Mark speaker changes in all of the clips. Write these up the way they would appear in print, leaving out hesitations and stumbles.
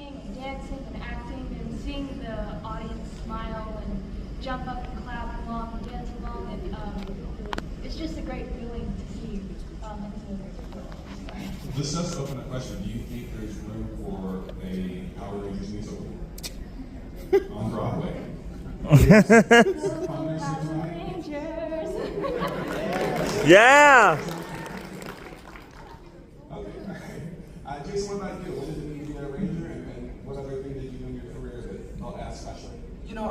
Speaker 1: singing and dancing and acting and seeing the audience smile and jump up and clap along and dance along. And it's just a great feeling to see.
Speaker 2: This does open a question. Do you think there's room for a Power Rangers musical on Broadway?
Speaker 1: Power Rangers.
Speaker 3: Yeah.
Speaker 2: Okay. Jason, what about you? What did it mean to be a Ranger, and what other thing did you do in your career that felt as special?
Speaker 4: You know,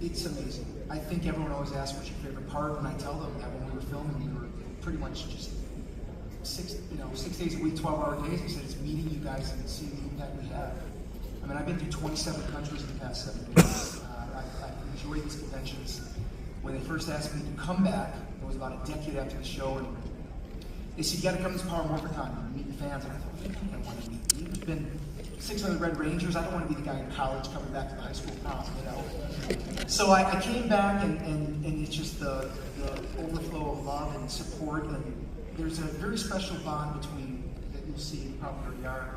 Speaker 4: it's amazing. I think everyone always asks what's your favorite part, and I tell them that when we were filming, we were pretty much just 6 days a week, 12-hour days. I said it's meeting you guys and seeing the impact we have. I mean, I've been through 27 countries in the past 7 years. I've enjoyed these conventions. When they first asked me to come back, it was about a decade after the show, and they said, you got to come to this Power more time and meet the fans. And I thought, I don't want to meet you. There's been 600 Red Rangers. I don't want to be the guy in college coming back to the high school prom, you know. So I came back, and it's just the overflow of love and support, and there's a very special bond that you'll see, you probably already are,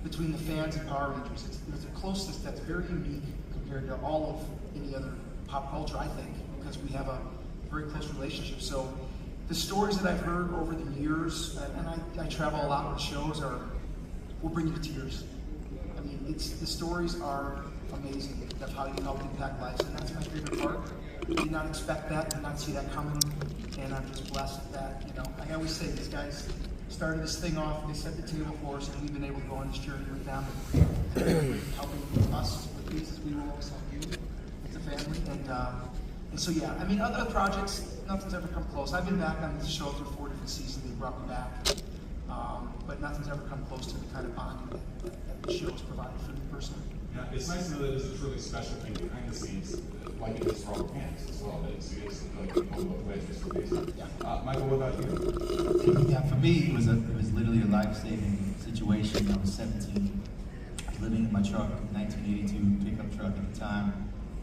Speaker 4: between the fans and Power Rangers. There's a closeness that's very unique compared to all of any other pop culture, I think, because we have a very close relationship. So the stories that I've heard over the years, and I travel a lot with shows, will bring you to tears. I mean, the stories are amazing of how you help impact lives, and that's my favorite part. Did not expect that, did not see that coming, and I'm just blessed that, you know, I always say these guys started this thing off, they set the table for us, and we've been able to go on this journey with them, and helping us with these as we will always help you as a family, and so yeah, I mean, other projects, nothing's ever come close. I've been back on this show through 4 different seasons, they brought me back, but nothing's ever come close to the kind of bond that the show has provided for me personally.
Speaker 2: Yeah, it's nice to know that there's a truly special thing behind the scenes, like it is for all the fans as well. That it's like a both ways, just for basic. Michael, what about you?
Speaker 5: Yeah, for me, it was literally a life-saving situation. I was 17, living in my truck, 1982 pickup truck at the time,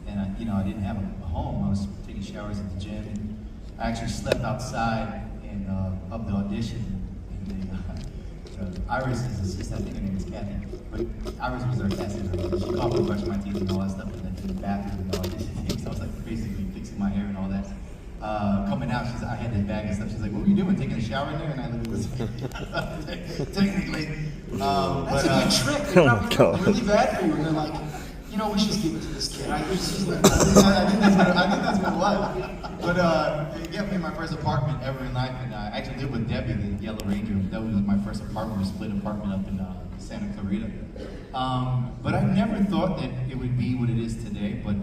Speaker 5: and I didn't have a home. I was taking showers at the gym, and I actually slept outside and of the audition. Iris is a sister, I think her name is Kathy, but Iris was our casting director. She called me to brush my teeth and all that stuff in the bathroom and the audition thing. So I was like basically fixing my hair and all that. Coming out, I had this bag and stuff. She's like, "What were you doing? Taking a shower in there?" And I was technically.
Speaker 4: That's a good trick. They're probably really bad for you. And they're like, you know, we should just give it to this kid. I think that's what it was. But it got me my first apartment ever in life, and I actually lived with Debbie, the Yellow Ranger. That was my first apartment. We split apartment up in Santa Clarita. But I never thought that it would be what it is today. But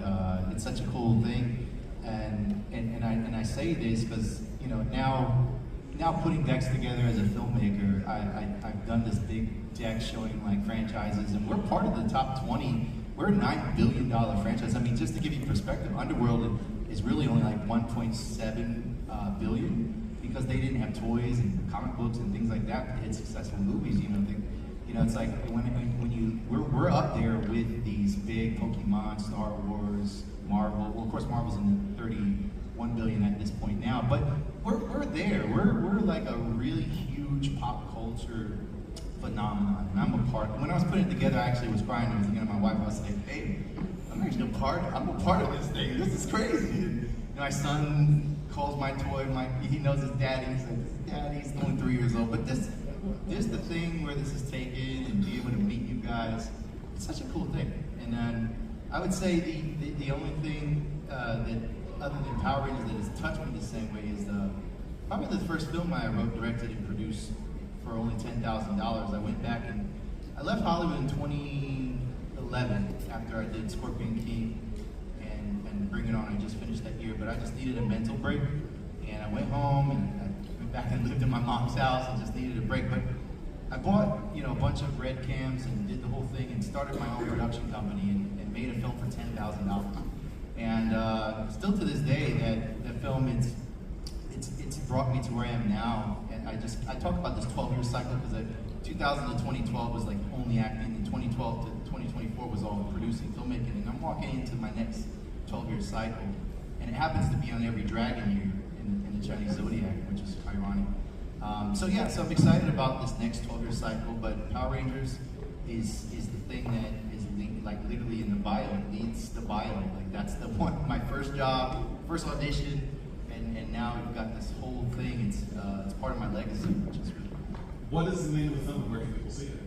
Speaker 4: it's such a cool thing, and I say this because now putting decks together as a filmmaker, I've done this big deck showing like franchises, and we're part of the top 20. We're a $9 billion franchise. I mean, just to give you perspective, Underworld is really only like 1.7 billion because they didn't have toys and comic books and things like that to hit successful movies. It's like we're up there with these big Pokemon, Star Wars, Marvel. Well, of course, Marvel's in the 31 billion at this point now, but we're there. We're like a really huge pop culture phenomenon, and I'm a part. When I was putting it together, I actually was crying. I was thinking of my wife. I was like, "Hey, I'm actually a part of this thing. This is crazy." And my son calls my toy. He knows his daddy. He's like, "Daddy's only 3 years old." But this the thing where this is taken and be able to meet you guys. It's such a cool thing. And then I would say the only thing that other than Power Rangers that has touched me the same way is probably the first film I wrote, directed, and produced for only $10,000. I went back and I left Hollywood in 2011 after I did Scorpion King and Bring It On. I just finished that year, but I just needed a mental break. And I went home and I went back and lived in my mom's house and just needed a break. But I bought a bunch of red cams and did the whole thing and started my own production company and made a film for $10,000. And still to this day, that film it's brought me to where I am now. And I talk about this 12-year cycle because 2000 to 2012 was like only acting, and 2012 to 2024 was all producing, filmmaking, and I'm walking into my next 12-year cycle, and it happens to be on every dragon year in the Chinese zodiac, which is ironic. So I'm excited about this next 12-year cycle. But Power Rangers,
Speaker 5: is the thing that is like literally in the bio. It leads the bio. Like that's the one. My first job, first audition, and now we've got this whole thing. It's part of my legacy, which is really cool.
Speaker 2: What is the name of the film and where can people see it?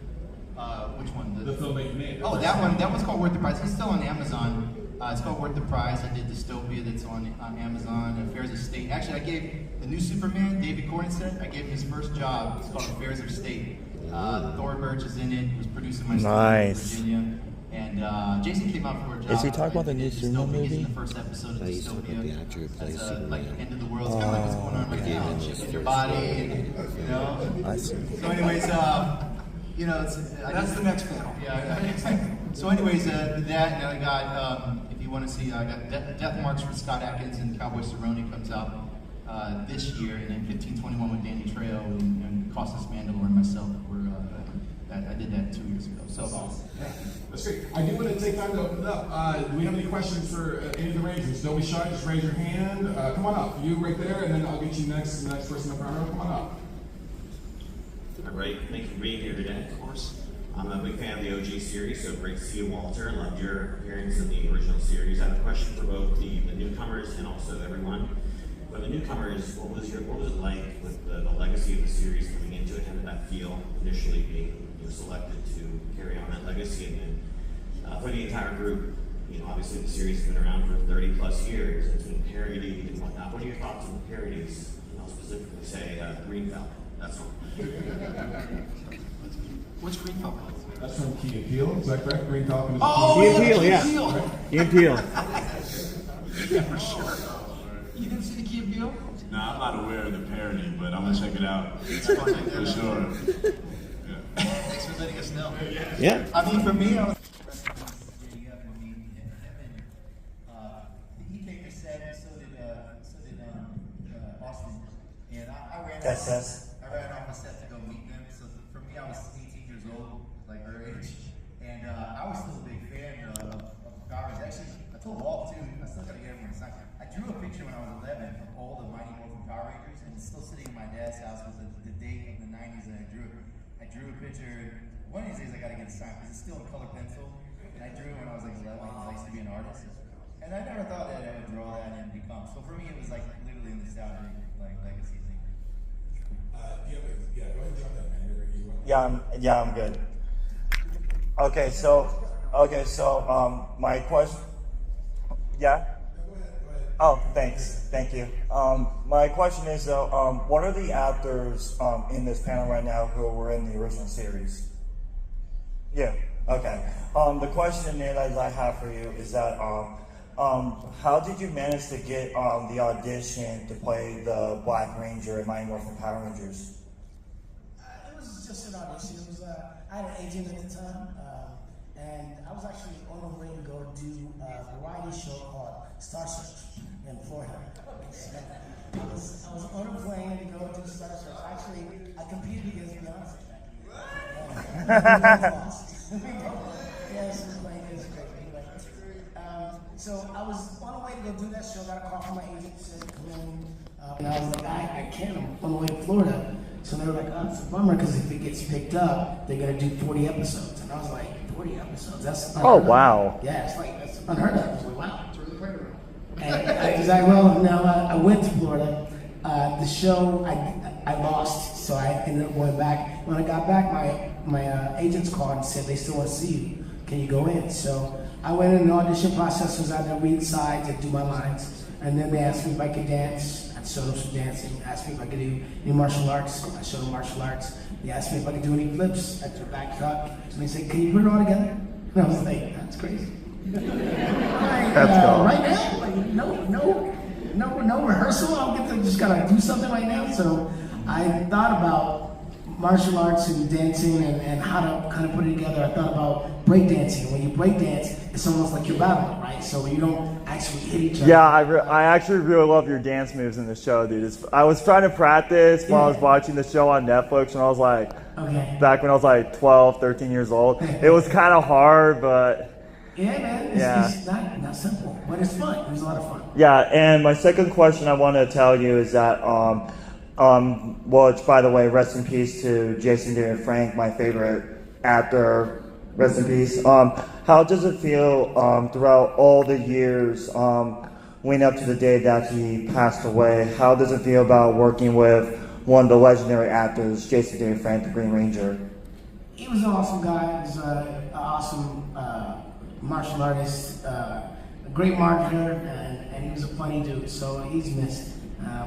Speaker 5: Which one?
Speaker 2: The film that you made.
Speaker 5: Oh, that one. That one's called Worth the Price. It's still on Amazon. It's called Worth the Price. I did Dystopia that's on Amazon. Affairs of State. Actually, I gave the new Superman, David Cornsett, I gave him his first job. It's called Affairs of State. Thor Birch is in it. Was producing my studio in Virginia. And Jason came out for a job.
Speaker 3: Is he talking about the new Superman movie?
Speaker 5: He's in the first episode of
Speaker 3: I used to look up the actor who
Speaker 5: Dystopia.
Speaker 3: plays
Speaker 5: That's
Speaker 3: Superman.
Speaker 5: like end of the world. It's kind of like what's going on right now. Shit in your body, and, you know.
Speaker 3: I see.
Speaker 5: So, anyways, you know,
Speaker 4: That's the next panel.
Speaker 5: Yeah. So, anyways, that, and then I got, if you want to see, I got Death Marks with Scott Adkins and Cowboy Cerrone comes out this year, and then 1521 with Danny Trejo and Costas Mandalore and myself. I did that 2 years ago. So,
Speaker 2: That's awesome. Yeah, that's great. I do want to take time to open it up. Do we have any questions for any of the Rangers? Don't be shy. Just raise your hand. Come on up. You right there, and then I'll get you next. The next person up front row. Come on up.
Speaker 6: All right, thank you for being here today, of course. I'm a big fan of the OG series, so great to see you, Walter. Loved your appearance in the original series. I have a question for both the newcomers and also everyone. For the newcomers, what was it like with the legacy of the series coming into it? How did that feel initially being selected to carry on that legacy? And then for the entire group, obviously the series has been around for 30 plus years. It's been parodied and whatnot. What are your thoughts on the parodies? Specifically say Green Belt. That's all.
Speaker 4: Which Green Falcon?
Speaker 2: That's from Key and Peele. Is that correct? Green Falcon is
Speaker 4: Oh,
Speaker 3: Key and
Speaker 4: yeah,
Speaker 3: Peele,
Speaker 4: Key
Speaker 3: yeah.
Speaker 4: and Peele.
Speaker 3: Key and Peele.
Speaker 4: Yeah, for sure. You didn't see the Key and Peele?
Speaker 7: No, I'm not aware of the parody, but I'm gonna check it out
Speaker 4: It's fun.
Speaker 7: for sure. Yeah.
Speaker 4: Thanks for letting us know.
Speaker 3: Yeah.
Speaker 5: I mean, for me, I was. He came to set, so did Austin, and I ran. I ran off the set to go meet them. So for me, I was 18 years old, like her age, and I was still a big fan of Power Rangers. Actually, I told Walt too. I still gotta get everyone to sign. I drew a picture when I was 11 of all the Mighty Morphin Power Rangers, and it's still sitting in my dad's house with the date of the 90s that I drew it. I drew a picture. One of these days I gotta get it signed because it's still in color pencil. And I drew it when I was like 11 because I used to be an artist. And I never thought that I would draw that and become. So for me, it was like literally a nostalgic like legacy thing.
Speaker 2: go ahead and jump in, man.
Speaker 3: Yeah, I'm good. Okay, so my question. Yeah. Oh, thanks. Thank you. My question is though, what are the actors in this panel right now who were in the original series? Yeah. Okay. The question that I have for you is that how did you manage to get the audition to play the Black Ranger in Mighty Morphin Power Rangers?
Speaker 8: It was just an audition. It was I had an agent at the time, and I was actually on the way to go do a variety show called Star Search in Florida. So I was on a plane to go do Star Search. Actually, I competed against Beyonce. Yeah, she was playing this great. Anyway, so I was on the way to go do that show. Got a call from my agent said, "Come in," and I was like, "I can't. I'm on the way to Florida." So they were like, "Oh, it's a bummer because if it gets picked up, they're gonna do 40 episodes." And I was like, 40 episodes? That's unheard of.
Speaker 3: Wow.
Speaker 8: Yeah, it's like that's unheard of. I was like, wow. And I was like, well, no, I went to Florida. The show I lost, so I ended up going back. When I got back, my agents called and said they still want to see you. Can you go in? So I went in. The audition process was out there, read sides and do my lines, and then they asked me if I could dance. I showed them some dancing. Asked me if I could do any martial arts. I showed them martial arts. They asked me if I could do any flips. I threw back truck. And they said, "Can you put it all together?" And I was like, "That's crazy." Right now, like no rehearsal. I don't get to just gotta do something right now. So I thought about martial arts and dancing and how to kind of put it together. I thought about breakdancing. When you breakdance, it's almost like you're battling, right? So you don't actually hit each other.
Speaker 3: Yeah, I actually really love your dance moves in the show, dude. I was trying to practice while I was watching the show on Netflix when I was like, back when I was like 12, 13 years old. It was kind of hard, but...
Speaker 8: Yeah, man, it's not simple, but it's fun. It was a lot of fun.
Speaker 3: Yeah, and my second question I want to tell you is that, well, it's, by the way, rest in peace to Jason David Frank, my favorite actor Rest in peace. How does it feel throughout all the years leading up to the day that he passed away? How does it feel about working with one of the legendary actors, Jason David Frank, the Green Ranger?
Speaker 8: He was an awesome guy. He was an awesome martial artist, a great marketer, and he was a funny dude. So he's missed.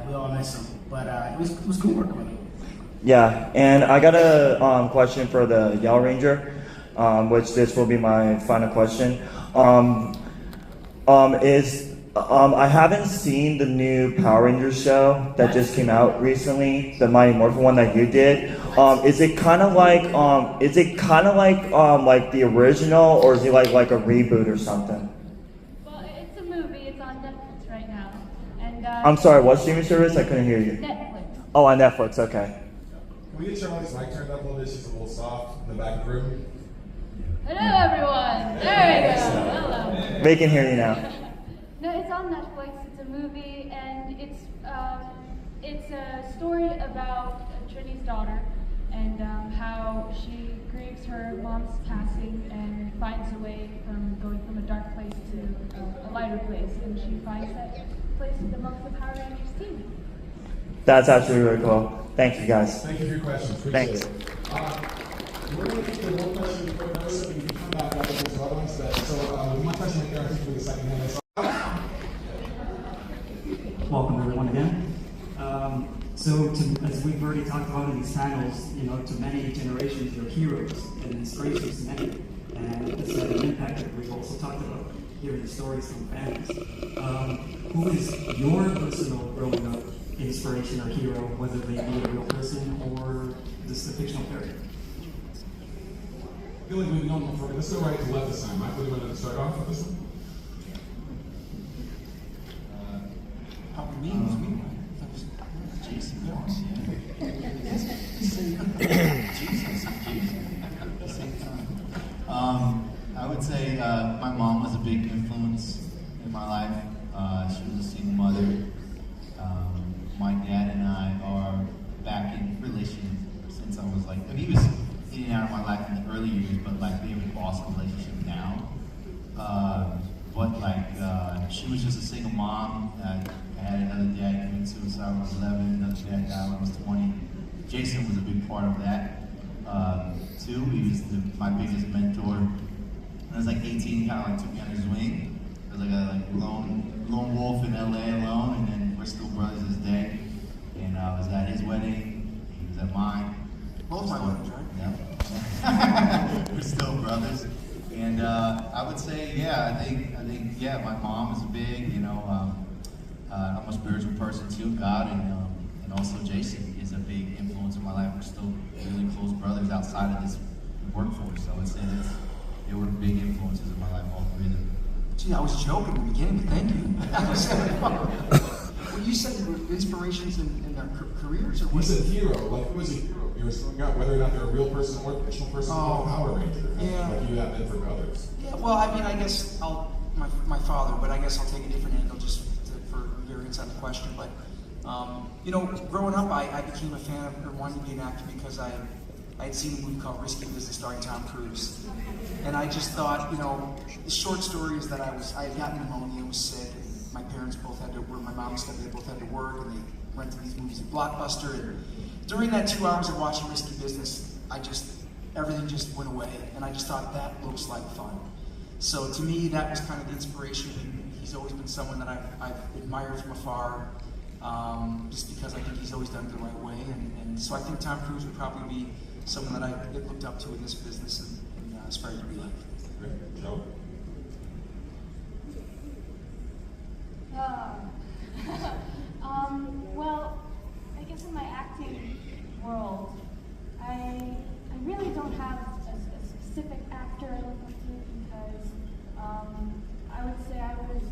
Speaker 8: We all miss him. But it was cool working with him.
Speaker 3: Yeah, and I got a question for the Yellow Ranger, which this will be my final question. I haven't seen the new Power Rangers show that just came out recently, the Mighty Morphin one that you did. Is it kind of like like the original, or is it like a reboot or something?
Speaker 1: Well, it's a movie. It's on Netflix right now. And
Speaker 3: I'm sorry, what streaming service? I couldn't hear you.
Speaker 1: Netflix.
Speaker 3: Oh, on Netflix. Okay.
Speaker 2: Can we get Charlie's mic turned up a little bit? She's a little soft in the back of the room.
Speaker 1: Hello, everyone. There we go. Hello.
Speaker 3: They can hear you now.
Speaker 1: No, it's on Netflix. It's a movie, and it's a story about Trini's daughter and how she grieves her mom's passing and finds a way from going from a dark place to a lighter place, and she finds that place amongst the Power Rangers team.
Speaker 3: That's actually really cool. Thank you, guys.
Speaker 2: Thank you for your questions. Appreciate
Speaker 3: Thanks.
Speaker 2: it. We're going to take the one question before Melissa, and you can come back after there's other ones. So one question right there, I think for the second hand.
Speaker 9: Welcome everyone again. As we've already talked about in these panels, to many generations, you're heroes and inspirations to many. And it's had an impact that we've also talked about, hearing the stories from fans. Who is your personal growing up inspiration or hero, whether they be a real person or just a fictional character?
Speaker 2: I feel like we've known before. Let's go right to left this time. Mike, what do you want to start off with this one?
Speaker 5: Me? That was Jason. I would say my mom was a big influence in my life. She was a single mother. My dad and I are back in relation since I was he was in and out of my life in the early years, but we have an awesome relationship now. She was just a single mom. I had another dad commit suicide when I was 11, another dad died when I was 20. Jason was a big part of that, too. He was my biggest mentor. When I was 18, kind of took me under his wing. I was a lone wolf in LA alone, and then we're still brothers this day. And I was at his wedding, he was at mine.
Speaker 4: Both my weddings, right?
Speaker 5: Yeah. We're still brothers. And I would say, I think, my mom is big, I'm a spiritual person too. God and also Jason is a big influence in my life. We're still really close brothers outside of this workforce. So I would say that they were big influences in my life, all three of them.
Speaker 4: Gee, I was joking in the beginning, but thank you. Well, you said there were inspirations in their careers, or
Speaker 2: You
Speaker 4: what?
Speaker 2: said hero. Who was a hero? You were throwing out whether or not they're a real person or a fictional person or a Power Ranger.
Speaker 4: Yeah.
Speaker 2: Like you have been for others.
Speaker 4: Yeah, well, I guess my father, but I guess I'll take a different angle just for variance on the question. But, growing up, I became a fan of, or wanted to be an actor because I had seen a movie called Risky Business starring Tom Cruise. And I just thought, the short story is that I had gotten pneumonia, was sick, and my parents both had to work, my mom and stepdad both had to work, and they rented these movies at Blockbuster. And during that 2 hours of watching Risky Business, everything just went away, and I just thought that looks like fun. So to me, that was kind of the inspiration. He's always been someone that I've admired from afar, just because I think he's always done it the right way. And so I think Tom Cruise would probably be someone that I looked up to in this business and aspired to be like.
Speaker 2: Great. Joe?
Speaker 1: Well, I guess in my acting world, I really don't have a specific actor I look up to because I would say I was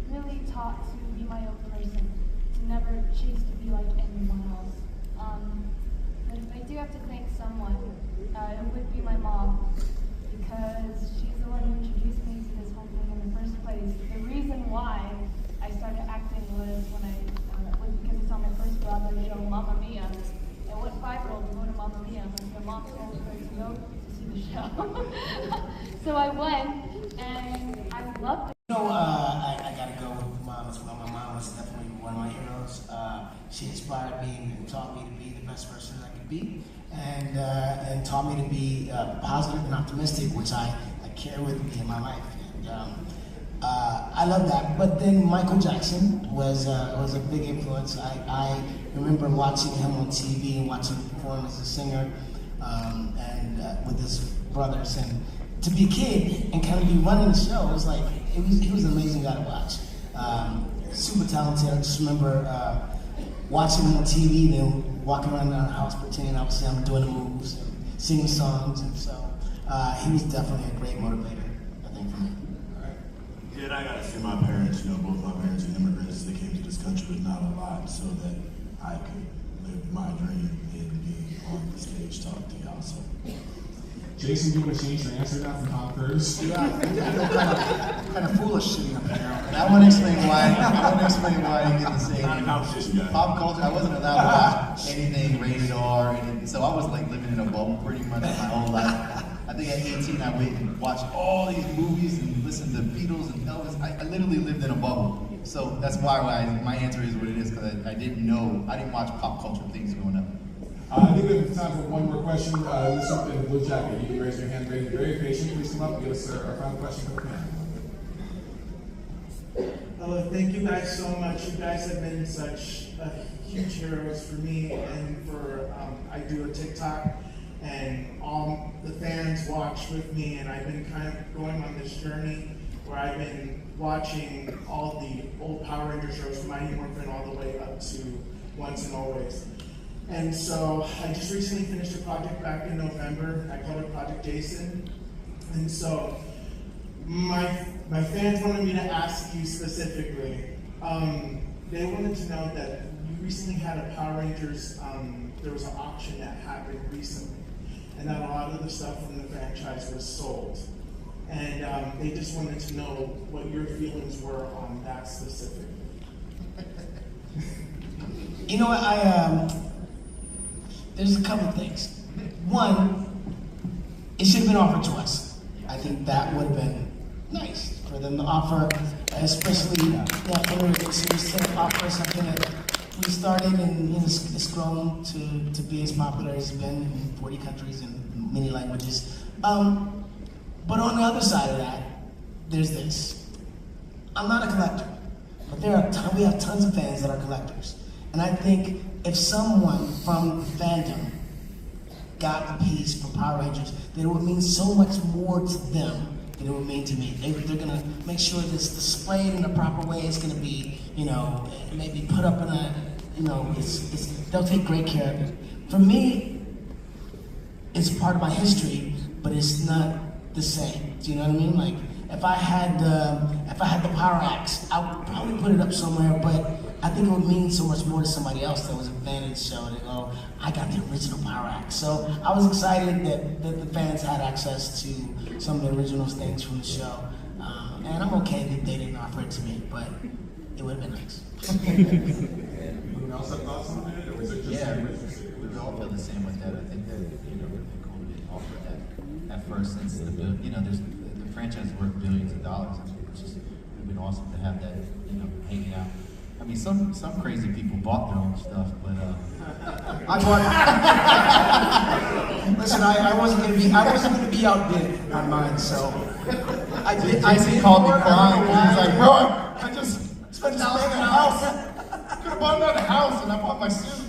Speaker 1: really taught to be my own person, to never choose to be like anyone else. But if I do have to thank someone, it would be my mom, because she's the one who introduced me to this whole thing in the first place. The reason why I started acting So I went, and I loved it.
Speaker 8: You know, I gotta go with mom as well. My mom was definitely one of my heroes. She inspired me and taught me to be the best person I could be, and taught me to be positive and optimistic, which I carry with me in my life. And I love that. But then Michael Jackson was a big influence. I remember watching him on TV and watching him perform as a singer, and with his brothers. And to be a kid and kind of be running the show, it was like, he was an amazing guy to watch. Super talented. I just remember watching him on TV, then walking around the house pretending obviously I'm doing the moves and singing songs. And so he was definitely a great motivator, I think, for me.
Speaker 7: Yeah, and I gotta say my parents, both my parents are immigrants. They came to this country with not a lot so that I could live my dream and be on the stage talking to y'all. So.
Speaker 2: Jason, do you want to change your answer now from Tom Cruise?
Speaker 4: Yeah, I feel kind of foolish sitting up here. And I want to explain why I didn't get to say anything. Pop culture, I wasn't allowed to watch anything rated R, and so I was like living in a bubble pretty much my whole life. I think at 18 I went and watched all these movies and listened to Beatles and Elvis. I literally lived in a bubble. So that's why my answer is what it is, because I didn't watch pop culture things growing up.
Speaker 2: I think we have time for one more question. This one in the blue jacket. You can raise your hand. Very patient. Please come up and give us our final question.
Speaker 10: Thank you guys so much. You guys have been such huge heroes for me, and for I do a TikTok, and all the fans watch with me, and I've been kind of going on this journey where I've been watching all the old Power Ranger shows from Mighty Morphin all the way up to Once and Always. And so I just recently finished a project back in November. I called it Project Jason. And so my fans wanted me to ask you specifically. They wanted to know that you recently had a Power Rangers, there was an auction that happened recently, and that a lot of the stuff from the franchise was sold. And they just wanted to know what your feelings were on that specifically.
Speaker 8: You know what, there's a couple things. One, it should have been offered to us. I think that would have been nice for them to offer, especially the series to offer something that we started and it's grown to be as popular as it's been in 40 countries and many languages. But on the other side of that, there's this. I'm not a collector, but we have tons of fans that are collectors. And I think if someone from the fandom got a piece from Power Rangers, then it would mean so much more to them than it would mean to me. They're gonna make sure that it's displayed in the proper way. It's gonna be, maybe put up in a, they'll take great care of it. For me, it's part of my history, but it's not the same. Do you know what I mean? Like, if I had the Power Axe, I would probably put it up somewhere, but I think it would mean so much more to somebody else that was a fan of the show. They go, I got the original Power Axe. So I was excited that the fans had access to some of the original things from the show. And I'm okay that they didn't offer it to me, but it would have been nice.
Speaker 2: Anyone else have thoughts on it, or was it just
Speaker 5: Yeah, we all feel the same with that. I think that cool didn't offer that at first, since the franchise is worth billions of dollars. It's just would have been awesome to have that hanging out. I mean, some crazy people bought their own stuff, but
Speaker 4: I bought. Listen, I wasn't gonna be outbid on mine, so Isaac called me crying. He was like, "Bro, I just spent $1,000 on a house. Could have bought another house, and I bought my suit."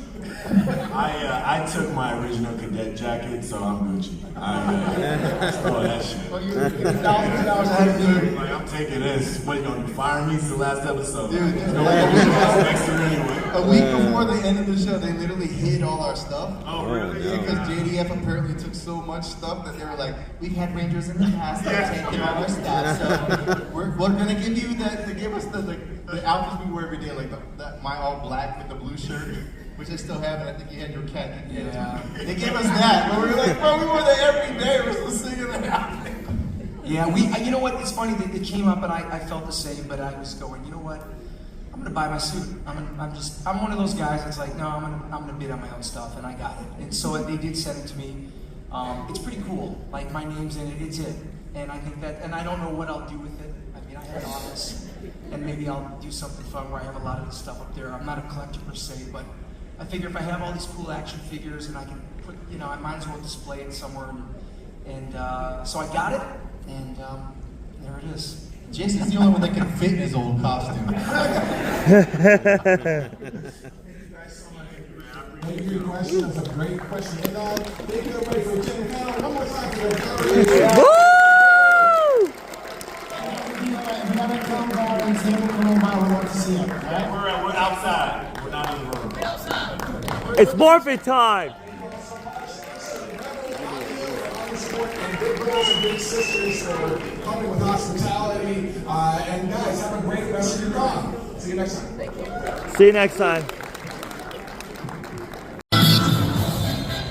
Speaker 7: I took my original cadet jacket, so I'm Gucci. I stole that shit.
Speaker 4: Well, you're $1,000 ahead of me.
Speaker 7: Like, I'm taking this. What, you gonna fire me? It's the last episode.
Speaker 4: Dude,
Speaker 7: next year anyway.
Speaker 4: A week before the end of the show, they literally hid all our stuff.
Speaker 7: Oh, really?
Speaker 4: Yeah, because JDF apparently took so much stuff that they were like, "We've had Rangers in the past that have taken all our stuff, so we're gonna give you that." They gave us the outfits we wear every day, like my all black with the blue shirt, which I still have, and I think you had your cat. Yeah. They gave us that, but we were like, "Bro, we wore that every day. We're still singing that outfit."
Speaker 11: Yeah, you know what? It's funny that it came up, and I felt the same, but I was going, you know what? I'm gonna buy my suit. I'm one of those guys that's like, no, I'm gonna bid on my own stuff, and I got it. And so they did send it to me. it's pretty cool. Like my name's in it, it's it. And I think that, and I don't know what I'll do with it. I mean, I have an office, and maybe I'll do something fun where I have a lot of this stuff up there. I'm not a collector per se, but I figure if I have all these cool action figures and I can put, you know, I might as well display it somewhere. And so I got it, and there it is.
Speaker 4: Jason's the only one that can fit in his old costume.
Speaker 2: Thank you for your question. That's a great question. And thank you everybody for attending the panel. One more time for their
Speaker 12: Woo!
Speaker 7: We're outside. We're not in the room.
Speaker 12: It's morphin' time!
Speaker 2: And big brothers and big sisters for coming with hospitality. And guys, have a great rest of your con. See you next time. Thank you.
Speaker 12: See you next time.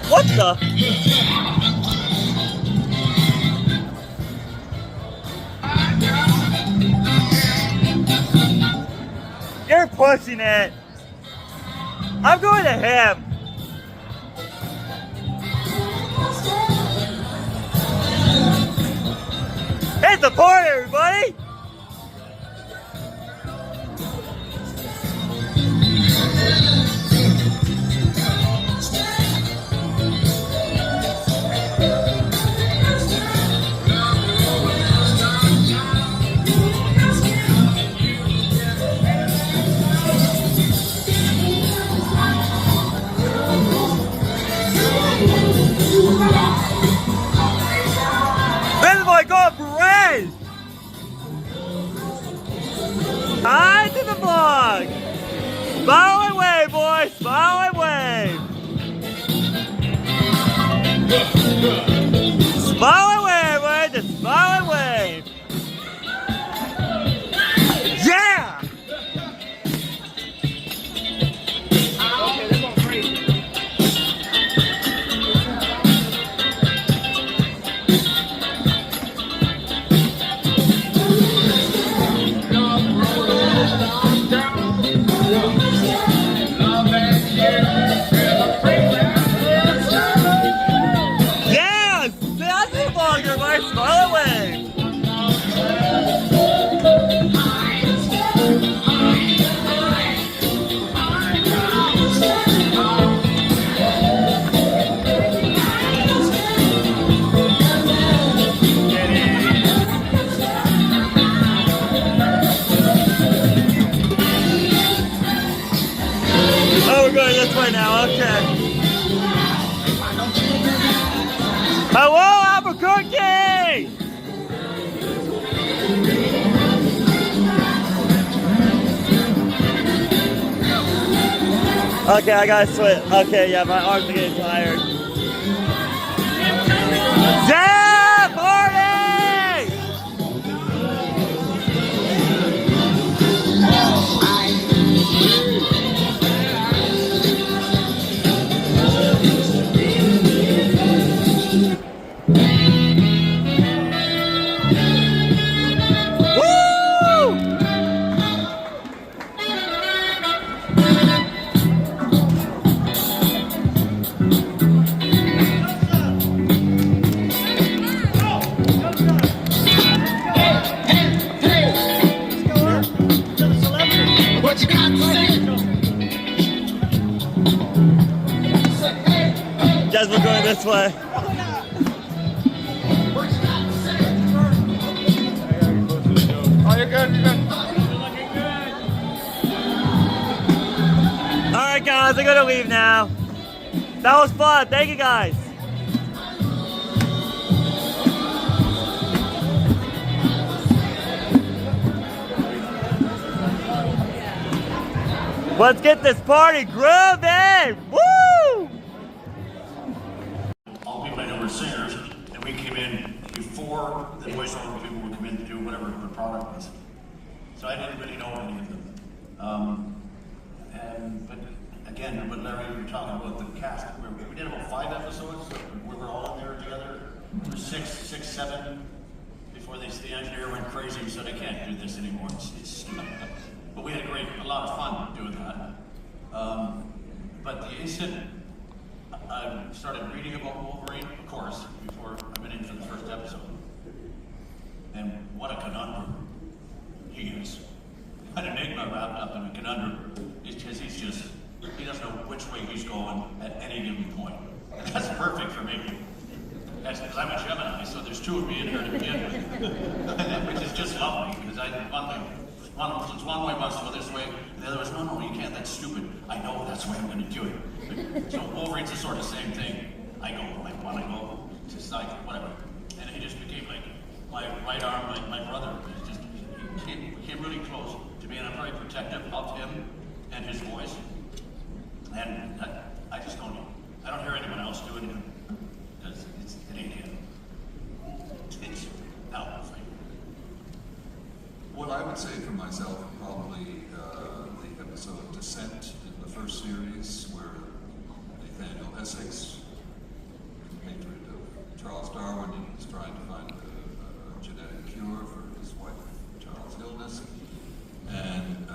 Speaker 12: What the? You're pushing it. I'm going to him. Hit the party, everybody! This is my God Perez! Hi to the vlog! Smile and wave, boys! Smile and wave! Smile and wave, boys! Just smile and wave! Yeah! Okay, they're going crazy. Yes! That's the vlogger, my smile away! Oh, we're going this way now, okay. Hello, Albuquerque! Okay, I gotta switch. Okay, yeah, my arms are getting tired. Yeah, party!
Speaker 13: What you got to say?
Speaker 12: Guys, we're going this way.
Speaker 13: Oh, you're good, you're good.
Speaker 12: Alright guys, I'm gonna leave now. That was fun, thank you guys. Let's get this party grooving! Woo!
Speaker 14: All people I know were singers, and we came in before the voiceover people would come in to do whatever the product was. So I didn't really know any of them. But again, what Larry, you were talking about the cast, we did about 5 episodes, so we were all in there together. There were six, 7, before the engineer went crazy and said, I can't do this anymore. But we had a lot of fun doing that. But the incident, I started reading about Wolverine, of course, before I went in for the first episode. And what a conundrum he is. An enigma wrapped up in a conundrum. It's just, he doesn't know which way he's going at any given point. And that's perfect for me. That's because I'm a Gemini, so there's two of me in here to begin with. Which is just lovely, because one way wants to go this way, and the other was, no, you can't, that's stupid. I know, that's the way I'm going to do it. So Wolverine's the sort of same thing. I go, I want to go, just like, whatever. And he just became like my right arm, my brother. He came really close to being very protective of him and his voice. And I just don't know. I don't hear anyone else doing it, because it ain't him. It's Albuquerque.
Speaker 15: What I would say for myself, probably the episode of Descent in the first series, where Nathaniel Essex, compatriot of Charles Darwin, is trying to find a genetic cure for his wife Charles' illness, and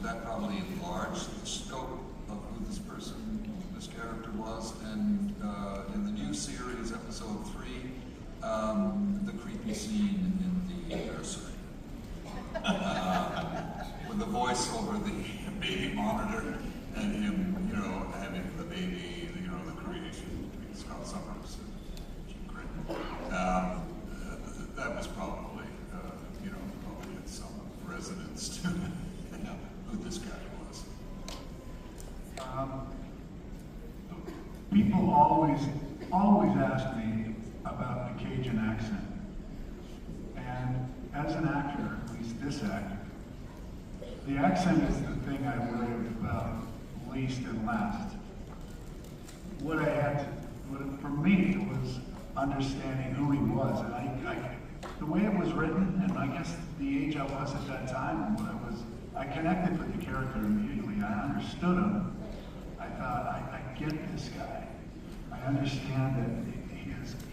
Speaker 15: that probably enlarged the scope of who this character was, and in the new series, episode 3, the creepy scene in the nursery, with the voice over the baby monitor, and him, having the baby, the creation, Scott Summers, Jim Critton. That was probably, probably had some resonance to who this guy was.
Speaker 16: People always ask me about the Cajun accent. And as an actor, at least this actor, the accent is the thing I worry about least and last. For me, it was understanding who he was. And the way it was written, and I guess the age I was at that time, I connected with the character immediately. I understood him. I thought, I get this guy. I understand that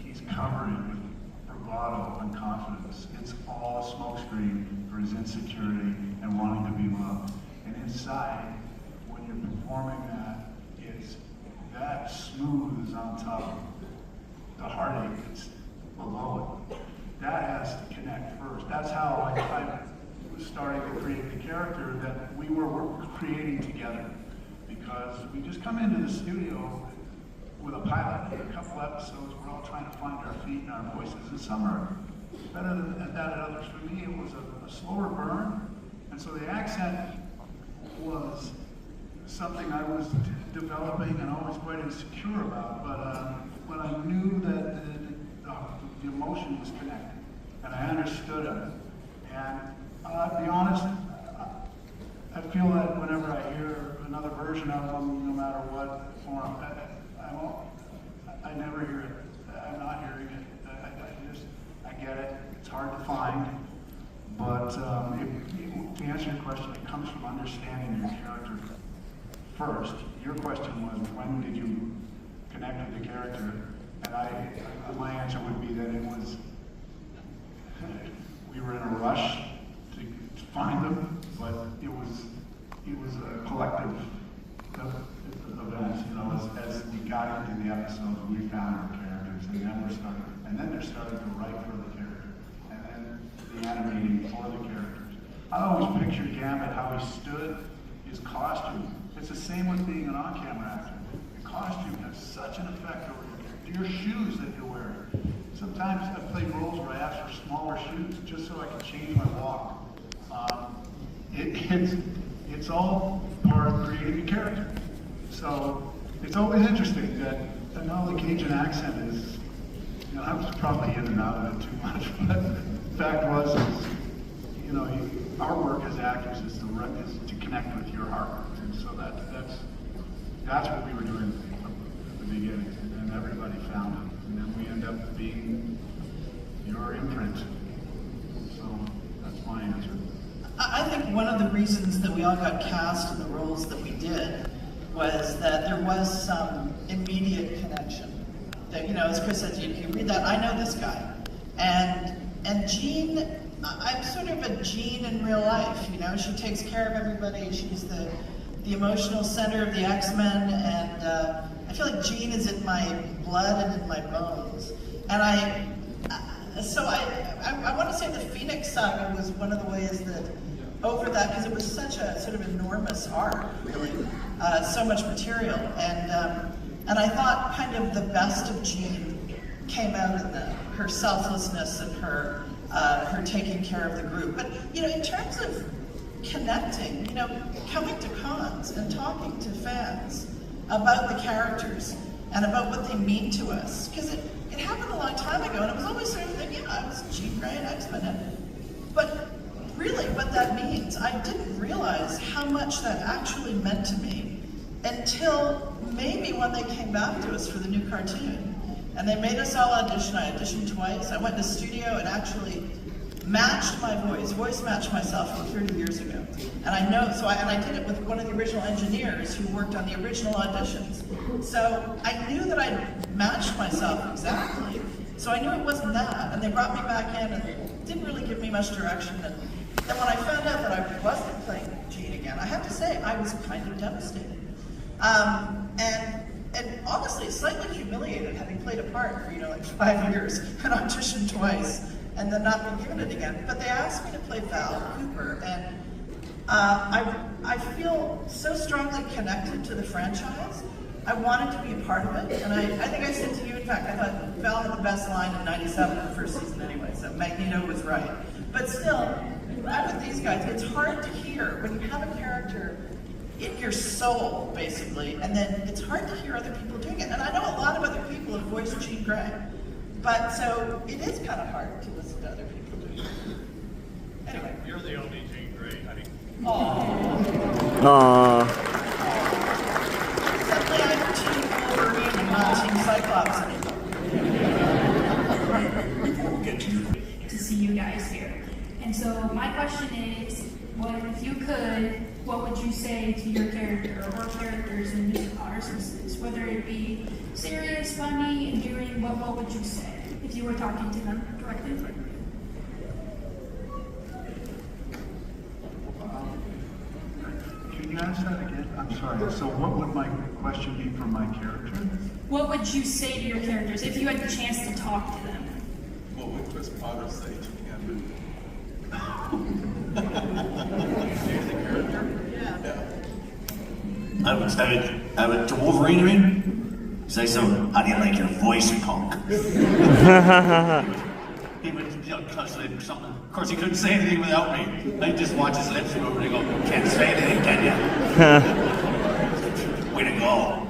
Speaker 16: he's covered with bravado and confidence. It's all a smokescreen for his insecurity and wanting to be loved. And inside, when you're performing that smooth is on top of the heartache that's below it. That has to connect first. That's how I was starting to create the character that we were creating together. Because we just come into the studio with a pilot and a couple episodes, we're all trying to find our feet and our voices, and some are better than that at others. For me, it was a slower burn, and so the accent was something I was developing and always quite insecure about, but I knew that the emotion was connected, and I understood it. And I'll be honest, I feel that whenever I hear another version of them, no matter what form, I never hear it. I'm not hearing it. I get it. It's hard to find. But to answer your question, it comes from understanding your character first. Your question was, when did you connect with the character? And my answer would be that it was, we were in a rush to find them, but it was a collective event. As we got into the episodes, we found our characters, and then they're starting to write for the character, and then the animating for the characters. I always pictured Gambit, how he stood, his costume. It's the same with being an on-camera actor. The costume has such an effect over your shoes that you're wearing. Sometimes I play roles where I ask for smaller shoes just so I can change my walk. It's all part of creating a character. So it's always interesting that now the Cajun accent is, I was probably in and out of it too much, but the fact was, our work as actors is to connect with your heart. And so that's what we were doing at the beginning, and everybody found it. And then we end up being your imprint. So that's my answer.
Speaker 17: I think one of the reasons that we all got cast in the roles that we did was that there was some immediate connection. That, as Chris said, you read that, I know this guy. And Jean, I'm sort of a Jean in real life, she takes care of everybody. She's the the emotional center of the X-Men, and I feel like Jean is in my blood and in my bones. And I want to say the Phoenix Saga was one of the ways that over that, because it was such a sort of enormous arc, really, so much material, and I thought kind of the best of Jean came out in that, her selflessness and her taking care of the group. But in terms of connecting, coming to cons and talking to fans about the characters and about what they mean to us, because it happened a long time ago, and it was always sort of like, I was Jean Grey and X-Men, but really what that means, I didn't realize how much that actually meant to me until maybe when they came back to us for the new cartoon. And they made us all audition. I auditioned twice. I went to the studio and actually matched my voice matched myself from 30 years ago. And I know, and I did it with one of the original engineers who worked on the original auditions. So I knew that I matched myself exactly. So I knew it wasn't that. And they brought me back in and didn't really give me much direction. And then when I found out that I wasn't playing Jean again, I have to say I was kind of devastated. And honestly, slightly humiliated, having played a part for, like 5 years and auditioned twice and then not been given it again. But they asked me to play Val Cooper, and I feel so strongly connected to the franchise. I wanted to be a part of it, and I think I said to you, in fact, I thought Val had the best line in '97, the first season anyway, so Magneto was right. But still, I'm with these guys, it's hard to hear when you have a character in your soul, basically, and then it's hard to hear other people doing it. And I know a lot of other people have voiced Jean Grey, but so it is kind of hard to listen to other people doing it. Anyway.
Speaker 13: You're the only Jean Grey, honey.
Speaker 12: Aww.
Speaker 17: Suddenly I'm Team Wolverine and not Team Cyclops anymore.
Speaker 18: To see you guys here. And so my question is, if you could, what would you say to your character or characters in Mr. Potter's instance? Whether it be serious, funny, endearing, what would you say if you were talking to them directly?
Speaker 16: Can you ask that again? I'm sorry. So what would my question be for my character?
Speaker 18: What would you say to your characters if you had the chance to talk to them?
Speaker 15: What would Chris Potter say to him?
Speaker 14: I would to Wolverine, you mean? Say something. How do you like your voice, punk? He would, constantly something. Of course, he couldn't say anything without me. I'd just watch his lips move and he'd go, "Can't say anything, can you?" Way to go.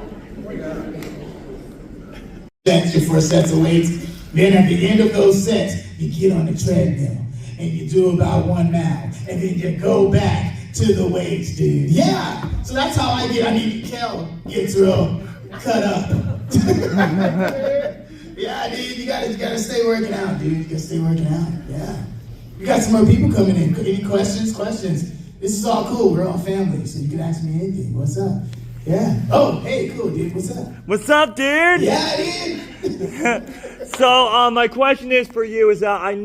Speaker 19: That's your 4 sets of weights. Then at the end of those sets, you get on the treadmill and you do about 1 mile, and then you go back to the weights, dude. Yeah, so that's how I get. Kel gets real cut up. Yeah, dude, you gotta stay working out, dude. You gotta stay working out. Yeah. We got some more people coming in. Any questions? This is all cool. We're all family, so you can ask me anything. What's up? Yeah. Oh, hey, cool, dude. What's up?
Speaker 12: What's up, dude?
Speaker 19: Yeah, dude.
Speaker 12: So, my question is for you is that I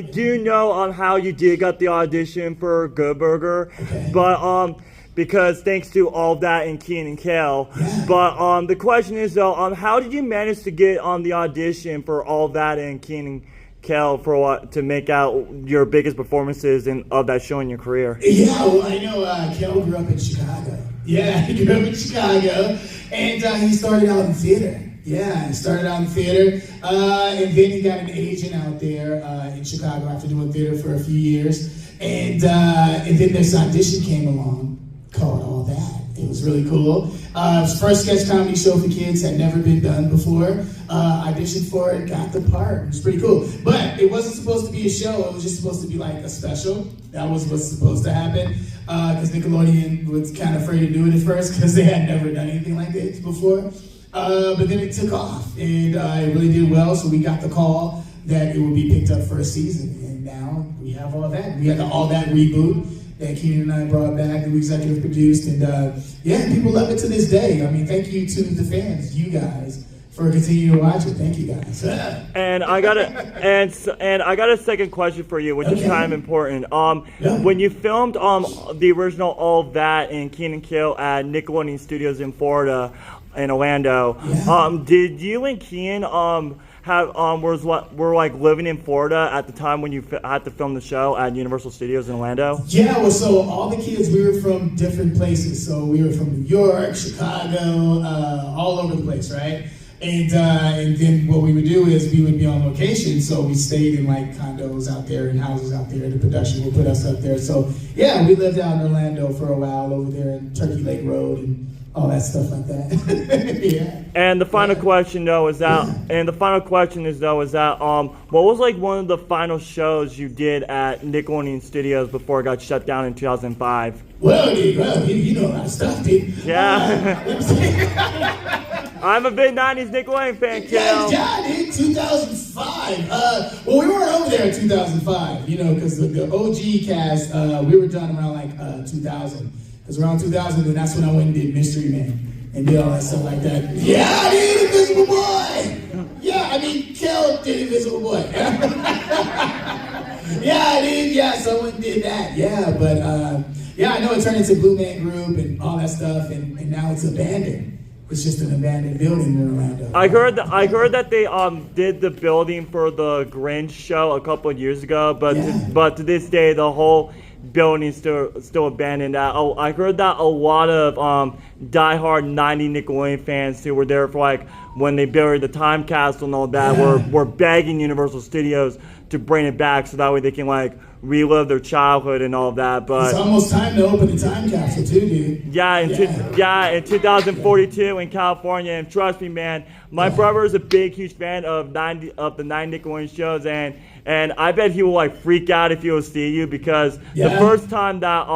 Speaker 12: do know how you did got the audition for Good Burger, okay. But because thanks to all of that in Keen and Kel, yeah. But the question is though, how did you manage to get on the audition for all that in Keen and Kel to make out your biggest performances of that show in your career?
Speaker 19: Yeah, well, I know Kel grew up in Chicago. Yeah, he grew up in Chicago, and he started out in theater. Yeah, he started out in theater, and then he got an agent out there in Chicago after doing theater for a few years, and then this audition came along called All That. It was really cool. First sketch comedy show for kids, had never been done before. Auditioned for it, got the part. It was pretty cool. But it wasn't supposed to be a show. It was just supposed to be like a special. That was what's supposed to happen. Because Nickelodeon was kind of afraid to do it at first because they had never done anything like this before. But then it took off, and it really did well. So we got the call that it would be picked up for a season, and now we have All That. We had the All That reboot that Keenan and I brought back, that we executive produced, and yeah, people love it to this day. I mean, thank you to the fans, you guys, for continuing to watch it. Thank you guys.
Speaker 12: And I got a second question for you, which is kind of important. When you filmed the original All That in Keenan Kill at Nickelodeon Studios in Florida, in Orlando, did you and Keenan were like living in Florida at the time when you had to film the show at Universal Studios in Orlando?
Speaker 19: Yeah, well, so all the kids, we were from different places. So we were from New York, Chicago, all over the place, right? And then what we would do is we would be on location. So we stayed in like condos out there and houses out there. The production would put us up there. So yeah, we lived out in Orlando for a while over there in Turkey Lake Road and all that stuff like that. Yeah.
Speaker 12: And the final question though is that, what was like one of the final shows you did at Nickelodeon Studios before it got shut down in 2005?
Speaker 19: Well, you know a lot of stuff, dude.
Speaker 12: Yeah. I'm a big 90s Nickelodeon fan, Kel.
Speaker 19: Yeah, dude, 2005. Well, we weren't over there in 2005, you know, because the OG cast, we were done around like 2000. Because around 2000, then that's when I went and did Mystery Man and did all that stuff like that. Yeah, I did Invisible Boy. Yeah, I mean, Kel did Invisible Boy. Yeah, I did. Yeah, someone did that. Yeah, but yeah, I know it turned into Blue Man Group and all that stuff, and now it's abandoned. It's just an abandoned building in Orlando.
Speaker 12: I heard that they did the building for the Grinch show a couple of years ago, but to this day the whole building is still abandoned. I heard that a lot of diehard 90 Nickelodeon fans who were there for like when they buried the time capsule and all that were begging Universal Studios to bring it back so that way they can like relive their childhood and all of that. But
Speaker 19: it's almost time to open the time capsule too, dude.
Speaker 12: In 2042 in California, and trust me, man, my brother is a big, huge fan of the 9 Nickelodeon shows, and I bet he will like freak out if he will see you, because the first time that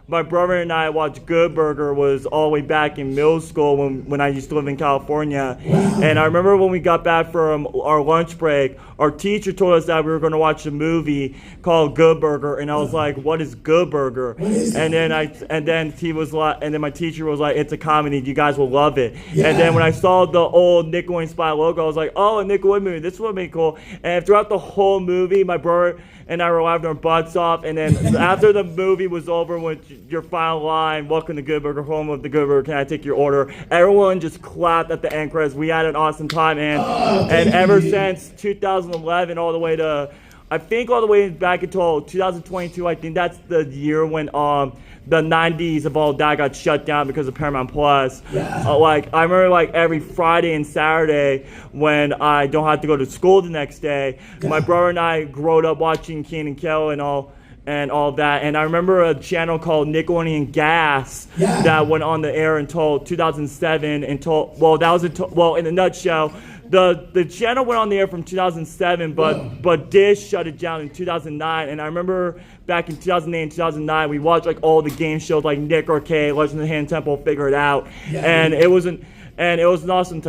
Speaker 12: my brother and I watched Good Burger was all the way back in middle school when I used to live in California. And I remember when we got back from our lunch break, our teacher told us that we were going to watch a movie called Good Burger, and I was like, "What is Good Burger?" And then he was like, and then my teacher was like, "It's a comedy. You guys will love it." And then when I saw the old Nickelodeon Spy logo, I was like, "Oh, a Nickelodeon movie. This would be cool." And throughout the whole movie, my brother and I were laughing our butts off. And then after the movie was over, with your final line, "Welcome to Good Burger, home of the Good Burger. Can I take your order?" Everyone just clapped at the end credits. We had an awesome time, and ever since 2011, all the way to, I think all the way back until 2022, I think that's the year when the 90s of all that got shut down because of Paramount Plus. Like I remember like every Friday and Saturday when I don't have to go to school the next day, my brother and I grew up watching Keenan Kel and all that. And I remember a channel called Nickelodeon Gas that went on the air until 2007 in a nutshell. The channel went on the air from 2007, but Dish shut it down in 2009. And I remember back in 2008 and 2009, we watched like all the game shows like Nick Arcade, Legend of the Hidden Temple, Figure It Out, and it was an awesome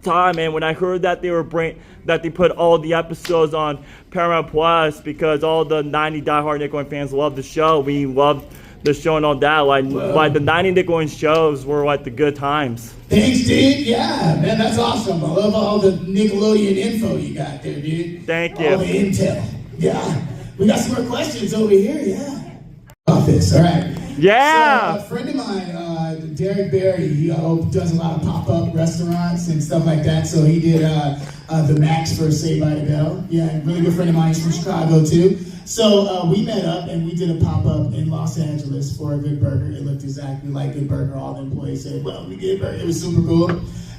Speaker 12: time. And when I heard that they put all the episodes on Paramount Plus, because all the 90 diehard Nickelodeon fans love the show, we loved the show and all that. Like the 90 Nickelodeon shows were like the good times.
Speaker 19: Thanks, dude. Yeah, man, that's awesome. I love all the Nickelodeon info you got there, dude.
Speaker 12: Thank you.
Speaker 19: All the intel. Yeah. We got some more questions over here. Yeah. Office. All right.
Speaker 12: Yeah.
Speaker 19: So, a friend of mine, Derek Barry, he does a lot of pop-up restaurants and stuff like that. So he did the Max for Saved by the Bell. Yeah, really good friend of mine. He's from Chicago too. So we met up and we did a pop-up in Los Angeles for a Good Burger. It looked exactly like Good Burger. All the employees said, "Well, we Good Burger." It was super cool.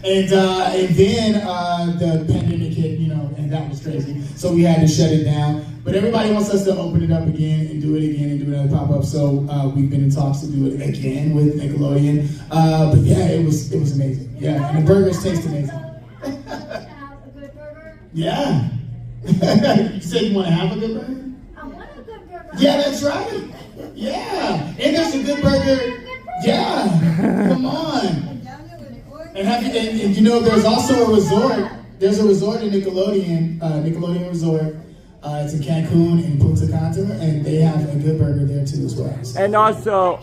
Speaker 19: And then the pandemic hit, and that was crazy. So we had to shut it down. But everybody wants us to open it up again and do it again and do another pop-up. So we've been in talks to do it again with Nickelodeon. But yeah, it was amazing. Yeah, and the burgers taste amazing. Yeah. You said you want to have a Good Burger? Yeah, that's right. Yeah, and there's a Good Burger. Yeah, come on. And there's also a resort. There's a resort in Nickelodeon Resort. It's in Cancun and Punta Cana, and they have a Good Burger there too as well. So.
Speaker 12: And also,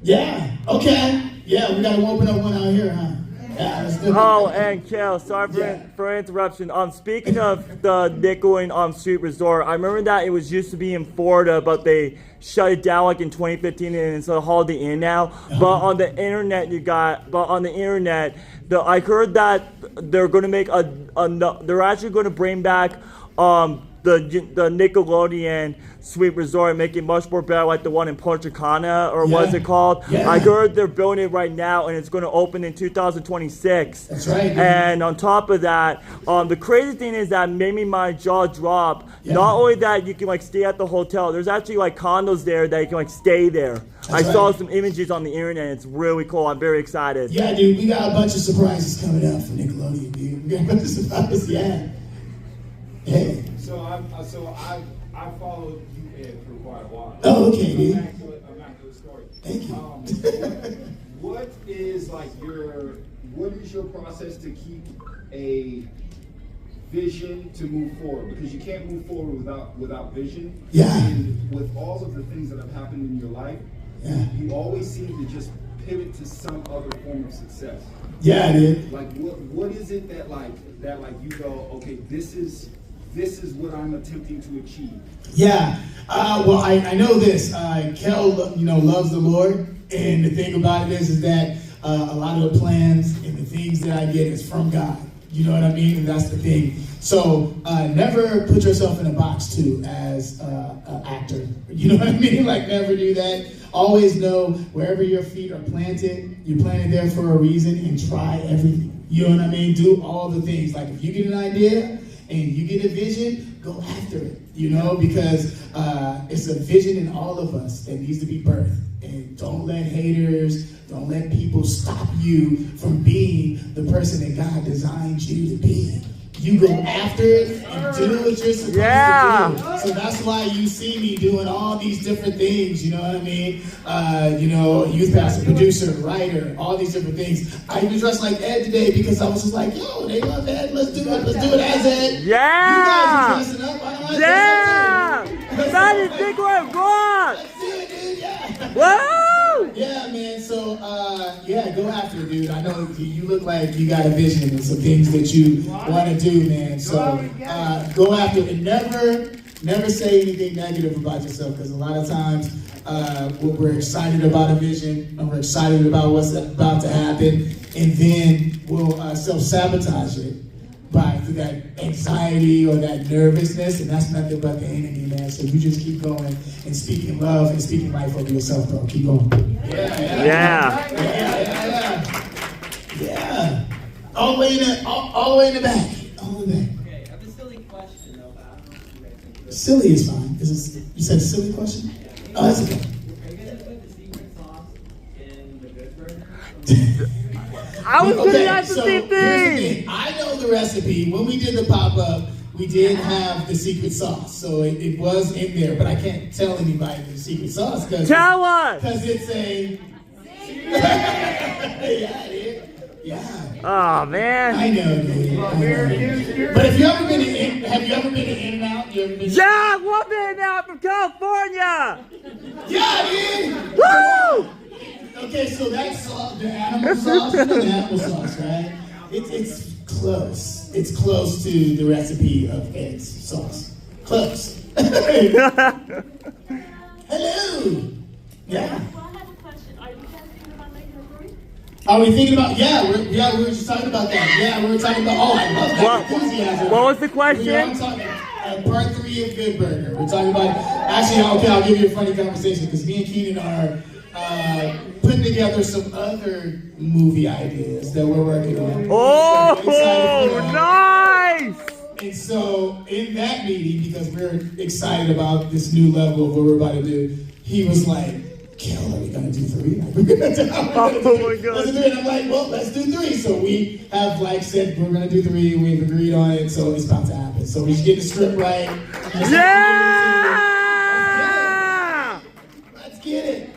Speaker 19: yeah, okay, yeah, we gotta open up one out here, huh? Yeah, let's do it.
Speaker 12: Oh, and Kel, sorry for interruption. Speaking of the Nickel Street Resort, I remember that it was used to be in Florida, but they shut it down like in 2015, and it's a Holiday Inn now. But on the internet, I heard that they're going to make they're actually going to bring back the Nickelodeon Sweet Resort and make it much more better, like the one in Punta Cana, or what's it called?
Speaker 19: Yeah.
Speaker 12: I heard they're building it right now, and it's going to open in 2026.
Speaker 19: That's right. Dude.
Speaker 12: And on top of that, the crazy thing is that made me my jaw drop.
Speaker 19: Yeah.
Speaker 12: Not only that, you can like stay at the hotel. There's actually like condos there that you can like stay there. I saw some images on the internet. It's really cool. I'm very excited.
Speaker 19: Yeah, dude, we got a bunch of surprises coming up for Nickelodeon, dude. We got a bunch of surprises, yeah. Hey.
Speaker 20: So I followed you Ed for quite a while.
Speaker 19: Oh, okay, dude.
Speaker 20: Immaculate story.
Speaker 19: Thank you.
Speaker 20: What is your process to keep a vision to move forward? Because you can't move forward without vision.
Speaker 19: Yeah.
Speaker 20: And with all of the things that have happened in your life, you always seem to just pivot to some other form of success.
Speaker 19: Yeah, dude.
Speaker 20: Like what is it that you go, okay, this is what I'm attempting to achieve?
Speaker 19: Yeah. Well, I know this. Kel, loves the Lord, and the thing about it is that a lot of the plans and the things that I get is from God. You know what I mean? And that's the thing. So never put yourself in a box too as an actor. You know what I mean? Like never do that. Always know wherever your feet are planted, you're planted there for a reason, and try everything. You know what I mean? Do all the things. Like if you get an idea and you get a vision, go after it. Because it's a vision in all of us that needs to be birthed. And don't let haters, don't let people stop you from being the person that God designed you to be. You go after it and do what you're supposed to do. So that's why you see me doing all these different things, you know what I mean? Youth pastor, producer, writer, all these different things. I even dressed like Ed today because I was just like, yo, they love Ed, let's do it. Let's do it as Ed.
Speaker 12: Yeah!
Speaker 19: You guys are dressing up. Why don't I dress up too?
Speaker 12: That is big word, God!
Speaker 19: Let's do it, dude, yeah.
Speaker 12: Woo!
Speaker 19: Yeah, man. So, go after it, dude. I know you look like you got a vision and some things that you want to do, man. So, go after it. And never say anything negative about yourself, because a lot of times we're excited about a vision and we're excited about what's about to happen, and then we'll self-sabotage it through that anxiety or that nervousness, and that's nothing but the enemy, man. So you just keep going and speaking love and speaking life over yourself, bro. Keep going. Yeah. All the way in the back. All the way in the back.
Speaker 21: Okay, I have a silly question though, but I don't know if you guys can do it.
Speaker 19: Silly is fine. You said a silly question? Oh, that's okay.
Speaker 21: Are you gonna put the secret sauce in the good burger?
Speaker 12: I was going to ask the same thing.
Speaker 19: I know the recipe. When we did the pop-up, we did have the secret sauce. So it was in there, but I can't tell anybody the secret sauce.
Speaker 12: Tell us!
Speaker 19: Because it's a... Yeah.
Speaker 12: Oh, man.
Speaker 19: I know, dude. But have you ever been to In-N-Out?
Speaker 12: Yeah, one minute now from California.
Speaker 19: Yeah, dude.
Speaker 12: Woo!
Speaker 19: Okay, so that's the animal sauce. You know the animal sauce, right? It's close. It's close to the recipe of Ed's sauce. Close. Hello. Yeah. Are we thinking about? We were just talking about that. Yeah, we were talking about. Oh, I love that enthusiasm.
Speaker 12: What was the question?
Speaker 19: I'm talking part 3 of Good Burger. We're talking about. Actually, okay, I'll give you a funny conversation because me and Keenan are putting together some other movie ideas that we're working on.
Speaker 12: Oh, nice!
Speaker 19: And so, in that meeting, because we're excited about this new level of what we're about to do, he was like, Kel, are we going to do 3?
Speaker 12: Oh my God.
Speaker 19: And I'm like, well, let's do 3. So we have said we're going to do 3. We've agreed on it. So it's about to happen. So we just get the script right.
Speaker 12: Yeah!
Speaker 19: Let's get it.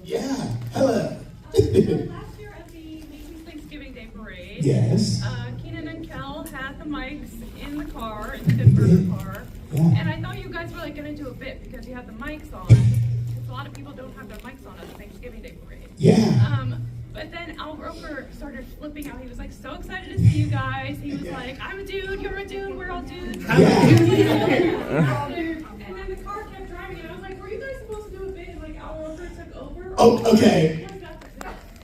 Speaker 19: Yeah. Hello.
Speaker 22: Last year at the Macy's Thanksgiving Day Parade,
Speaker 19: yes.
Speaker 22: Keenan and Kel had the mics in the car, in the Good Burger car. Yeah. And I thought you guys were going to do a bit because you had the mics on. A lot of people don't have their mics on at the Thanksgiving Day Parade.
Speaker 19: Yeah.
Speaker 22: But then Al Roker started flipping out. He was like so excited to see you guys. He was like, I'm a dude, you're a dude, we're all dudes. And then the car kept driving, and I was like, were you guys supposed to do a bit and like Al Roker took over?
Speaker 19: Oh, okay.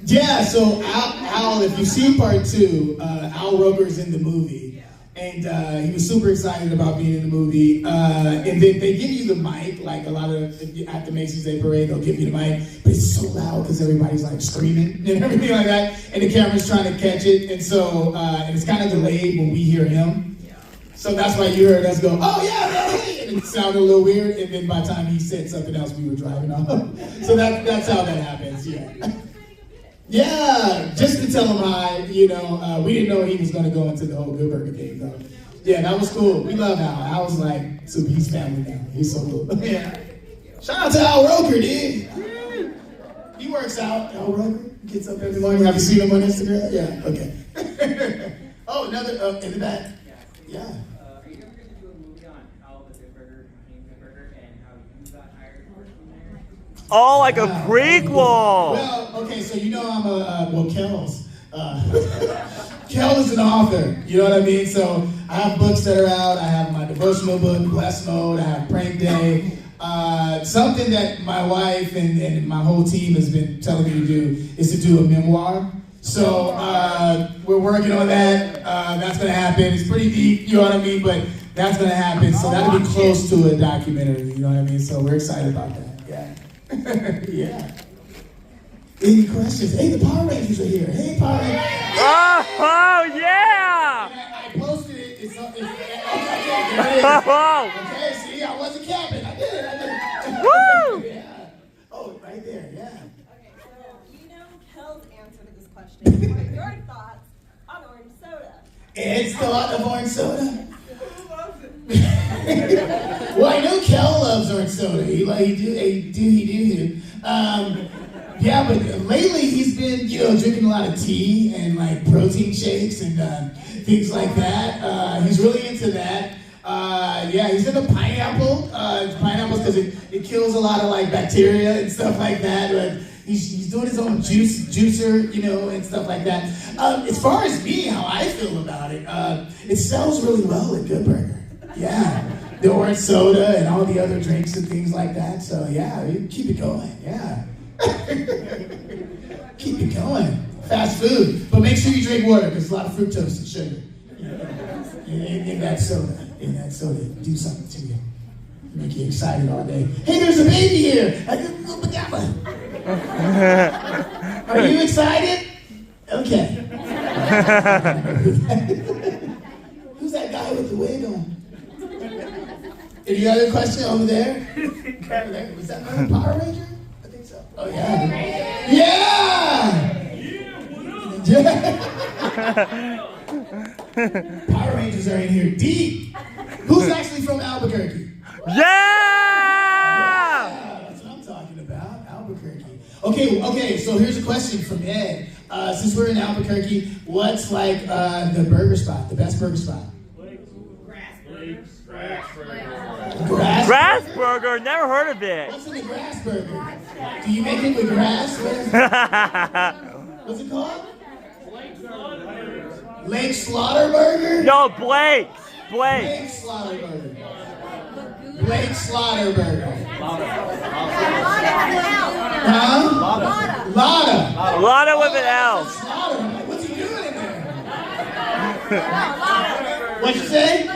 Speaker 19: Yeah, so Al, if you've seen part 2, Al Roker's in the movie. And he was super excited about being in the movie. And then they give you the mic, like a lot of, at the Macy's Day Parade, they'll give you the mic. But it's so loud because everybody's like screaming and everything like that. And the camera's trying to catch it. And so, and it's kind of delayed when we hear him. So that's why you heard us go, oh yeah, hey! And it sounded a little weird. And then by the time he said something else, we were driving off. So that's how that happens, yeah. Yeah, just to tell him hi, you know, we didn't know he was going to go into the whole Good Burger thing, though. Yeah, that was cool. We love Al. Al was like, so he's family now. He's so cool. Yeah. Shout out to Al Roker, dude. He works out. Al Roker gets up every morning. Have you seen him on Instagram? Yeah, okay. Oh, another, in the back. Yeah.
Speaker 21: Are you ever going to do a movie on how the Good Burger became Good Burger and how you got hired to work from there?
Speaker 12: Oh, like a prequel.
Speaker 19: Well, okay, so you know I'm Kel's. Kel is an author, you know what I mean? So I have books that are out. I have my devotional book, Blessed Mode. I have Prank Day. Something that my wife and my whole team has been telling me to do is to do a memoir. So we're working on that. That's going to happen. It's pretty deep, you know what I mean? But that's going to happen. So that'll be close to a documentary, you know what I mean? So we're excited about that, yeah. Yeah. Any questions? Hey, the Power Rangers are here. Hey, Power Rangers.
Speaker 12: Oh yeah!
Speaker 19: I posted it. It's okay,
Speaker 12: Oh.
Speaker 19: okay, see, I wasn't capping. I did it.
Speaker 12: Woo!
Speaker 19: Yeah. Oh, right there, yeah.
Speaker 3: Okay, so you know Kel's answer to this question. What are your thoughts on orange soda?
Speaker 19: Ed's thought of orange soda? Well, I know Kel loves orange soda. He do. Yeah, but lately he's been, you know, drinking a lot of tea and like protein shakes and things like that. He's really into that. Yeah, he's into pineapple. Pineapples because it kills a lot of like bacteria and stuff like that. But he's doing his own juicer, you know, and stuff like that. As far as me, how I feel about it, it sells really well at Good Burger. Yeah, the orange soda and all the other drinks and things like that. So yeah, you keep it going. Yeah. Keep it going. Fast food. But make sure you drink water because a lot of fructose and sugar. In that soda. In that soda. Do something to you. Make you excited all day. Hey, there's a baby here. Are you excited? Okay. Who's that guy with the wig on? Any other question over there? Was that my Power Ranger? Oh, yeah. Yeah! Power Rangers are in here deep. Who's actually from Albuquerque?
Speaker 12: Yeah!
Speaker 19: That's what I'm talking about. Albuquerque. Okay, so here's a question from Ed. Since we're in Albuquerque, what's like the burger spot, the best burger spot?
Speaker 12: Grass burger? Never heard of it.
Speaker 19: What's in the grass burger? Do you make it with grass? What's it called? Lake Slaughter Burger?
Speaker 12: No, Blake.
Speaker 19: Blake Slaughter Burger. Blake Slaughter Burger. Huh? Lotta.
Speaker 12: Lotta with an L.
Speaker 19: Slaughter. What's he doing in there? What'd you say?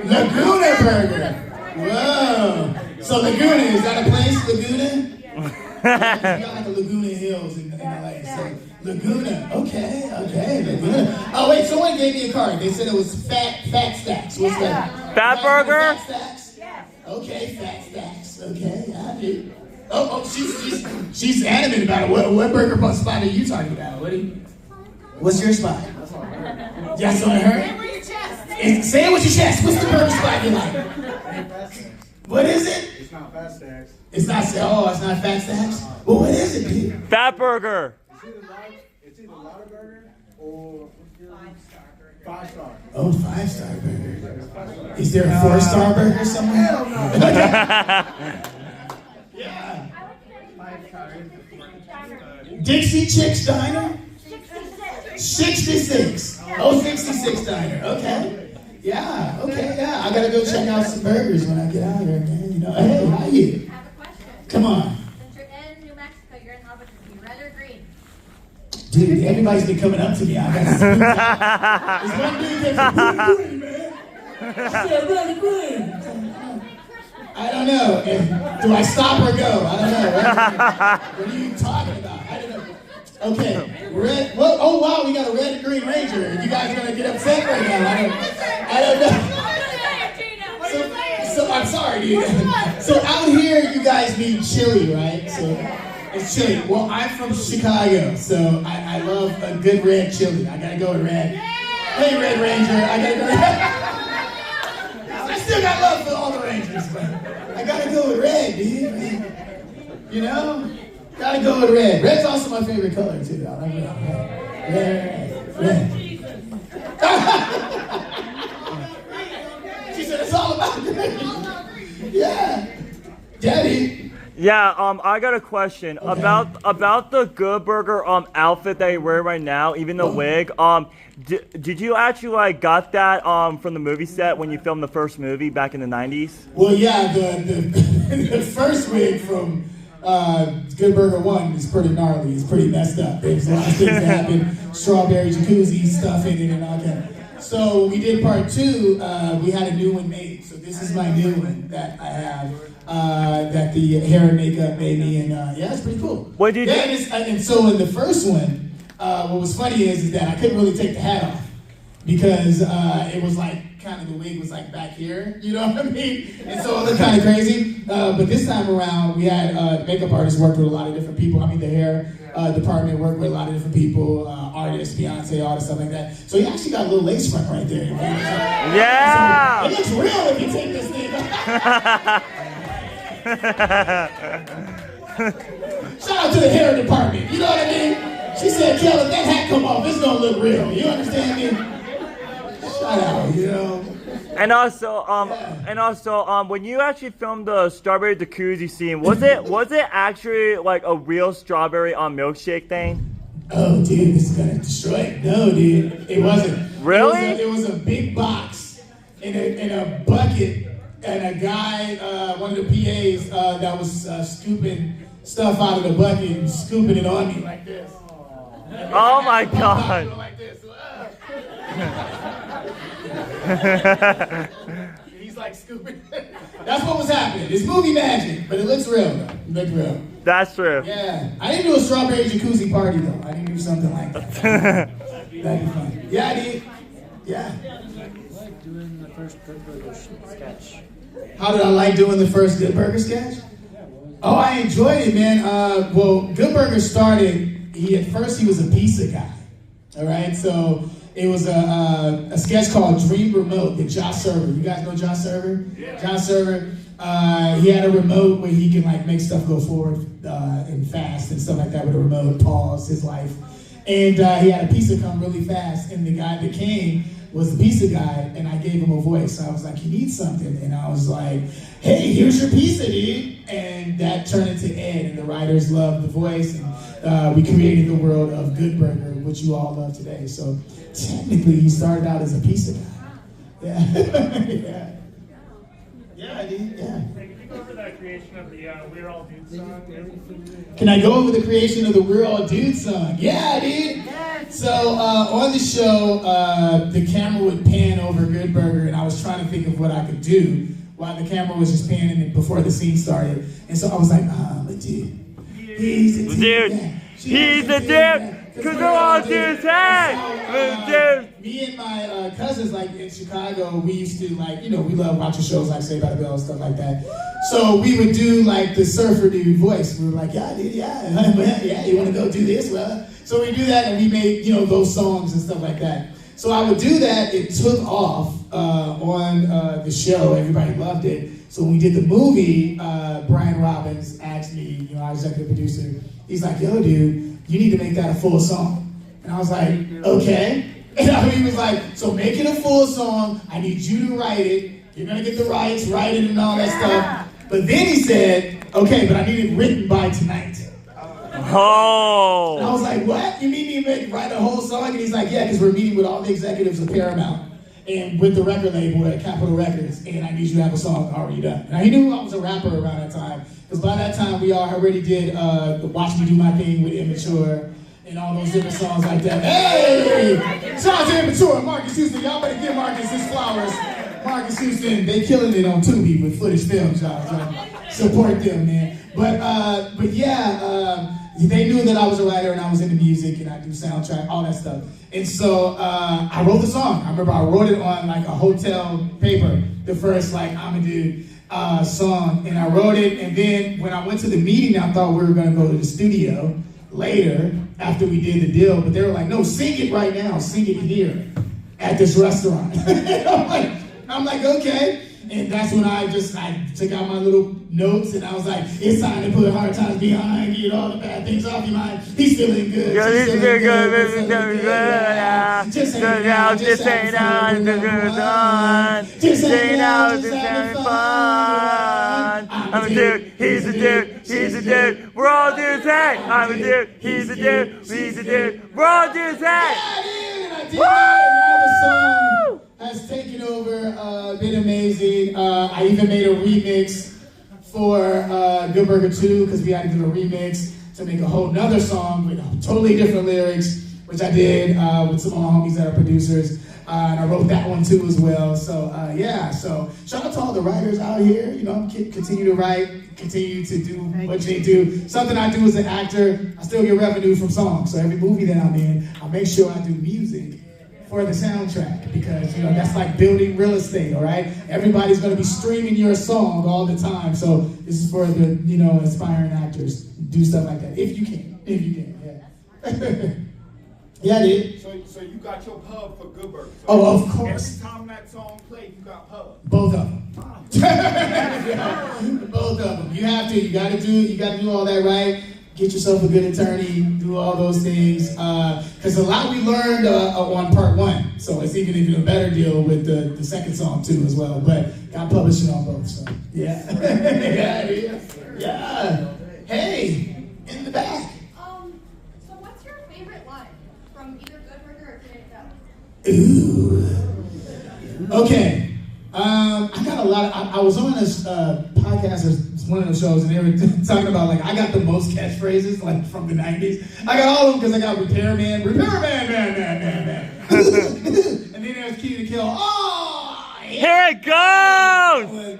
Speaker 19: Laguna Burger. Whoa. So Laguna, is that a place, Laguna? Yeah, you got like a Laguna Hills in LA. So Laguna. Okay, Laguna. Oh wait, someone gave me a card. They said it was Fat Stacks. What's that?
Speaker 12: Fat Burger?
Speaker 19: Fat Stacks? Okay, Fat Stacks. Okay, I do. Oh, she's adamant about it. What burger spot are you talking about? What's your spot? Yes, on her? Say it with your chest. What's the burger spot you like? What is it?
Speaker 10: It's not Fat Stacks.
Speaker 19: It's not Fat Stacks? Well, what is it, dude?
Speaker 12: Fat Burger.
Speaker 10: It's either Lotta Burger or 5-star.
Speaker 19: Oh, 5-star burger. Is there a 4-star burger somewhere?
Speaker 10: Hell no.
Speaker 19: Yeah. Dixie Chicks Diner? 66. Oh, 66 Diner. Okay. Yeah, okay, yeah. I gotta go check out some burgers when I get out of here, man. You know, hey, how are you?
Speaker 6: I have a question.
Speaker 19: Come on.
Speaker 6: Since you're in New Mexico, you're in Albuquerque, red or green?
Speaker 19: Dude, everybody's been coming up to me. I got to There's one dude that's like, green, man. I said, red or green. I don't know. Do I stop or go? I don't know. What are you talking about? I don't know. Okay, red. Well, oh wow, we got a red and green ranger. You guys are gonna get upset right now. I don't know. So I'm sorry, dude. So out here, you guys need chili, right? So it's chili. Well, I'm from Chicago, so I love a good red chili. I gotta go with red. Hey, Red Ranger, I gotta go red. I still got love for all the Rangers, but I gotta go with red, dude. You know? Gotta go with red. Red's also my favorite color, too. I like red. She said it's all about green. Yeah. Daddy.
Speaker 12: Yeah, I got a question about the Good Burger outfit that you're wearing right now, even the wig. Did you actually got that from the movie set when you filmed the first movie back in the 90s?
Speaker 19: Well, yeah, the first wig from Good Burger 1 is pretty gnarly. It's pretty messed up. There's a lot of things that happen. Strawberry jacuzzi stuff in it and all that. So we did part 2. We had a new one made. So this is my new one that I have. That the hair and makeup made me, and yeah, it's pretty cool.
Speaker 12: What did you
Speaker 19: do? And so in the first one, what was funny is that I couldn't really take the hat off because it was like kind of the wig was like back here, you know what I mean? And so it looked kind of crazy. But this time around, we had the makeup artist worked with a lot of different people. I mean, the hair department worked with a lot of different people, artists, Beyonce, all this stuff like that. So you actually got a little lace front right there.
Speaker 12: Yeah.
Speaker 19: So it looks real if you take this thing off. Shout out to the hair department, you know what I mean? She said, Kel, if that hat come off, it's gonna look real. You understand me? Shout out, you know.
Speaker 12: And also, when you actually filmed the strawberry jacuzzi scene, was it actually like a real strawberry milkshake thing?
Speaker 19: Oh, dude, this is gonna destroy it. No, dude, it wasn't.
Speaker 12: Really?
Speaker 19: It was a big box in a bucket. And a guy, one of the PAs, that was scooping stuff out of the bucket and scooping it on me like this.
Speaker 12: Oh my God!
Speaker 19: Like this. He's like scooping. That's what was happening. It's movie magic, but it looks real though. It looks real.
Speaker 12: That's true.
Speaker 19: Yeah, I didn't do a strawberry jacuzzi party though. I didn't do something like that. That'd be fun. Yeah, I did. Yeah.
Speaker 9: Doing the first Good Burger sketch.
Speaker 19: How did I like doing the first Good Burger sketch? Oh, I enjoyed it, man. Well, Good Burger started, at first he was a pizza guy. All right, so it was a sketch called Dream Remote with Josh Server. You guys know Josh Server? Yeah. Josh Server, he had a remote where he can like make stuff go forward and fast and stuff like that with a remote, pause his life. And he had a pizza come really fast, and the guy that came was the pizza guy, and I gave him a voice. I was like, you need something. And I was like, hey, here's your pizza, dude. And that turned into Ed, and the writers loved the voice. And we created the world of Good Burger, which you all love today. So technically, he started out as a pizza guy. Yeah. Yeah. Yeah, I did. Yeah.
Speaker 9: Can you go over the creation of the We're All Dudes song?
Speaker 19: Can I go over the creation of the We're All Dudes song? Yeah, dude. So on the show, the camera would pan over Good Burger, and I was trying to think of what I could do while the camera was just panning it before the scene started. And so I was like, but dude, he's the dude. Yeah.
Speaker 12: He's the dude. Because we're all dudes. Hey,
Speaker 19: me and my cousins, like in Chicago, we used to like, you know, we love watching shows like Saved by the Bell and stuff like that. So we would do like the surfer dude voice. We were like, yeah, dude, yeah, you want to go do this? Well, so we do that, and we made, you know, those songs and stuff like that. So I would do that. It took off on the show. Everybody loved it. So when we did the movie, Brian Robbins asked me, you know, our executive producer, he's like, yo, dude, you need to make that a full song. And I was like, okay. And he was like, so make it a full song. I need you to write it. You're going to get the rights, write it and all that stuff. But then he said, okay, but I need it written by tonight.
Speaker 12: Oh.
Speaker 19: And I was like, what? You mean me write a whole song? And he's like, yeah, because we're meeting with all the executives of Paramount and with the record label at Capitol Records, and I need you to have a song already done. Now, he knew I was a rapper around that time, because by that time we already did Watch Me Do My Thing with Immature and all those different songs like that. Hey! Shout out to Immature, Marcus Houston. Y'all better give Marcus his flowers. Marcus Houston, they killing it on Tubi with Footage Films, y'all. Support them, man. But yeah, they knew that I was a writer and I was into music and I do soundtrack, all that stuff. And so I wrote the song. I remember I wrote it on like a hotel paper, the first like I'm a Dude song. And I wrote it, and then when I went to the meeting, I thought we were gonna go to the studio later after we did the deal, but they were like, no, sing it right now, sing it here at this restaurant. I'm like, okay. And that's when I took out my little notes and I was like, it's time to put hard times behind, get all the bad things off your mind. He's feeling good. He's feeling good. Just hang out, just hang out, just hang out, just having fun.
Speaker 12: I'm a dude, he's a dude, he's a dude, we're all dudes, hey! I'm a dude, he's a dude, he's a dude, we're all dudes, hey!
Speaker 19: Woo! Has taken over, been amazing. I even made a remix for Good Burger 2 because we had to do a remix to make a whole nother song with totally different lyrics, which I did with some of my homies that are producers. And I wrote that one too as well. So yeah, so shout out to all the writers out here. You know, continue to write, continue to do what they do. Something I do as an actor, I still get revenue from songs. So every movie that I'm in, I make sure I do music for the soundtrack, because you know that's like building real estate, all right? Everybody's gonna be streaming your song all the time, so this is for the aspiring actors. Do stuff like that if you can, yeah. Yeah, I did.
Speaker 20: So you got your pub for Good Burger. So
Speaker 19: oh, of course.
Speaker 20: Every time that song played, you got pub.
Speaker 19: Both of them. Both of them. You have to. You got to do all that right. Get yourself a good attorney, do all those things. Because a lot we learned on part one. So it's even a better deal with the second song too as well. But got publishing on both. So yeah. Yeah. Hey, in the back.
Speaker 6: So what's your favorite line from either Good Burger or KXL?
Speaker 19: Ooh. Okay. I got a lot of, I was on this podcast, or one of those shows, and they were talking about, like, I got the most catchphrases, like, from the 90s. I got all of them because I got Repairman, man. And then there's Key to Kill. Oh, yeah.
Speaker 12: Here it goes!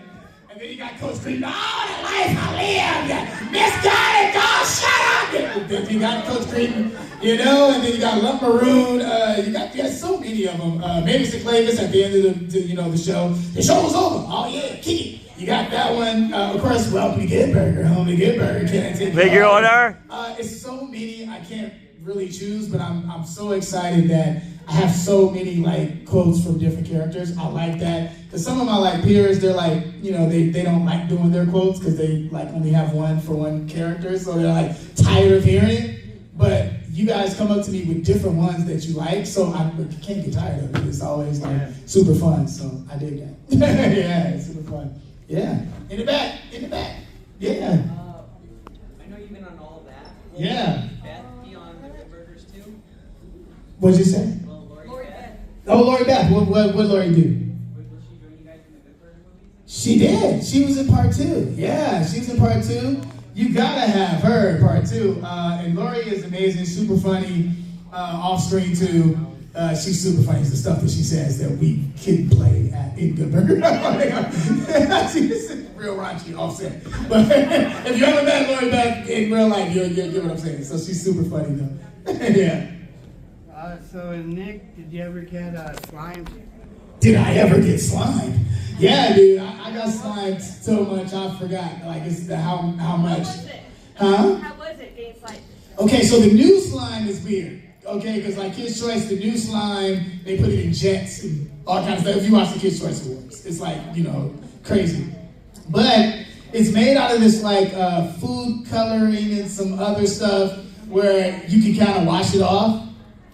Speaker 19: And then you got Coach Green. Oh, the life I lived. Misguided, don't shut up. Then you got Coach Green, and then you got Lump Maroon. You got so many of them. Maybe Clavis at the end of the show. The show was over. Oh, yeah, kick it. You got that one. Of course, Welcome to Good Burger, homie. Good Burger. Can I take
Speaker 12: Make your order?
Speaker 19: It's so many, I can't really choose, but I'm so excited that I have so many like quotes from different characters. I like that because some of my like peers, they're like, they don't like doing their quotes because they like only have one for one character, so they're like tired of hearing it. But you guys come up to me with different ones that you like, so I can't get tired of it. It's always like super fun, so I dig that. Yeah, it's super fun. Yeah, in the back. Yeah.
Speaker 21: I know you've been on all of that.
Speaker 19: Yeah.
Speaker 21: Beth be on the Good Burgers too?
Speaker 19: What'd you say?
Speaker 21: Lori Beth.
Speaker 19: Oh, Lori Beth. What Lori do?
Speaker 21: Will she join you guys in the Good Burger movies?
Speaker 19: She did. She was in part 2. Yeah, she's in part 2. You gotta have her in part 2. And Lori is amazing, super funny, off screen too. She's super funny. It's the stuff that she says that we couldn't play in Good Burger. She's real raunchy, offset. But if you ever met Lori Beth in real life, you'll get what I'm saying. So she's super funny though. Yeah.
Speaker 1: So Nick, did you ever get slimed?
Speaker 19: Did I ever get slimed? Yeah, dude. I got slimed so much I forgot. Like it's how much.
Speaker 3: How was it?
Speaker 19: Huh?
Speaker 3: How was it getting slimed?
Speaker 19: Okay, so the new slime is weird. Okay, because like Kids' Choice, the new slime, they put it in jets and all kinds of stuff. If you watch the Kids' Choice Awards, it's like, crazy. But it's made out of this like food coloring and some other stuff where you can kind of wash it off.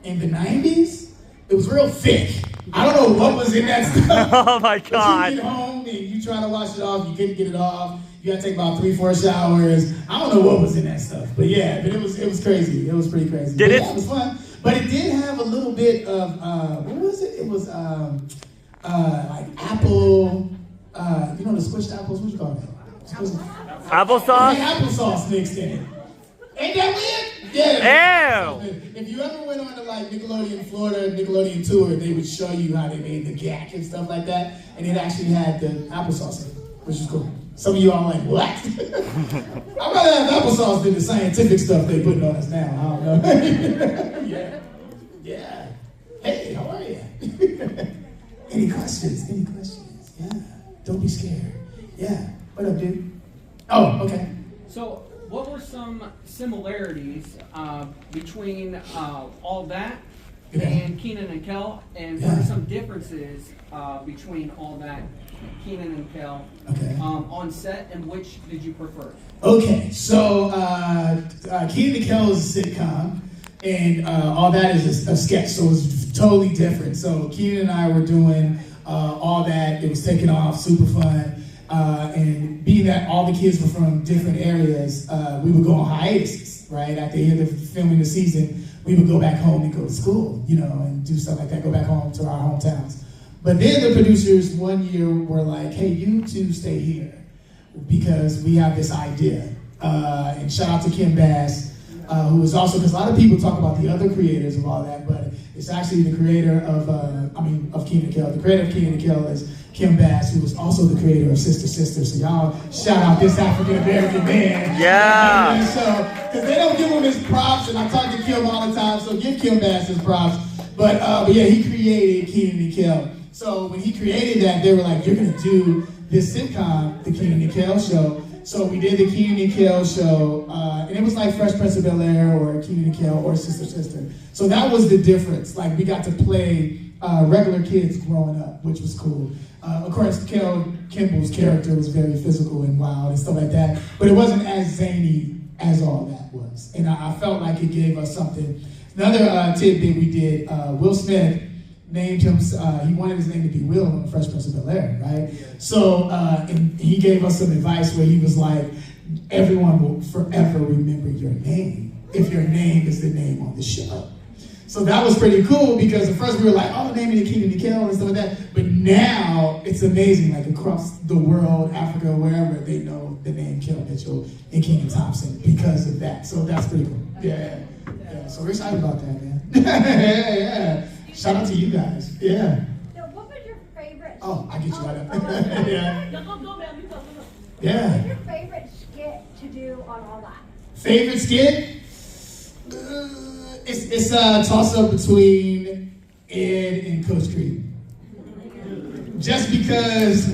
Speaker 19: In the 90s, it was real thick. I don't know what was in that stuff.
Speaker 12: Oh my God.
Speaker 19: But you get home and you try to wash it off, you couldn't get it off. You You gotta take about 3-4 showers. I don't know what was in that stuff, but yeah, but it was crazy. It was pretty crazy.
Speaker 12: Did it?
Speaker 19: Yeah, it was fun, but it did have a little bit of what was it? It was like apple. You know the squished apples? What you call it?
Speaker 12: Applesauce?
Speaker 19: Applesauce mixed in it. Ain't that weird? Yeah.
Speaker 12: Ew.
Speaker 19: If you ever went on to like Nickelodeon Florida, Nickelodeon tour, they would show you how they made the gack and stuff like that, and it actually had the applesauce in it, which is cool. Some of you all like, what? I'd rather have applesauce than the scientific stuff they putting on us now. I don't know. Yeah. Yeah. Hey, how are you? Any questions? Any questions? Yeah. Don't be scared. Yeah. What up, dude? Oh, okay.
Speaker 5: So, what were some similarities between all that and Keenan and Kel, and what are some differences between all that, Keenan and Kel, on set, and which did you prefer?
Speaker 19: Okay, so Keenan and Kel is a sitcom, and all that is a sketch, so it's totally different. So Keenan and I were doing all that. It was taking off, super fun. And being that all the kids were from different areas, we would go on hiatuses, right? At the end of filming the season, we would go back home and go to school, you know, and do stuff like that, go back home to our hometowns. But then the producers one year were like, hey, you two stay here because we have this idea. And shout out to Kim Bass, who is also, because a lot of people talk about the other creators of all that, but it's actually the creator of Keenan and Kel. The creator of Keenan and Kel is Kim Bass, who was also the creator of Sister Sister. So y'all shout out this African-American man.
Speaker 12: Yeah.
Speaker 19: Because they don't give him his props, and I talk to Kim all the time, so give Kim Bass his props. But yeah, he created Keenan and Kel. So when he created that, they were like, you're gonna do this sitcom, the Keenan and Kel Show. So we did the Keenan and Kel Show, and it was like Fresh Prince of Bel-Air or Keenan and Kel or Sister Sister. So that was the difference. Like we got to play regular kids growing up, which was cool. Of course, Kel Kimball's character was very physical and wild and stuff like that, but it wasn't as zany as all that was. And I felt like it gave us something. Another tidbit we did, Will Smith named him, he wanted his name to be Will on Fresh Prince of Bel-Air, right? So, and he gave us some advice where he was like, everyone will forever remember your name if your name is the name on the show. So that was pretty cool because at first we were like, oh, naming the Keenan and Kel and stuff like that. But now it's amazing, like across the world, Africa, wherever, they know the name Kel Mitchell and Kenan Thompson because of that. So that's pretty cool. Yeah. So we're excited about that, man. yeah. Shout out to you guys. Yeah.
Speaker 6: So what was your favorite?
Speaker 19: Oh, I get you right up. Yeah. Yeah.
Speaker 6: What's your favorite skit to do on all that?
Speaker 19: Favorite skit? It's a toss-up between Ed and Coach Creed. Just because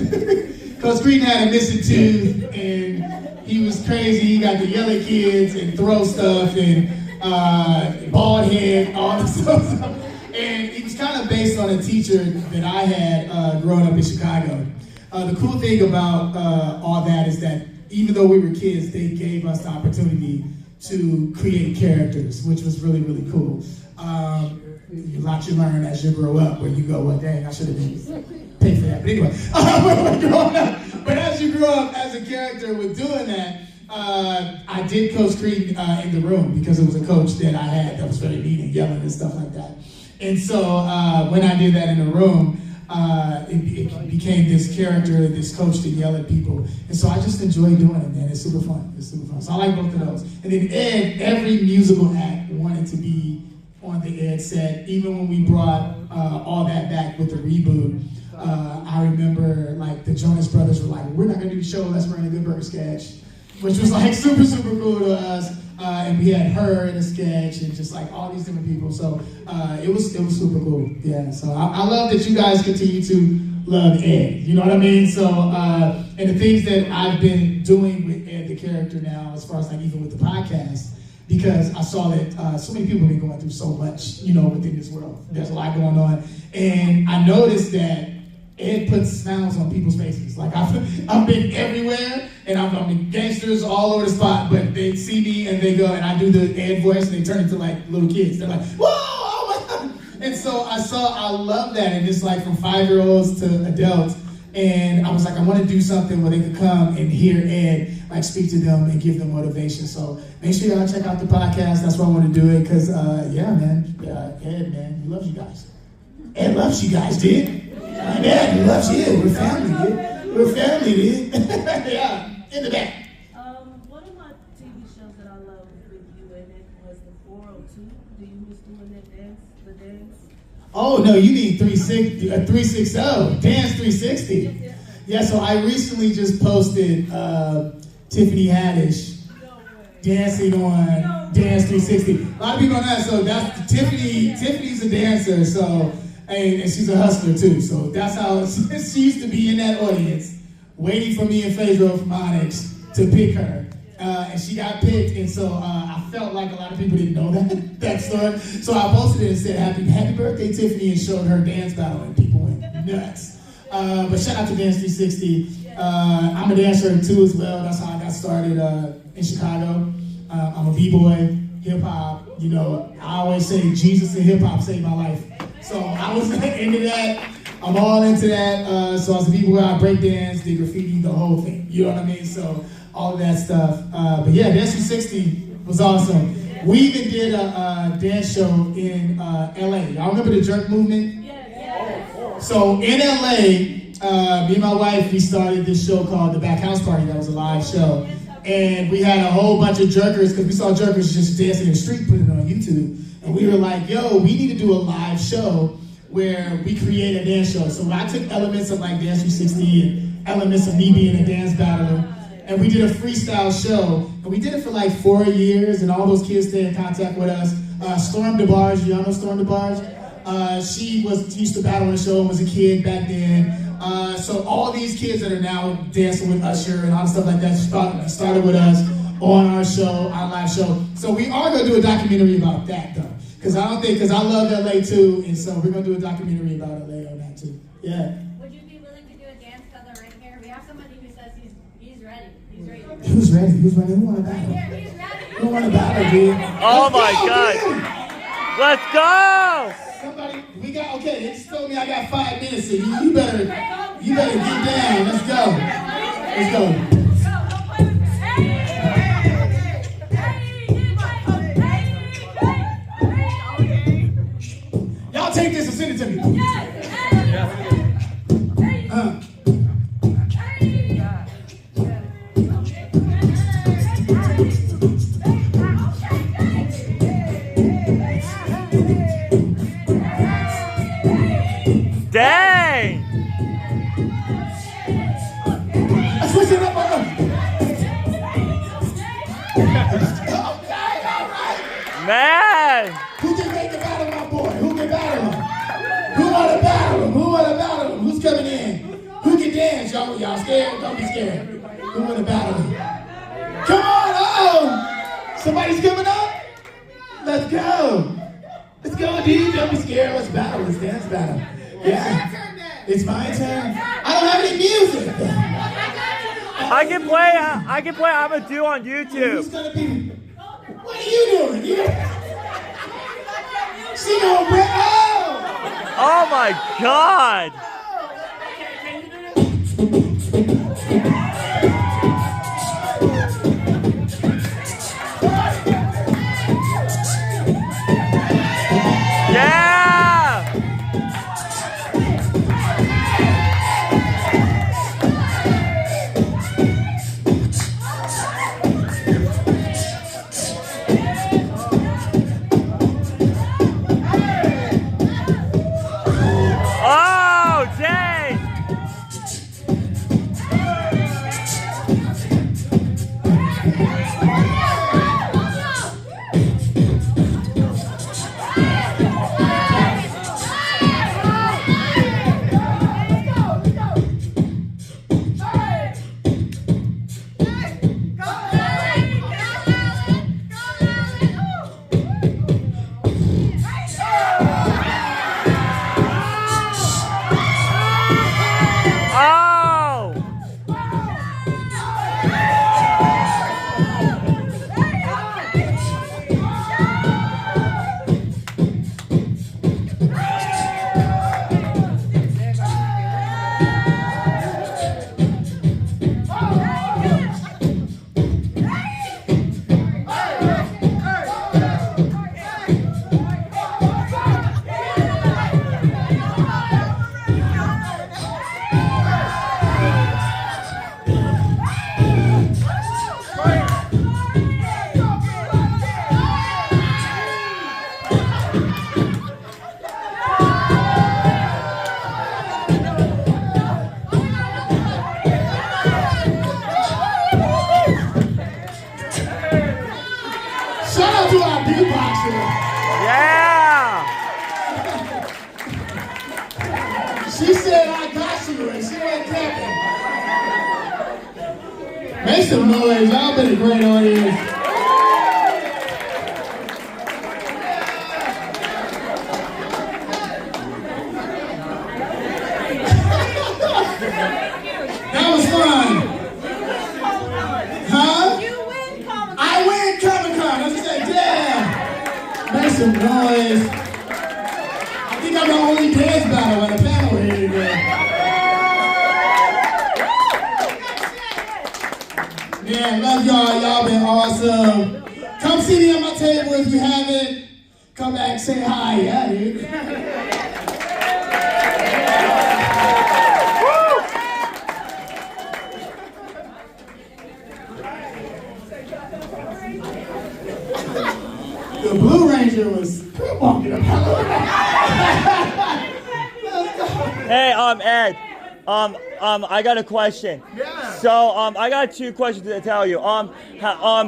Speaker 19: Coach Creed had a missing tooth and he was crazy. He got to yell at kids and throw stuff and bald head, all this stuff. And it was kind of based on a teacher that I had growing up in Chicago. The cool thing about all that is that even though we were kids, they gave us the opportunity to create characters, which was really, really cool. A lot you learn as you grow up, where you go, well, dang, I should have been paid for that. But anyway, but as you grow up as a character with doing that, I did Coach Creed in the room because it was a coach that I had that was very mean and yelling and stuff like that. And so when I did that in the room, it became this character, this coach to yell at people. And so I just enjoy doing it, man. It's super fun. It's super fun. So I like both of those. And then Ed, every musical act wanted to be on the Ed set. Even when we brought all that back with the reboot, I remember like the Jonas Brothers were like, we're not going to do the show unless we're in a Good Burger sketch, which was like super, super cool to us. And we had her in a sketch and just like all these different people. So it was super cool. Yeah. So I love that you guys continue to love Ed. You know what I mean? So and the things that I've been doing with Ed, the character now, as far as like even with the podcast, because I saw that so many people have been going through so much, you know, within this world. There's a lot going on. And I noticed that Ed puts smiles on people's faces. Like I've been everywhere, and I'm in gangsters all over the spot, but they see me and they go, and I do the Ed voice, and they turn into like little kids. They're like, whoa, oh my God. And so I love that, and it's like from 5-year-olds to adults, And I was like, I want to do something where they could come and hear Ed, like speak to them and give them motivation. So make sure y'all check out the podcast. That's why I want to do it, because yeah, man, Ed, man, he loves you guys. Ed loves you guys, dude. Ed, he loves you. We're family, dude. We're family, dude. Yeah, in the back.
Speaker 8: One of my TV shows that I love with you in it was the 402. Do you miss doing that dance, the dance?
Speaker 19: Oh, no, you need 360, 360, Dance 360. Yeah, so I recently just posted Tiffany Haddish dancing on Dance 360. A lot of people don't know that, so that's Tiffany's a dancer, so, and she's a hustler too, so that's how, she used to be in that audience, waiting for me and Phaedra from Onyx to pick her. And she got picked, and so I felt like a lot of people didn't know that story. So I posted it and said, happy birthday, Tiffany, and showed her dance battle, and people went nuts. But shout out to Dance 360. I'm a dancer too as well. That's how I got started in Chicago. I'm a b-boy, hip-hop. You know, I always say Jesus and hip-hop saved my life. So I was into that. I'm all into that. So as a b-boy, I break dance, did graffiti, the whole thing. You know what I mean? So all of that stuff. But yeah, Dance 360 was awesome. We even did a dance show in LA. Y'all remember the jerk movement? Yes. So in LA, me and my wife, we started this show called The Back House Party. That was a live show. And we had a whole bunch of jerkers, because we saw jerkers just dancing in the street, putting it on YouTube. And we were like, yo, we need to do a live show where we create a dance show. So I took elements of like Dance 360 and elements of me being a dance battler. And we did a freestyle show, and we did it for like 4 years, and all those kids stayed in contact with us. Storm DeBarge, y'all know Storm DeBarge? She used to battle in the show and was a kid back then. So all these kids that are now dancing with Usher and all stuff like that started with us on our show, our live show. So we are gonna do a documentary about that though. Because I love LA too, and so we're gonna do a documentary about LA on that too. Yeah.
Speaker 6: Would you be willing to do a dance color right here? We have somebody who says he's ready. He's ready.
Speaker 19: Who's ready? Who's ready? Who wanna battle?
Speaker 6: Right here, he's ready.
Speaker 19: Who wanna battle, dude?
Speaker 12: Oh my God. Let's go!
Speaker 19: Somebody, okay, they just told me I got 5 minutes, so you better get down. Let's go. Let's go. Y'all take this and send it to me.
Speaker 12: Dang!
Speaker 19: I switched it up.
Speaker 12: Man!
Speaker 19: Who can make a battle, my boy? Who can battle him? Who wanna battle him? Who wanna battle him? Who's coming in? Who can dance? Y'all scared? Don't be scared. Who wanna battle him? Come on! Oh! Somebody's coming up? Let's go! Let's go, dude. Don't be scared. Let's battle. Let's dance battle. Yeah. It's my turn. I don't have any music.
Speaker 12: I can play I'm a do on YouTube.
Speaker 19: Who's gonna be? What are you doing? She gonna break.
Speaker 12: Oh my God! Yeah! Oh, dang!
Speaker 19: Make some noise. Y'all been a great audience. That was fun. Huh? I win Comic-Con. Let's say, yeah. Make some noise. I think I'm the only dance battle on the panel here today. Yeah, love y'all. Y'all been awesome. Come see me at my table if you haven't. Come back, say hi. Yeah, dude. The Blue Ranger was walking up.
Speaker 12: Hey, Ed. I got a question.
Speaker 19: Yeah.
Speaker 12: So, I got 2 questions to tell you.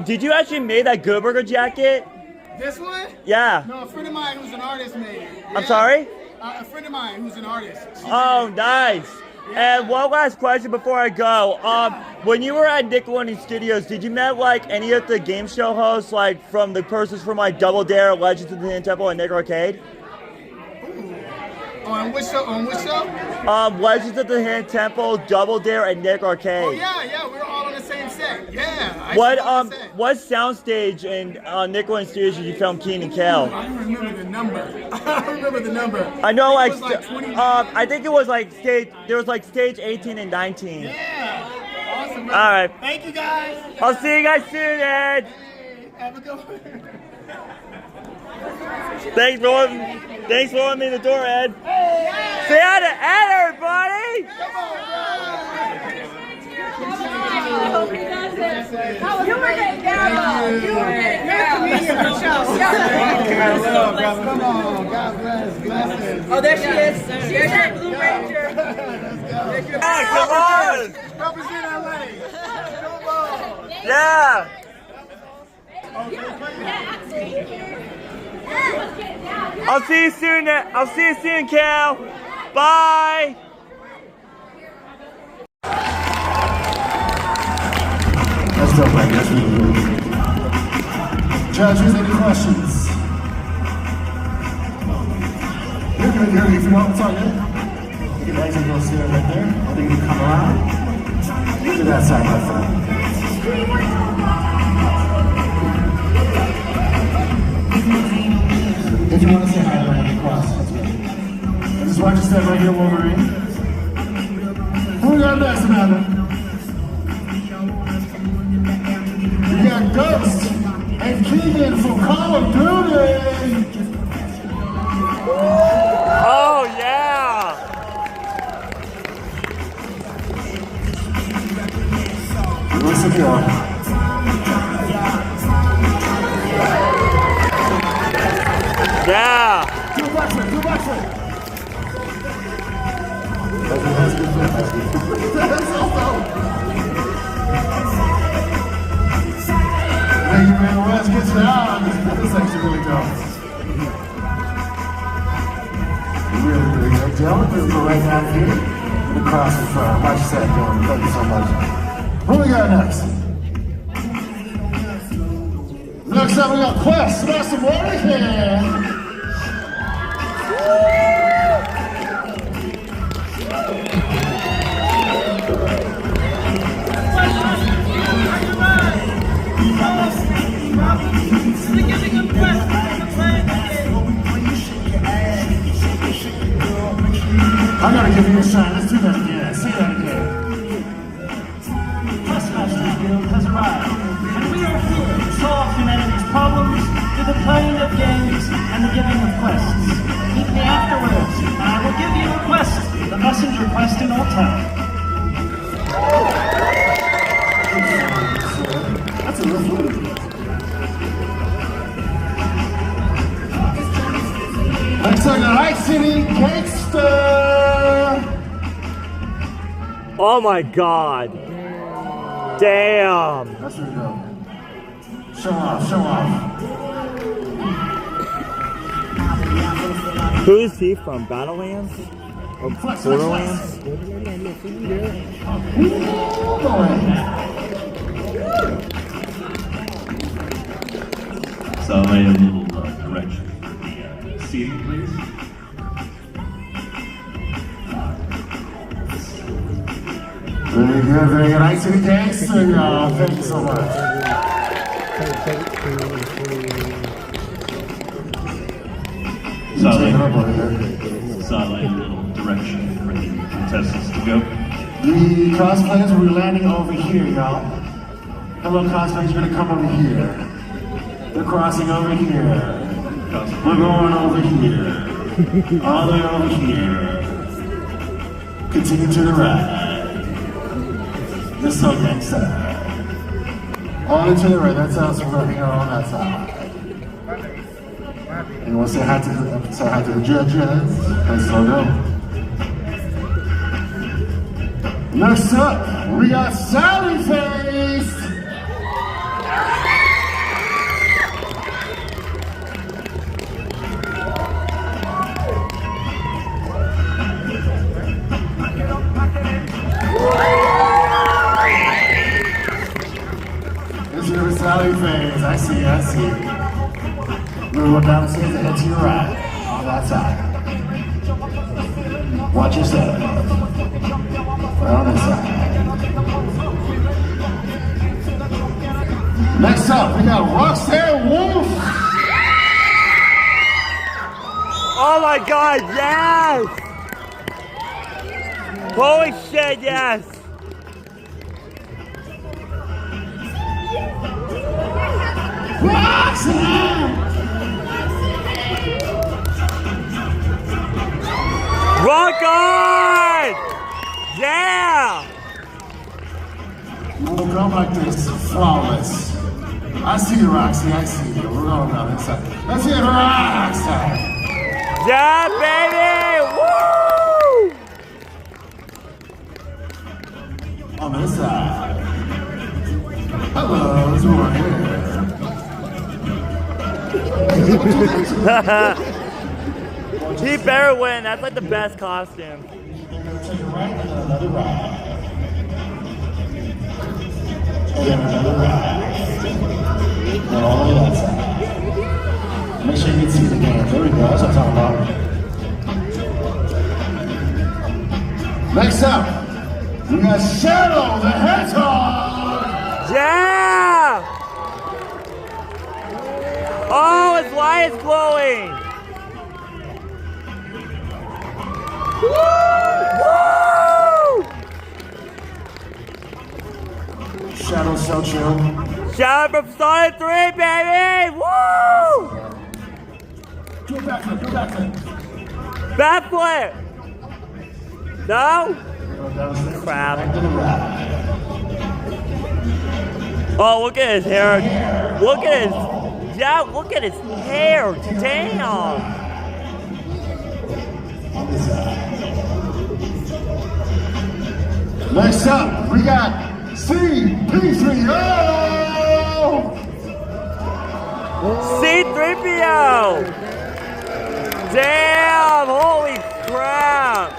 Speaker 12: Did you actually make that Good Burger jacket?
Speaker 19: This one?
Speaker 12: Yeah.
Speaker 19: No, a friend of mine who's an artist made it.
Speaker 12: I'm sorry?
Speaker 19: A friend of mine who's an artist.
Speaker 12: Oh, nice. And one last question before I go. When you were at Nickelodeon Studios, did you met like any of the game show hosts, like from the persons from like Double Dare, Legends of the Hidden Temple, and Nick Arcade?
Speaker 19: On which show? On which show?
Speaker 12: Legends of the Hidden Temple, Double Dare, and Nick Arcade.
Speaker 19: Oh yeah, we were all on the same set. Yeah.
Speaker 12: What soundstage in Nickelodeon Studios did you film Keen and Kel?
Speaker 19: I don't remember the number. I don't remember the number.
Speaker 12: I know, like,
Speaker 19: it was like 20.
Speaker 12: I think it was like stage. There was like stage 18 and 19.
Speaker 19: Yeah. Awesome.
Speaker 12: All right.
Speaker 19: Thank you guys.
Speaker 12: I'll see you guys soon, Ed.
Speaker 19: Have a good one.
Speaker 12: Thanks for letting me in the door, Ed. Say hi to Ed, everybody.
Speaker 3: I hope he does it. You were getting down. You were getting down.
Speaker 1: Come on, God bless. Blessings.
Speaker 3: Oh, there she is. She's that Blue Ranger.
Speaker 12: Hey, come on.
Speaker 19: Represent LA. Come on.
Speaker 12: Yeah. I'll see you soon. I'll see you soon, Cal. Bye.
Speaker 4: That's dope, right? That's really good. Judges, any questions? You're good, if you want, it's all good. You can exit those stairs right there. I think you can come around. To that side, my friend. If you want to say hi to anyone across, that's good. And just watch your step right here, Wolverine. Who we got next, Amanda? We got Ghost and Keegan from Call of Duty.
Speaker 12: Oh yeah!
Speaker 4: Listen here.
Speaker 12: Yeah!
Speaker 4: Do wrestling. That's so dope. Thank you, man. Wes, get down. This is actually really dope. Really good. Gentlemen, we'll go right down here and across the front. Much set, Dylan. Thank you so much. What we got next? Next up, we got Quest. That's some water here. I gotta give you a shot. Let's do that again. Say that again.
Speaker 11: Questmasters Guild has arrived, and we are here to solve humanity's problems through the playing of games and the giving of quests. Meet me afterwards, and I will give you a quest, the messenger quest in Old Town.
Speaker 4: That's a real food. Next up, the High City Gangster.
Speaker 12: Oh my God! Damn!
Speaker 4: That's really dope. Show off.
Speaker 12: Who is he from? Battlelands? Or Borderlands?
Speaker 4: So I'll lay a little direction for the seating, please. Very good, very good. I see the gangster, y'all. Thank you so much. So I'll lay a little direction for the contestants to go. The cosplayers will be landing over here, y'all. Hello, cosplayers, you're gonna come over here. They're crossing over here. We're going over here. All the way over here. Continue to the right. This so gangsta. All the way to the right. That's us. We're going here on that side. And we'll say hi to the judges. And so go. Next up, we got Sally Face. This is Sally Face. I see. We'll go down the stairs and head to your right. On that side. Watch yourself. On this side. Next up, we got Roxanne Wolf.
Speaker 12: Oh my God, yes! Holy shit, yes!
Speaker 4: Roxanne!
Speaker 12: Rock on! Yeah!
Speaker 4: You will come like this, flawless. I see you, Roxy, I see you. We're going down this side. Let's get Roxanne!
Speaker 12: Yeah, baby! Woo!
Speaker 4: On this side. Hello, it's more
Speaker 12: He better win. That's like the best costume.
Speaker 4: Take a right and then another right. And then another right. And all the way that side. Make sure you can see the game. There we go. That's what I'm talking about. Next up, we got Shadow the Hedgehog.
Speaker 12: Yeah! Oh, his light is glowing.
Speaker 4: Woo! Shadow so chill.
Speaker 12: Shadow from Sonic 3, baby! Woo!
Speaker 4: Do a backflip, do a backflip.
Speaker 12: Backflip! No? Crap. Oh, look at his hair. Look at his... Yeah, look at his hair. Damn.
Speaker 4: Next up, we got C-3PO!
Speaker 12: C-3PO! Damn, holy crap!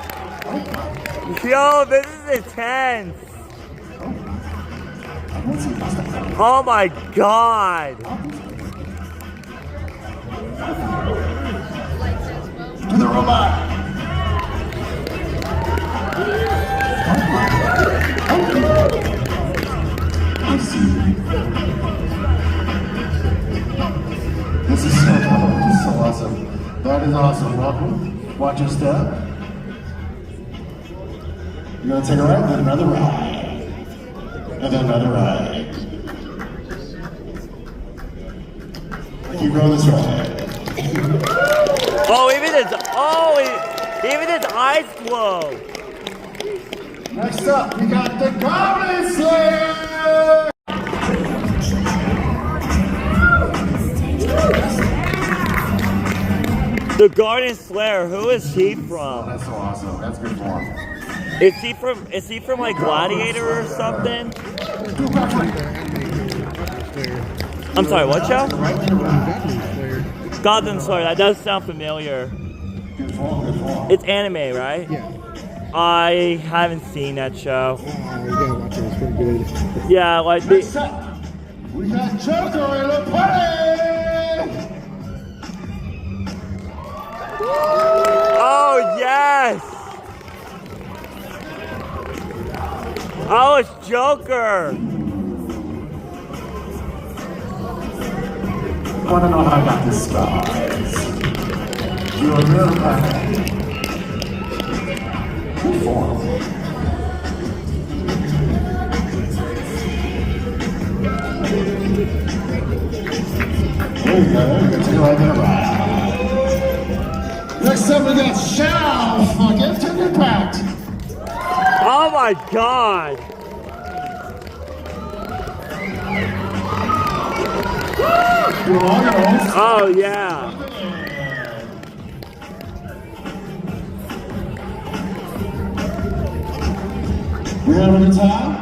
Speaker 12: Yo, this is intense! Oh my god!
Speaker 4: To the robot! I see. This is so awesome. That is awesome. Welcome. Watch your step. You're gonna take a right, then another right. And then another right. Keep going this way.
Speaker 12: Oh, even his eyes glow.
Speaker 4: Next up, we got the Goblin Slayer!
Speaker 12: The Garden Slayer, who is he from?
Speaker 4: That's so awesome. That's good form.
Speaker 12: Is he from like Gladiator or something? I'm sorry, what show? Goblin Slayer, that does sound familiar.
Speaker 4: Good form, good form.
Speaker 12: It's anime, right?
Speaker 2: Yeah.
Speaker 12: I haven't seen that show.
Speaker 2: You gotta watch it, it's pretty good.
Speaker 12: Yeah, like
Speaker 4: Next up, we got Joker in the party!
Speaker 12: Oh, yes! Oh, it's Joker!
Speaker 16: Wanna know how I got this scars? You're a real man. Before. There you go, take it right there. Next up we got Shao for Gift and Impact.
Speaker 12: Oh my god! Oh yeah!
Speaker 16: We having a good time?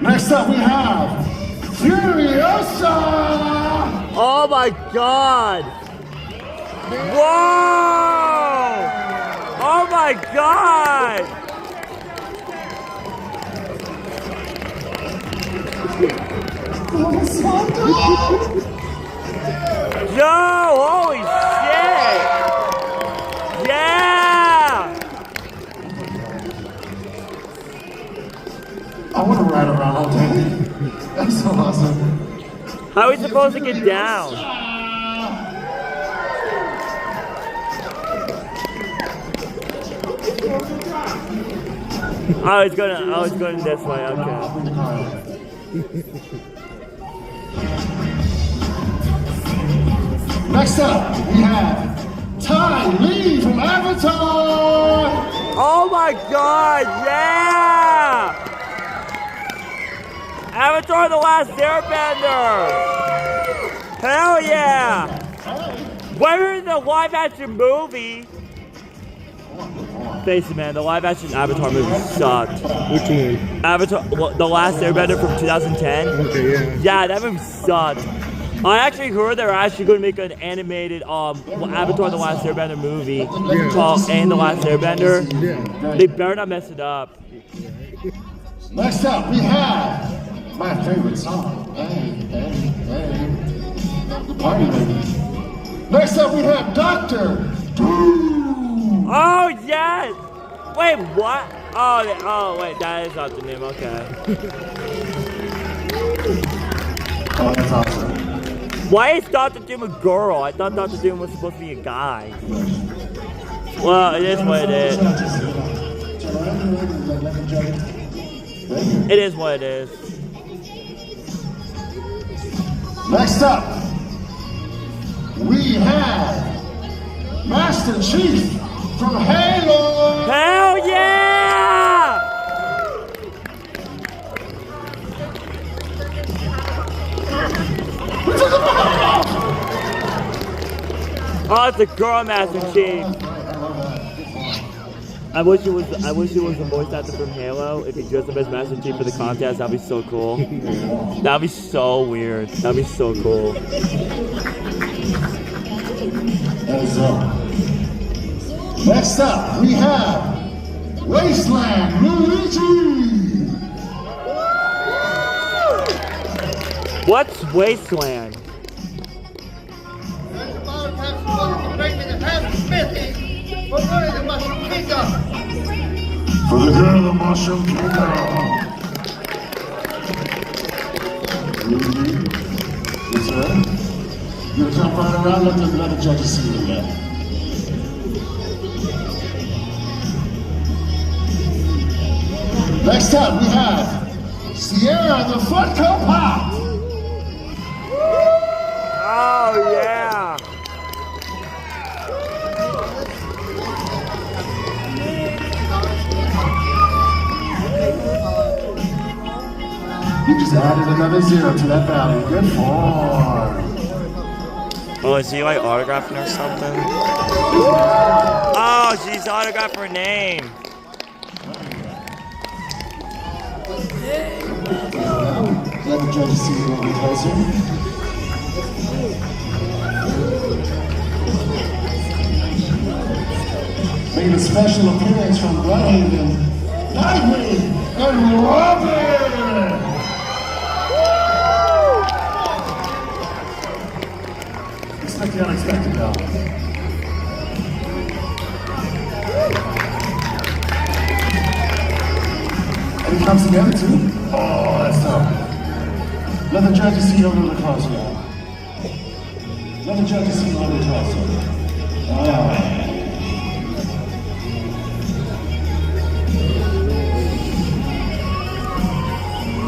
Speaker 16: Next up we have Furiosa!
Speaker 12: Oh my god! Whoa! Oh my god! Yo, holy shit! Yeah!
Speaker 16: I want to ride around all day. That's so awesome.
Speaker 12: How are we supposed to get down? Oh, it's going this way, okay.
Speaker 16: Next up, we have Ty Lee from Avatar!
Speaker 12: Oh my god, yeah! Avatar The Last Airbender! Hell yeah! Where is the live action movie? Face it, man, the live action Avatar movie sucked.
Speaker 1: Which one?
Speaker 12: Avatar, The Last Airbender from 2010?
Speaker 1: Okay, yeah.
Speaker 12: Yeah, that movie sucked. I actually heard they're actually going to make an animated Avatar The Last Airbender movie called And The Last Airbender.
Speaker 1: Yeah.
Speaker 12: They better not mess it up.
Speaker 16: Next up, we have my favorite song. The Party Baby. Next up, we have Dr. Doom.
Speaker 12: Oh, yes! Wait, what? Oh, wait, that is not the name, okay.
Speaker 16: Oh, that's awesome.
Speaker 12: Why is Dr. Doom a girl? I thought Dr. Doom was supposed to be a guy. Well, it is what it is. It is what it is.
Speaker 16: Next up, we have Master Chief from Halo.
Speaker 12: Hell yeah! Oh, it's a girl Master Chief. I wish it was the voice actor from Halo. If he dressed up as Master Chief for the contest, that'd be so cool. That'd be so weird. That'd be so cool.
Speaker 16: Next up, we have Wasteland Luigi.
Speaker 12: What's Wasteland?
Speaker 16: For the girl of the Mushroom Kingdom. Luigi, yes sir. You gonna jump right around, let the judges see you again. Next up, we have Sierra the Funko Pop.
Speaker 12: Oh yeah.
Speaker 16: You just added another 0 to that value. Good form.
Speaker 12: Oh, is he like autographing or something? Oh, she's autographing her name.
Speaker 16: Let the judges see you a little bit closer. Making a special appearance from Bloodhaven, Nightwing, and Robin!
Speaker 4: Expect the unexpected, though. And it comes together, too? Oh, that's tough. Let the judges see a little closer, y'all. Let the judges see a little closer.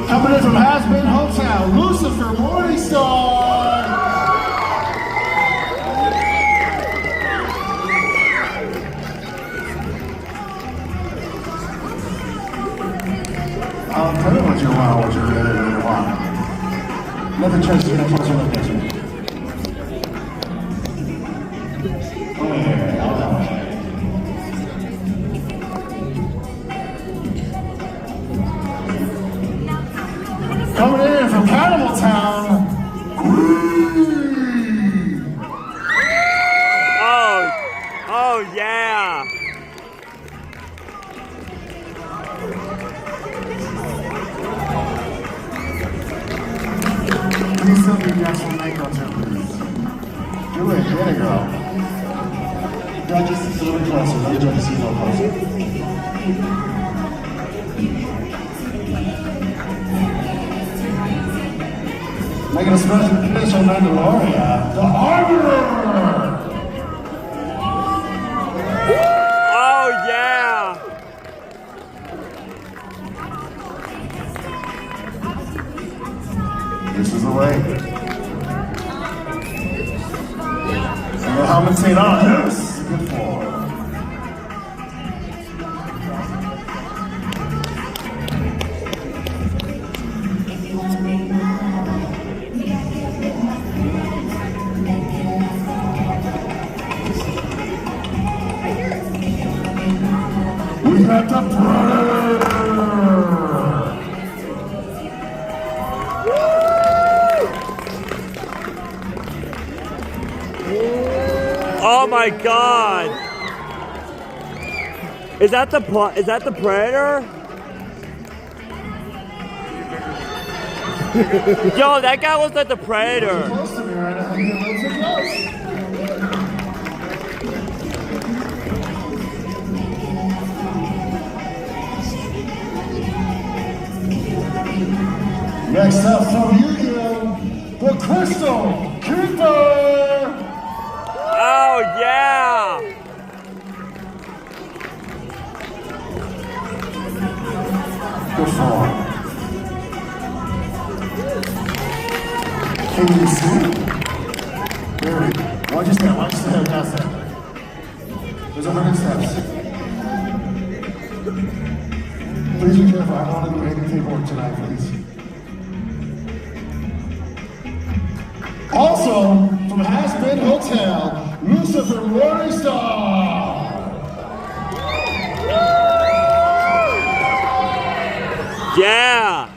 Speaker 4: Coming in from Has-Been Hotel, Lucifer Morningstar. Tell me what you want, what you really want. Let the judges get a closer look at you. Coming in from Cannibal Town.
Speaker 12: Oh yeah.
Speaker 4: Please tell me you got some makeup too, please. Do it, there you go. Judges, a little closer. Let the judges see a little closer. Making a special appearance on Mandalorian, the Arbiter!
Speaker 12: Oh yeah!
Speaker 4: This is the way. And the helmet's ain't on. Yes! Good for. We got the
Speaker 12: Oh my God! Is that the Predator? Yo, that guy looks like the Predator.
Speaker 4: Close to me right now. You're a little too close. Next up from Yu-Gi-Oh, the Crystal Keeper!
Speaker 12: Oh yeah!
Speaker 4: Good for. Can you see? There we go. Watch your step, past that. There's 100 steps. Please be careful, I don't want to do any paperwork tonight, please. Also, from Has-Been Hotel, Lucifer Morningstar.
Speaker 12: Yeah!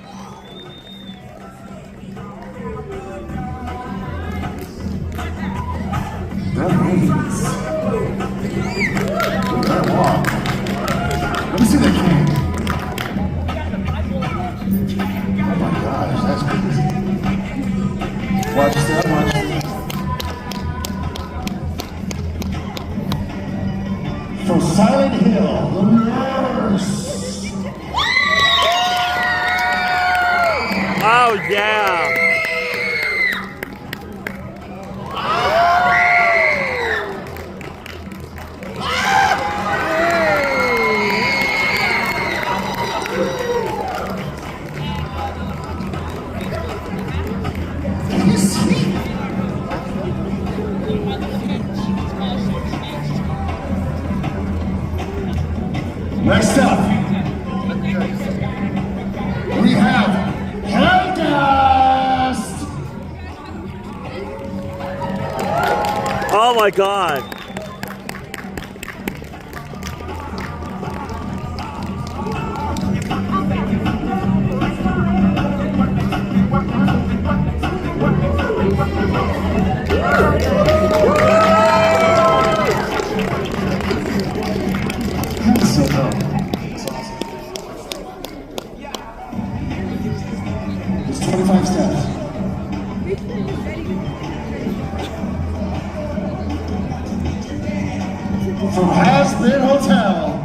Speaker 4: That means that walk. Let me see that cane. Oh my gosh, that's crazy. Watch that, watch that. From Silent Hill, the nurse.
Speaker 12: Oh yeah!
Speaker 4: Can you see? Next up, we have Hellcast!
Speaker 12: Oh my God!
Speaker 4: That's so dope. That's awesome. There's 25 steps. from Has-Been Hotel,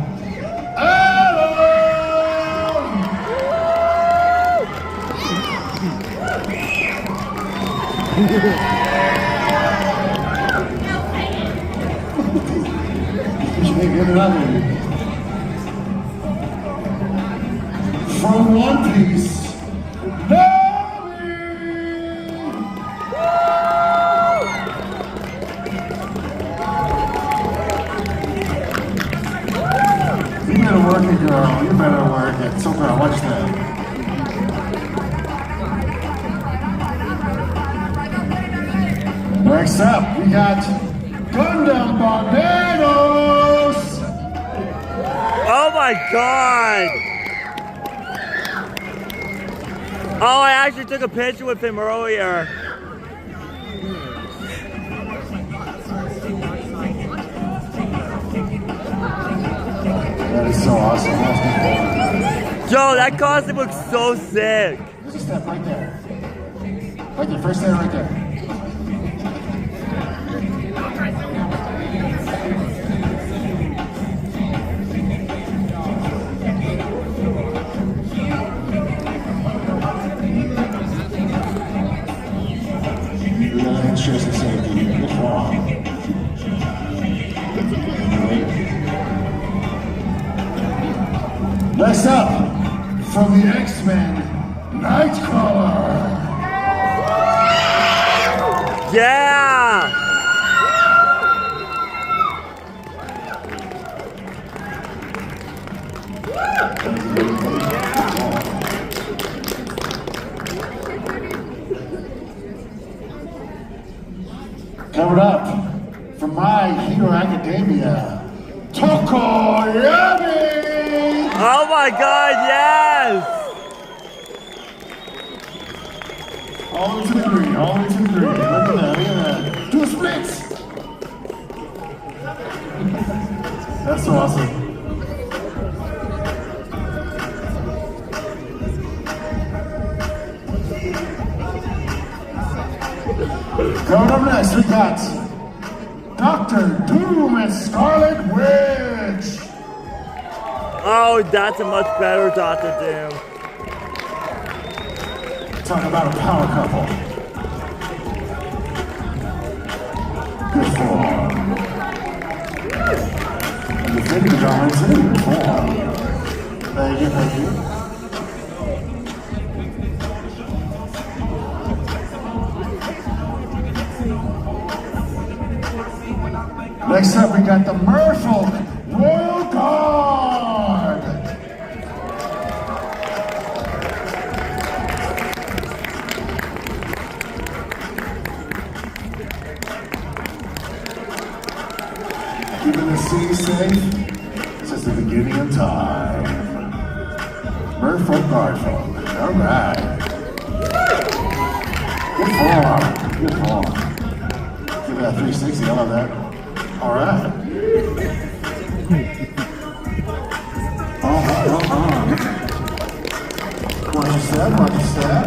Speaker 4: from One Piece, you better work it, girl. You better work it. So, girl, watch that. Next up, we got Gundam Barbados.
Speaker 12: Oh my God! Oh, I actually took a picture with him earlier.
Speaker 4: That is so awesome.
Speaker 12: Joe, that costume looks so sick.
Speaker 4: There's a step right there. Right there, first step right there. Next up, from the X-Men, Nightcrawler.
Speaker 12: Yeah!
Speaker 4: Covered up, from My Hero Academia, Tokoyami!
Speaker 12: Oh my God, yes!
Speaker 4: All the way to the green, all the way to the green. Look at that, look at that. Do a split! That's so awesome. Coming up next, we got Dr. Doom and Scarlet Witch.
Speaker 12: Oh, that's a much better Dr. Doom.
Speaker 4: Talk about a power couple. Good form. And the fitting drama is in good form. Thank you, thank you. Next up, we got the Merfolk Royal Guard. Keeping the sea safe since the beginning of time. Merfolk Guard folk. All right. Good form. Good form. Give it that 360. I love that. All right. Watch your step, watch your step.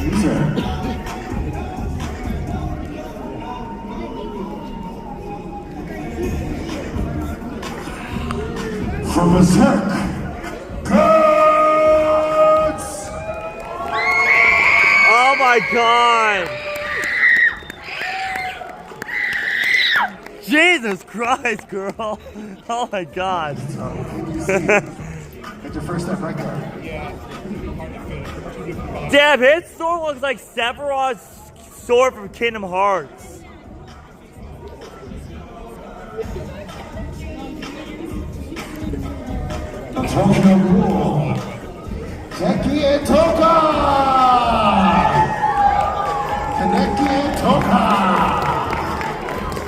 Speaker 4: Easy. From Berserk, Guts!
Speaker 12: Oh my God! Jesus Christ, girl! Oh my God!
Speaker 4: Get your first step right there.
Speaker 12: Damn, his sword looks like Sephiroth's sword from Kingdom Hearts.
Speaker 4: Tokyo Ghoul, Teki and Toka! Kaneki and Toka!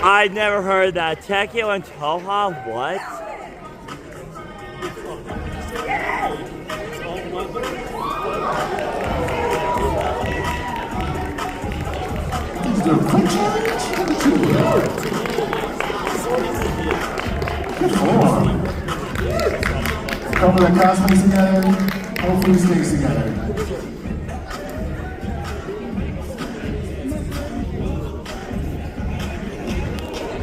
Speaker 12: I never heard that. Tekio and Toha? What?
Speaker 4: Good form. Couple the cosmetics together, hopefully stays together.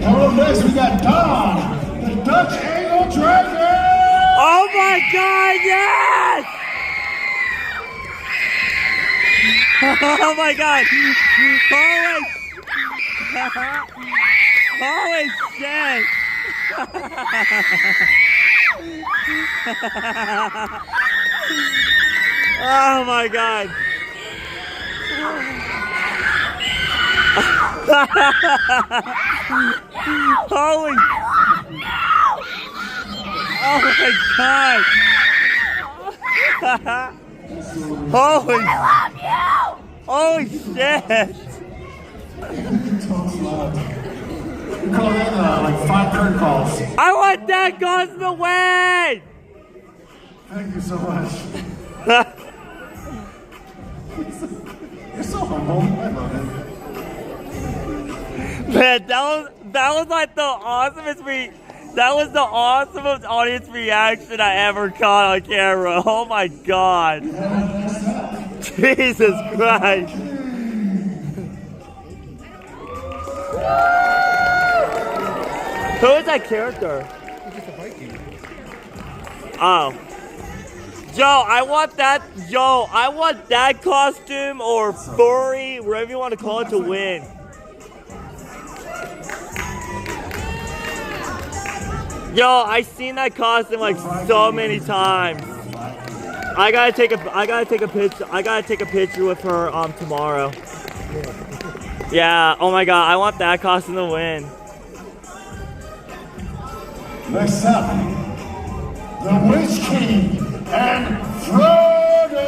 Speaker 4: Hello
Speaker 20: Up next, we got Don, the Dutch Angle Dragon.
Speaker 12: Oh my God, yes! Oh my God! Holy shit! Oh my God! Holy! Oh my God! Holy! Holy shit!
Speaker 4: We call that like 5 curtain calls.
Speaker 12: I want that goes the way!
Speaker 4: Thank you so much. You're so humble. I love it.
Speaker 12: Man, that was like the awesomest that was the awesomest audience reaction I ever caught on camera. Oh my God. Jesus Christ. Who is that character?
Speaker 2: Just a Viking.
Speaker 12: Oh. Joe, I want that costume or furry, whatever you want to call it, to win. Yo, I seen that costume like so many times. I gotta take a picture with her tomorrow. Yeah, oh my God, I want that costume to win.
Speaker 4: Next up, the Witch King and Frodo!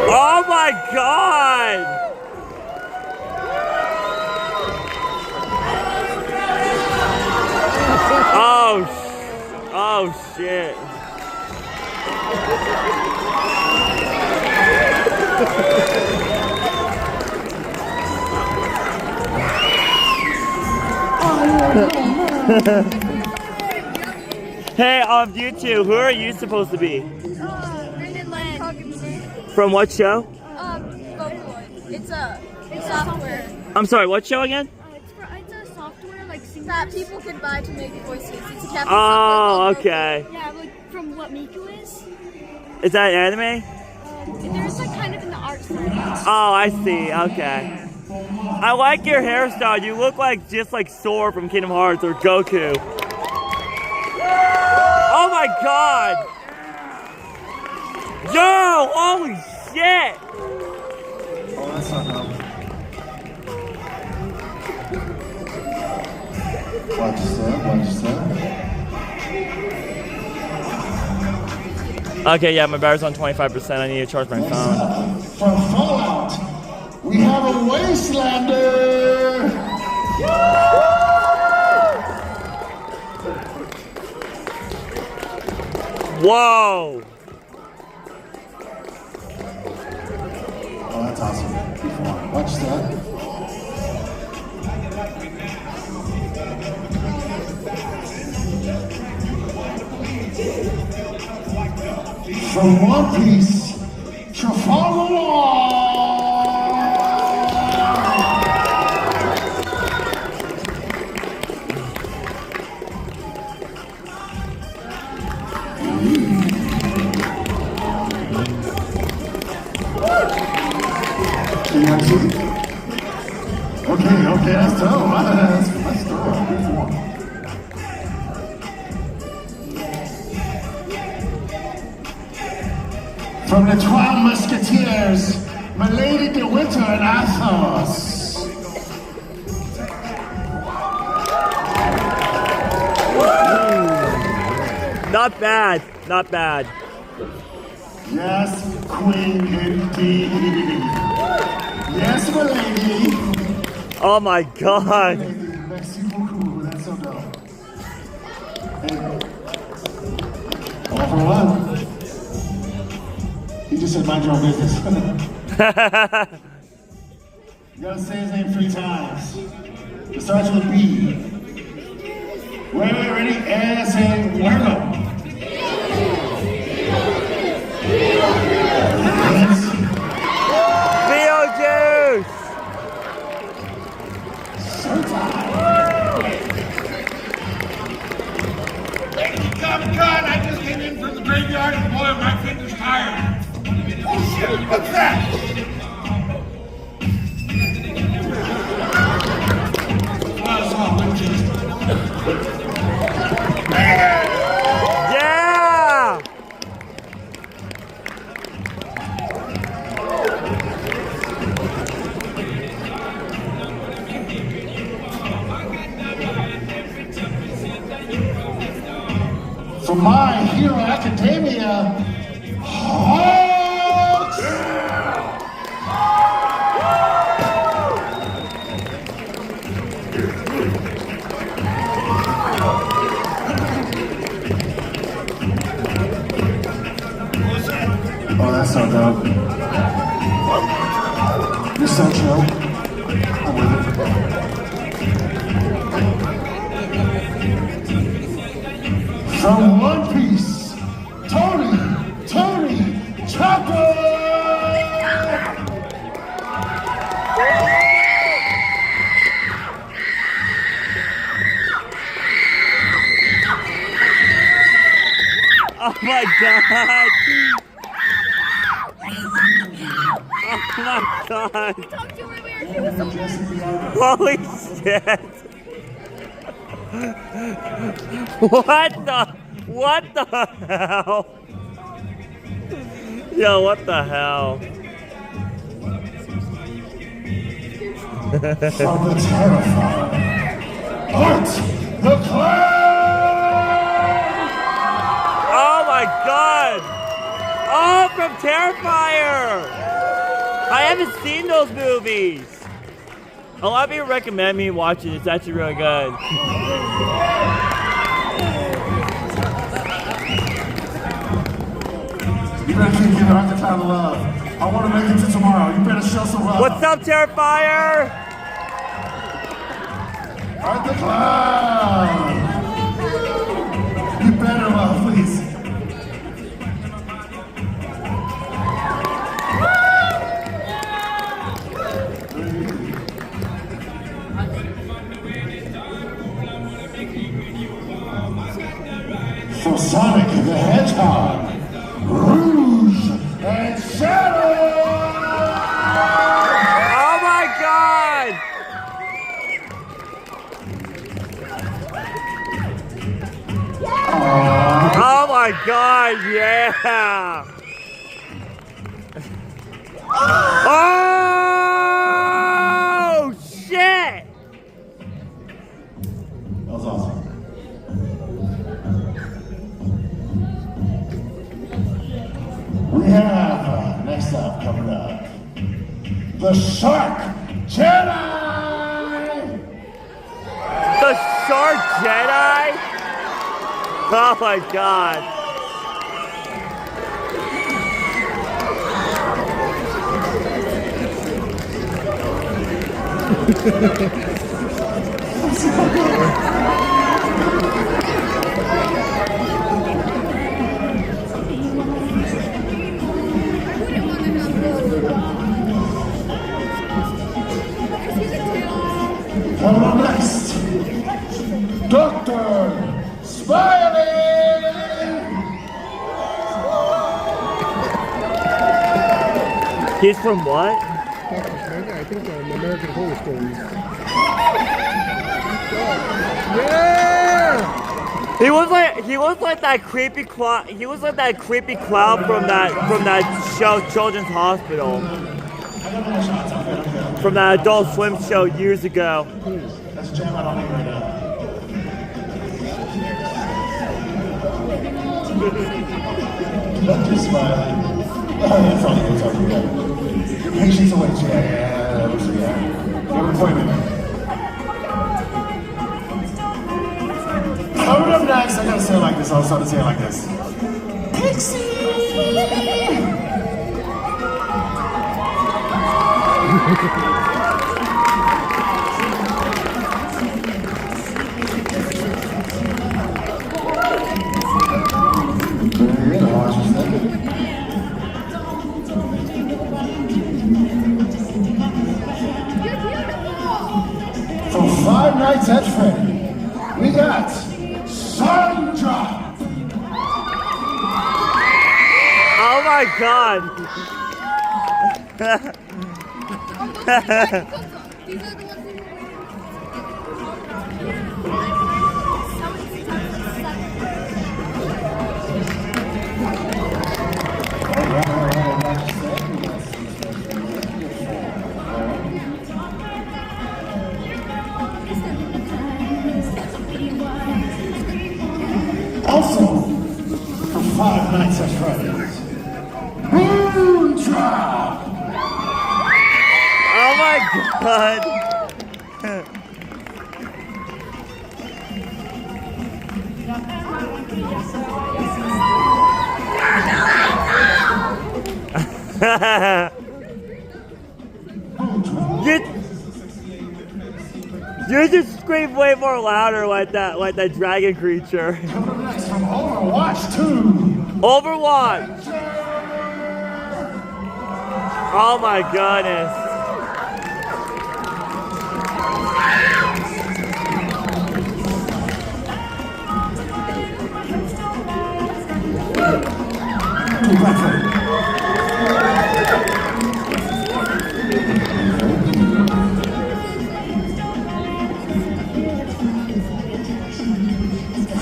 Speaker 12: Oh my God! Oh shit. Hey, you two, who are you supposed to be? From what show?
Speaker 6: Vocaloid. It's a software.
Speaker 12: I'm sorry, what show again?
Speaker 6: It's a software like that people can buy to make voices. It's a caption
Speaker 12: Oh,
Speaker 6: software.
Speaker 12: okay.
Speaker 6: Yeah, like from what Miku is.
Speaker 12: Is that anime?
Speaker 6: There's like kind of in the art side.
Speaker 12: Oh, I see. Okay. I like your hairstyle. You look like just like Sora from Kingdom Hearts or Goku. Oh my God! Yo! Holy shit!
Speaker 4: Oh, that's not dumb. Watch yourself.
Speaker 12: Okay, yeah, my battery's on 25%. I need to charge my phone.
Speaker 4: From Fallout, we have a Wastelander!
Speaker 12: Whoa!
Speaker 4: Oh, that's awesome. Come on, watch that. From One Piece, Trafalgar! Okay, that's dope. That's dope. Good one. From the 12 Musketeers, Milady de Winter and Athos.
Speaker 12: Not bad. Not bad.
Speaker 4: Yes, Queen indeed. Yes, Milady.
Speaker 12: Oh my God.
Speaker 4: Merci beaucoup. That's so dope. Hey. All for one. He just said mind your own business. You gotta say his name 3 times. It starts with B. Ready? And say Werner.
Speaker 2: Macadamia Hot!
Speaker 4: Oh, that's so dope. You're so chill. I'm with it. From One Piece, Tony Chopper!
Speaker 12: Oh my god! Oh my god! Holy shit! What the hell? Yo, what the hell?
Speaker 2: From the Terrifier, Art the Clown!
Speaker 12: Oh my god! Oh, from Terrifier! I haven't seen those movies! A lot of people recommend me watching it. It's actually really good.
Speaker 2: You better keep giving Art the Clown the love. I want to make it to tomorrow. You better show some love.
Speaker 12: What's up, Terrifier?
Speaker 2: Art the Clown! You better love, please. For Sonic the Hedgehog, Rouge and Shadow!
Speaker 12: Oh my god! Oh my god, yeah! Oh shit!
Speaker 2: That was awesome. We have, next up, coming up, the Shark Jedi!
Speaker 12: The Shark Jedi? Oh my god.
Speaker 2: Coming up next, Dr. Smiley!
Speaker 12: He's from what?
Speaker 7: I think American Horror Stories. Yeah!
Speaker 12: He was like that creepy clown. He was like that creepy clown from that show, Children's Hospital. From that Adult Swim show years ago.
Speaker 2: That's a jam I don't need right now. Dr. Smiley. Oh, that's all you're talking about. Your patience awaits. Yeah. You have an appointment. Coming up next, I gotta say it like this. I'll start to say it like this. Pixie! For Five Nights at Freddy, we got Sandra!
Speaker 12: Oh my god!
Speaker 2: Also, for Five
Speaker 12: god. You just scream way more louder like that dragon creature.
Speaker 2: Coming next from Overwatch 2.
Speaker 12: Overwatch! Oh my goodness.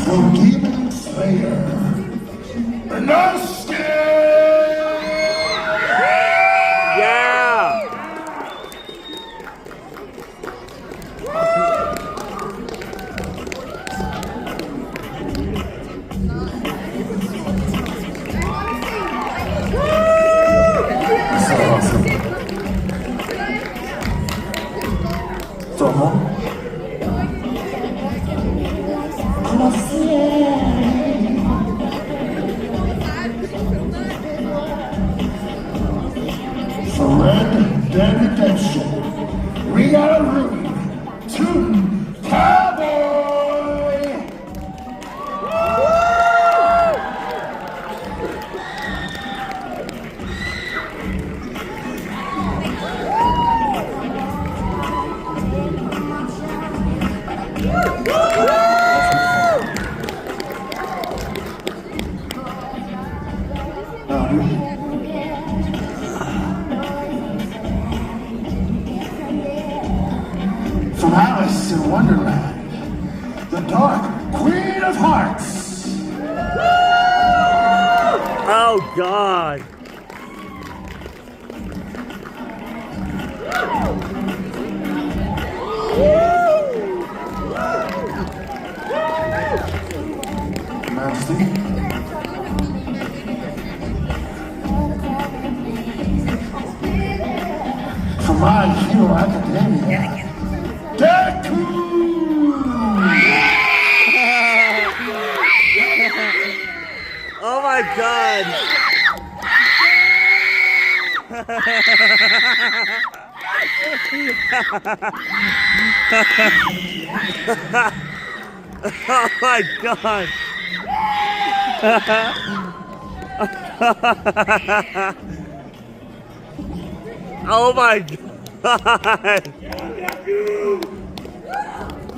Speaker 2: From Demon Slayer. No skin!
Speaker 12: Yeah!
Speaker 2: So awesome. Tomo. For Red Dead Redemption, we got a room to Cowboy! From Alice in Wonderland, the Dark Queen of Hearts.
Speaker 12: Oh god.
Speaker 2: Majesty. From My Hero Academia, Deku!
Speaker 12: Oh my god. Oh my god. Oh my god.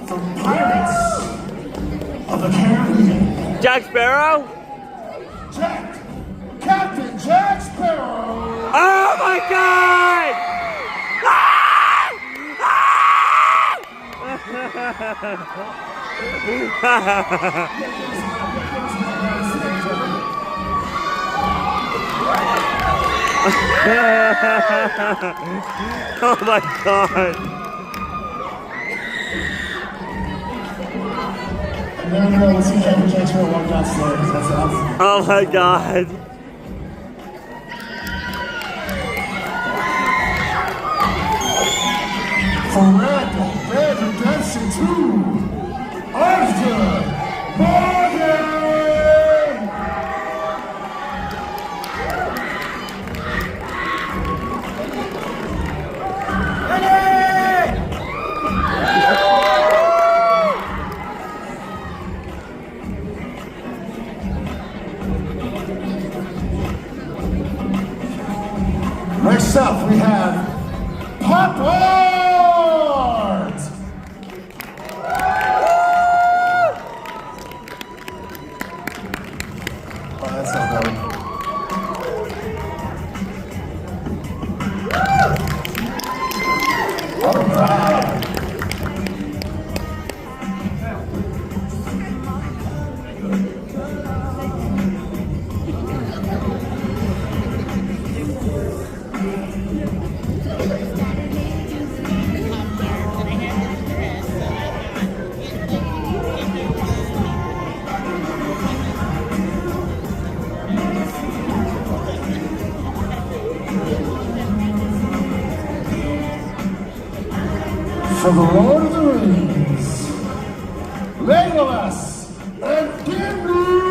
Speaker 2: From Pirates of the Caribbean,
Speaker 12: Jack Sparrow?
Speaker 2: Captain Jack Sparrow!
Speaker 12: Oh my god! Oh my god!
Speaker 2: And then we'll see Captain Jack Sparrow walk downstairs. That's awesome.
Speaker 12: Oh my god!
Speaker 2: For Red Dead Redemption 2, Arthur Morgan! Next up, we have Papa! For the Lord of the Rings, Legolas and Gimli!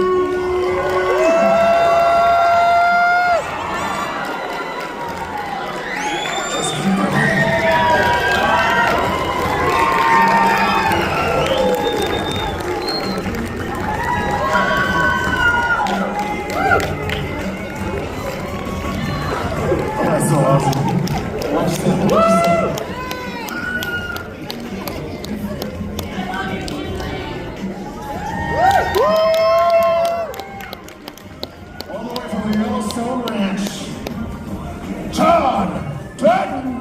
Speaker 2: That's so awesome. Watch that. All the way from the Yellowstone Ranch, John Dutton.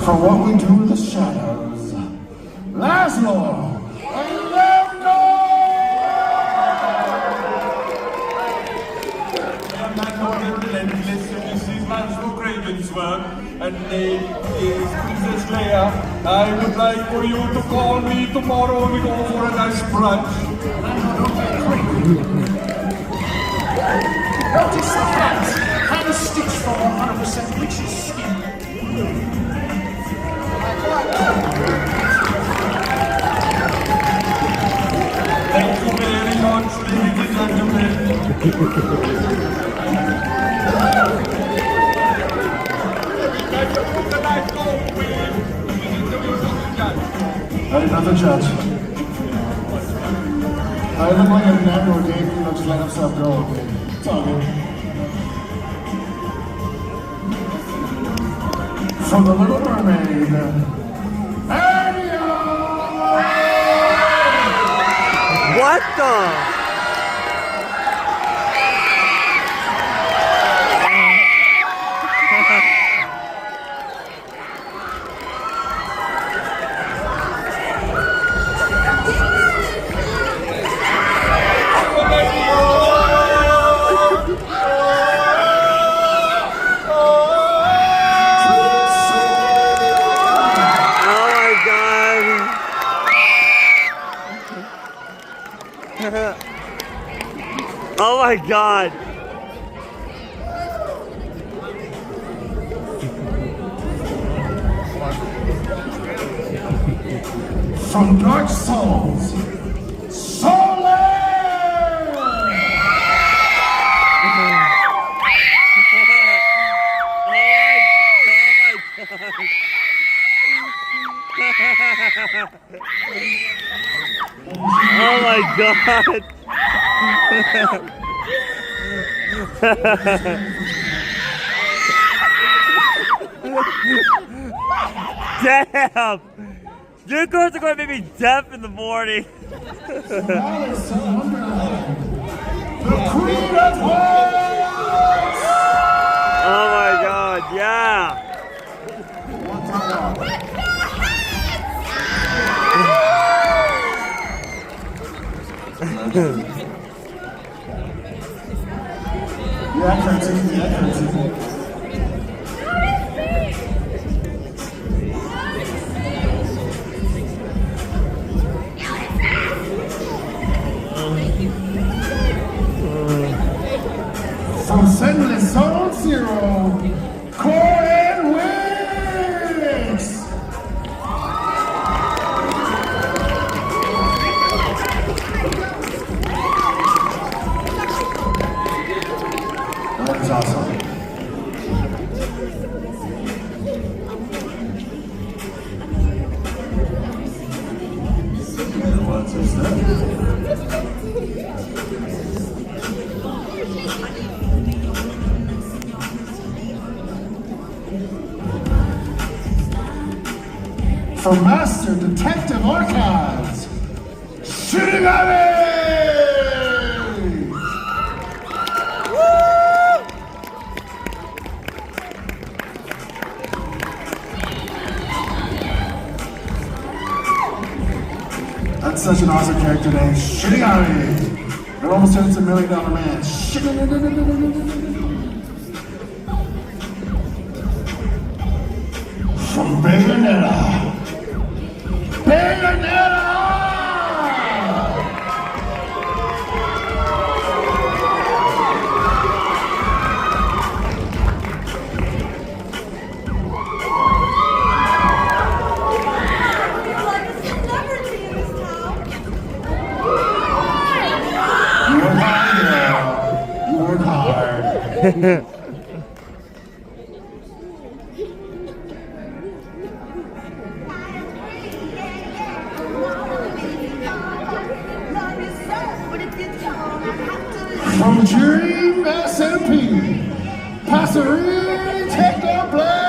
Speaker 2: For what we do in the shadows, Laszlo and Lemno!
Speaker 13: I'm not relentless, this is Laszlo Craven's work, and name is Princess Leia. I would like for you to call me tomorrow and we go for a nice brunch.
Speaker 2: Notice the hat, hand stitched from 100% witch's skin.
Speaker 13: Thank you very much, ladies and gentlemen.
Speaker 2: I did not the judge. I look like a man who gave, just let himself go. It's all good. For the Little Mermaid,
Speaker 12: What the? Oh my God.
Speaker 2: From Dark Souls, Solar!
Speaker 12: Oh my God. Damn! Your girls are going to make me deaf in the morning.
Speaker 2: The Queen of Hearts!
Speaker 12: Oh my God, yeah!
Speaker 2: Yeah, curtsy, yeah, curtsy. From Sinless Zone Zero, Corin Wicks! That was awesome. What is that? From Master Detective Archives, Shinigami! I That's such an awesome character name. Shinigami. It almost turned into $1 Million Man. From Bayonetta. Bayonetta! Work hard. From Dream SMP, Passerin, take the blame.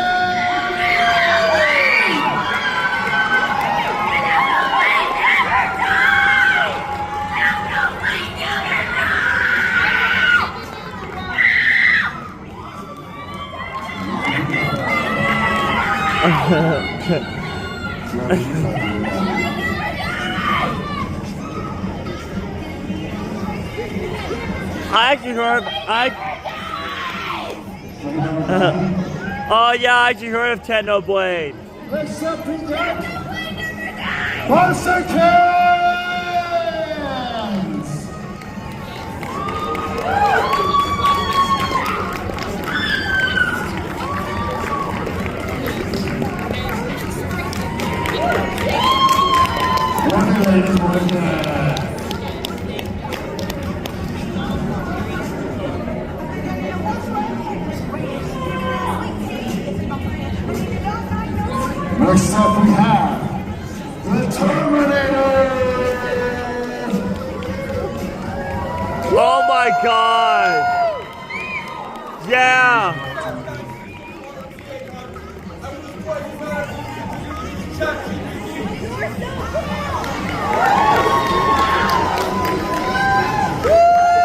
Speaker 12: I actually heard oh yeah, I actually heard of Technoblade.
Speaker 2: Let's up in that. 1 second. Next up we have the Terminator!
Speaker 12: Oh my god! Yeah!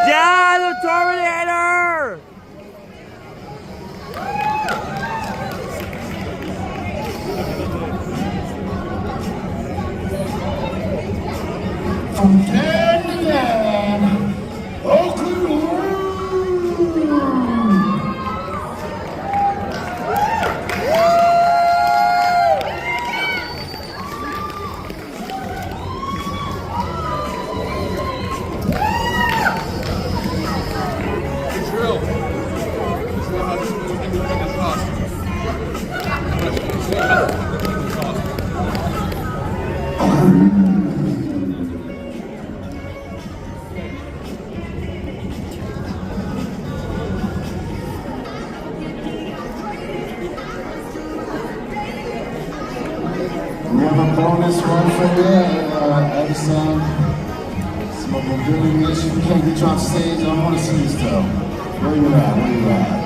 Speaker 12: Yeah, the Terminator!
Speaker 2: From Candyland, Oakland. We have a bonus one for you, Edison. Some of the really mission. You can't get you off stage. I want to see you still. Where you at? Where you at?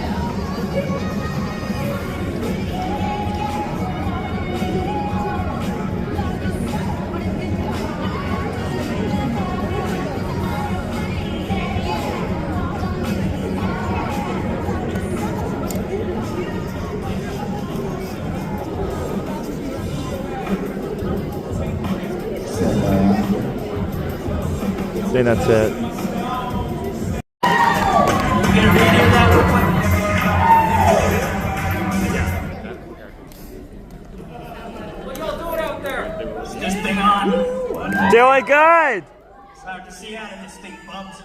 Speaker 12: I think that's it.
Speaker 11: What y'all doing out there? Is this thing on?
Speaker 12: Doing good!
Speaker 11: It's hard to see out of this thing, bubs.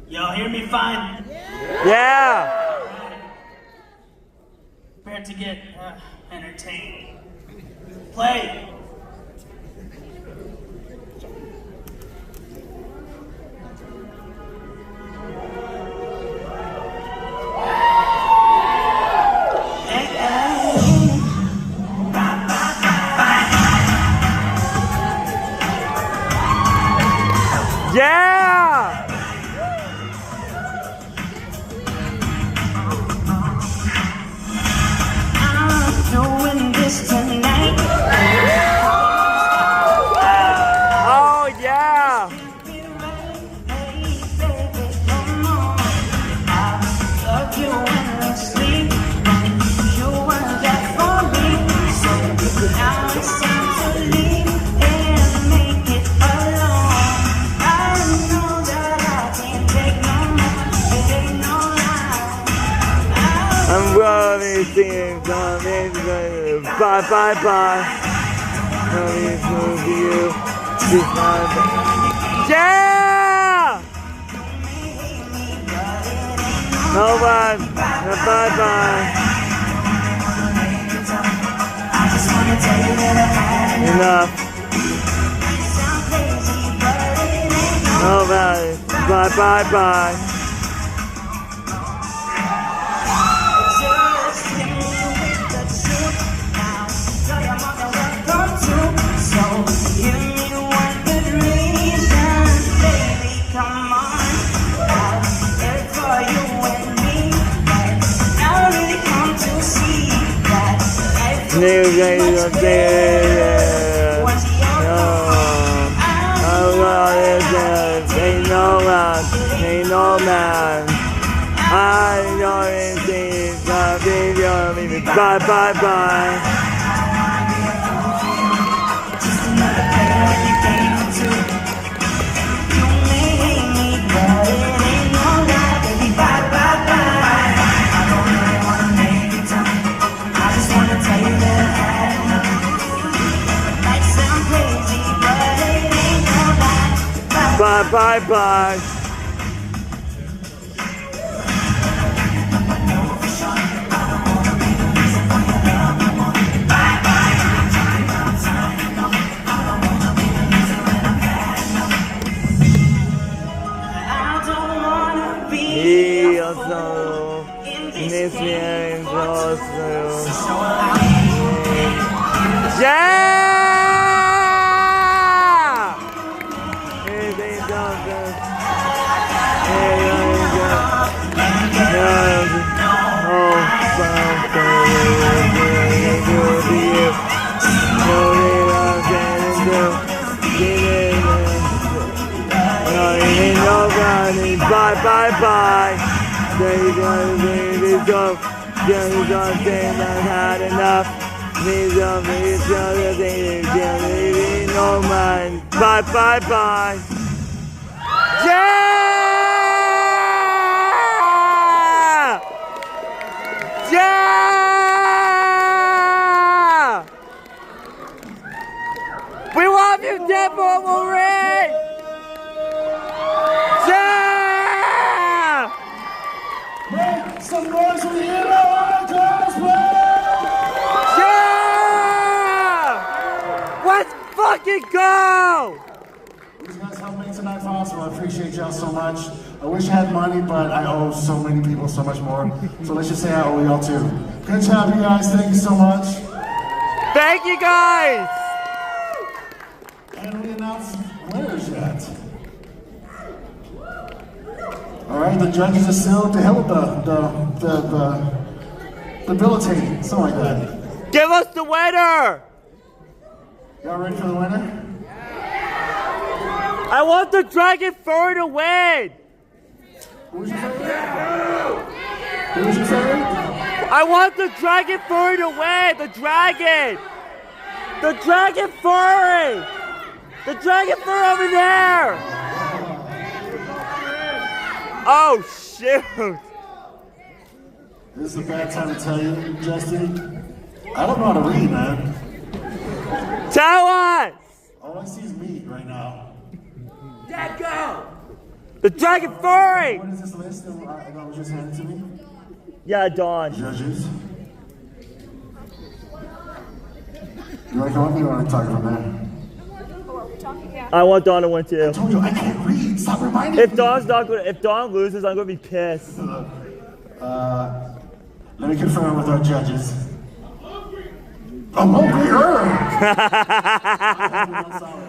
Speaker 11: Y'all hear me fine?
Speaker 12: Yeah!
Speaker 11: Prepare to get entertained. Play!
Speaker 12: Yeah!
Speaker 11: I'm doing this tonight.
Speaker 12: Oh yeah!
Speaker 11: Love you endlessly. You were there for me. So now it's time to leave.
Speaker 12: singing, bye, bye, bye. Coming to you. Yeah! No one. Bye, bye. Enough. Nobody. Bye, bye, bye. New days of day, ain't no man, ain't no man. I know anything, bye, bye, bye. Bye, bye, bye. He also miss me and also. Yeah! Bye, bye, bye. They gonna baby go. Just gonna say I've had enough. Please don't be sure that they don't no mind. Bye, bye, bye. Yeah! Yeah! We love you, Deborah Marie!
Speaker 2: Some noise for the hero cosplay!
Speaker 12: Yeah! Let's fucking go!
Speaker 2: These guys helped make tonight possible. I appreciate y'all so much. I wish I had money, but I owe so many people so much more. So let's just say I owe y'all too. Good job, you guys. Thank you so much.
Speaker 12: Thank you, guys!
Speaker 2: And we announced winners yet. All right, the judges are still to hell with the debilitating, something like that.
Speaker 12: Give us the winner!
Speaker 2: Y'all ready for the winner?
Speaker 12: I want the Dragon Furry to win!
Speaker 2: Who's your favorite? Who's your favorite?
Speaker 12: I want the Dragon Furry to win! The dragon! The Dragon Furry! The Dragon Furry over there! Oh, shoot!
Speaker 2: This is a bad time to tell you, Justin. I don't know how to read, man.
Speaker 12: Tell us!
Speaker 2: All I see is meat right now.
Speaker 12: Dad, go! The Dragon Furry!
Speaker 2: What is this list that was just handed to me?
Speaker 12: Yeah, Dawn.
Speaker 2: Judges. You want to come up here or want to talk from there?
Speaker 12: I want Dawn to win too.
Speaker 2: I told you I can't read. Stop reminding me.
Speaker 12: If Dawn loses, I'm gonna be pissed.
Speaker 2: Let me confirm with our judges. I'm hungry. I'm sorry.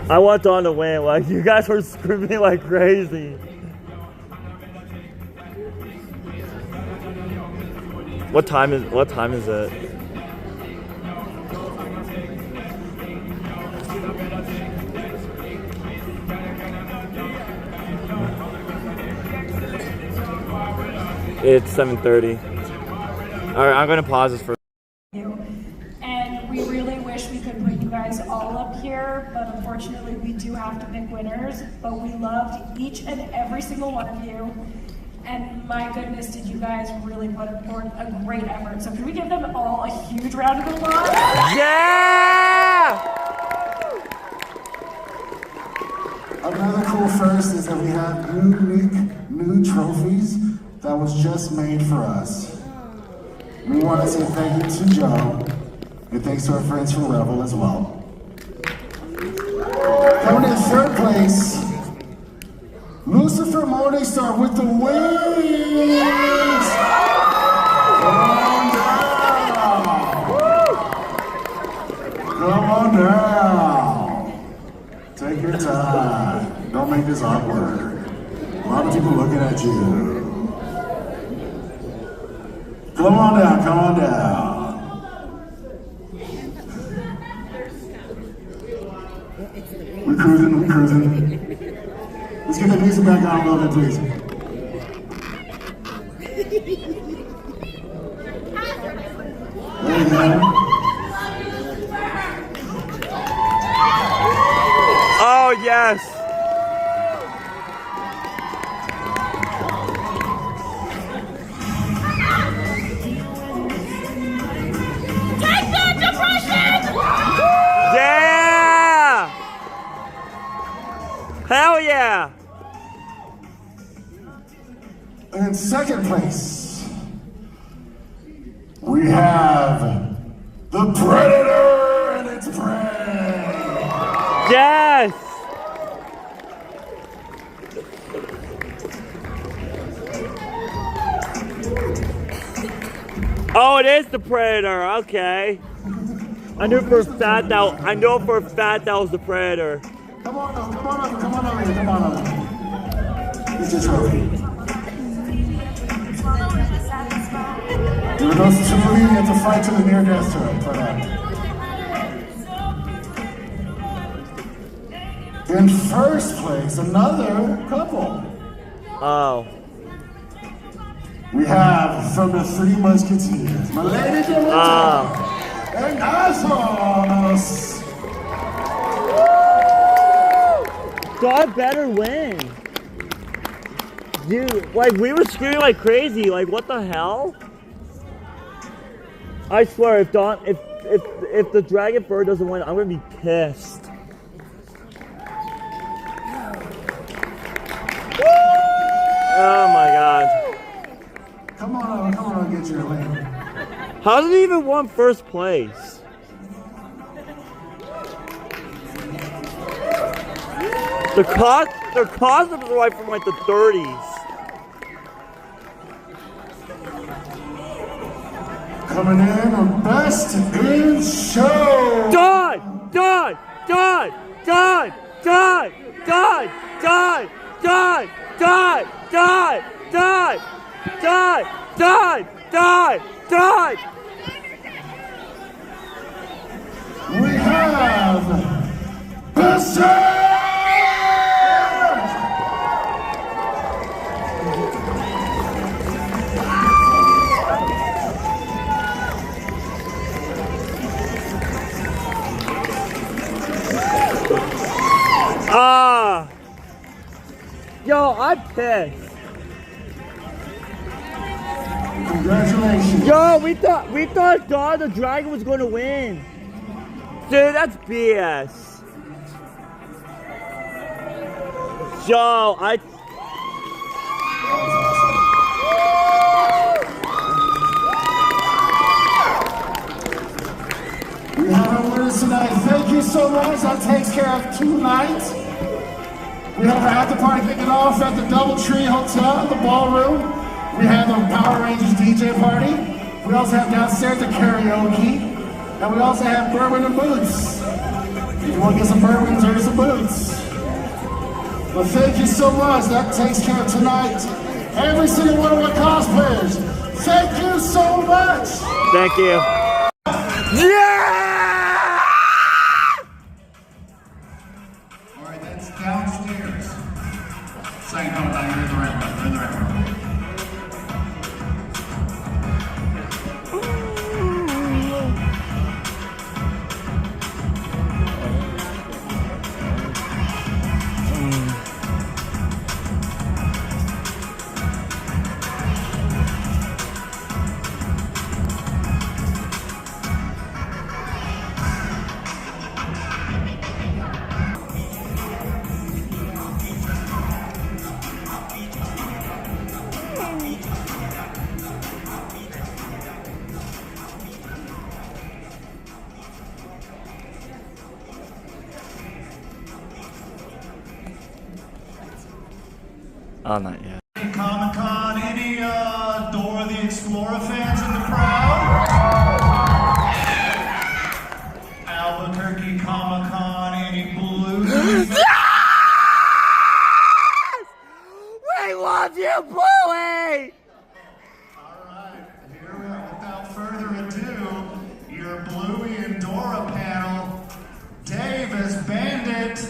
Speaker 12: I want Dawn to win. Like, you guys were screaming like crazy. What time is it? It's 7:30. All right, I'm gonna pause this for.
Speaker 17: And we really wish we could bring you guys all up here, but unfortunately we do have to pick winners. But we loved each and every single one of you. And my goodness, did you guys really put forth a great effort. So can we give them all a huge round of applause?
Speaker 12: Yeah!
Speaker 2: Another cool first is that we have unique new trophies that was just made for us. We want to say thank you to Joe, and thanks to our friends from Rebel as well. Coming in third place, Lucifer Morningstar with the wings! Come on down! Come on down! Take your time. Don't make this awkward. A lot of people looking at you. Come on down, come on down. We're cruising, we're cruising. Let's get the music back on a little bit, please. There you go.
Speaker 12: Oh, yes.
Speaker 22: Take that depression!
Speaker 12: Yeah! Hell yeah!
Speaker 2: In second place, we have the Predator and its prey.
Speaker 12: Yes! Oh, it is the Predator. Okay. I knew for a fact that was the Predator.
Speaker 2: Come on over, come on over, come on over here, come on over. Get your trophy. There were those two of you had to fight to the near death to it, but in first place, another couple.
Speaker 12: Oh.
Speaker 2: We have from the Three Musketeers, my lady Dorota and Asos.
Speaker 12: God better win. Dude, like we were screaming like crazy. Like what the hell? I swear, if the Dragon Bird doesn't win, I'm gonna be pissed. Oh my god.
Speaker 2: Come on, get your lane.
Speaker 12: How did he even won first place? The costumes are like from like the 30s.
Speaker 2: Coming in on Best in Show.
Speaker 12: Done!
Speaker 2: We have Best
Speaker 12: Yo, I'm pissed.
Speaker 2: Congratulations.
Speaker 12: Yo, we thought Dawn the Dragon was gonna win. Dude, that's BS. Yo,
Speaker 2: We have our winners tonight. Thank you so much. That takes care of tonight. We have our after party kicking off at the Doubletree Hotel, the ballroom. We have the Power Rangers DJ party. We also have downstairs the karaoke. And we also have bourbon and boots. If you want to get some bourbon, drink some boots. Well, thank you so much. That takes care of tonight. Every single one of our cosplayers, thank you so much.
Speaker 12: Thank you. Yeah!
Speaker 16: All right, that's downstairs. Saying no, you're in the right room.
Speaker 12: Oh, not yet.
Speaker 4: Comic-Con, any Dora the Explorer fans in the crowd? Albuquerque Comic-Con, any Blue?
Speaker 12: Yes! We love you, Bluey!
Speaker 4: Alright, here we are. Without further ado, your Bluey and Dora panel, Dave as Bandit.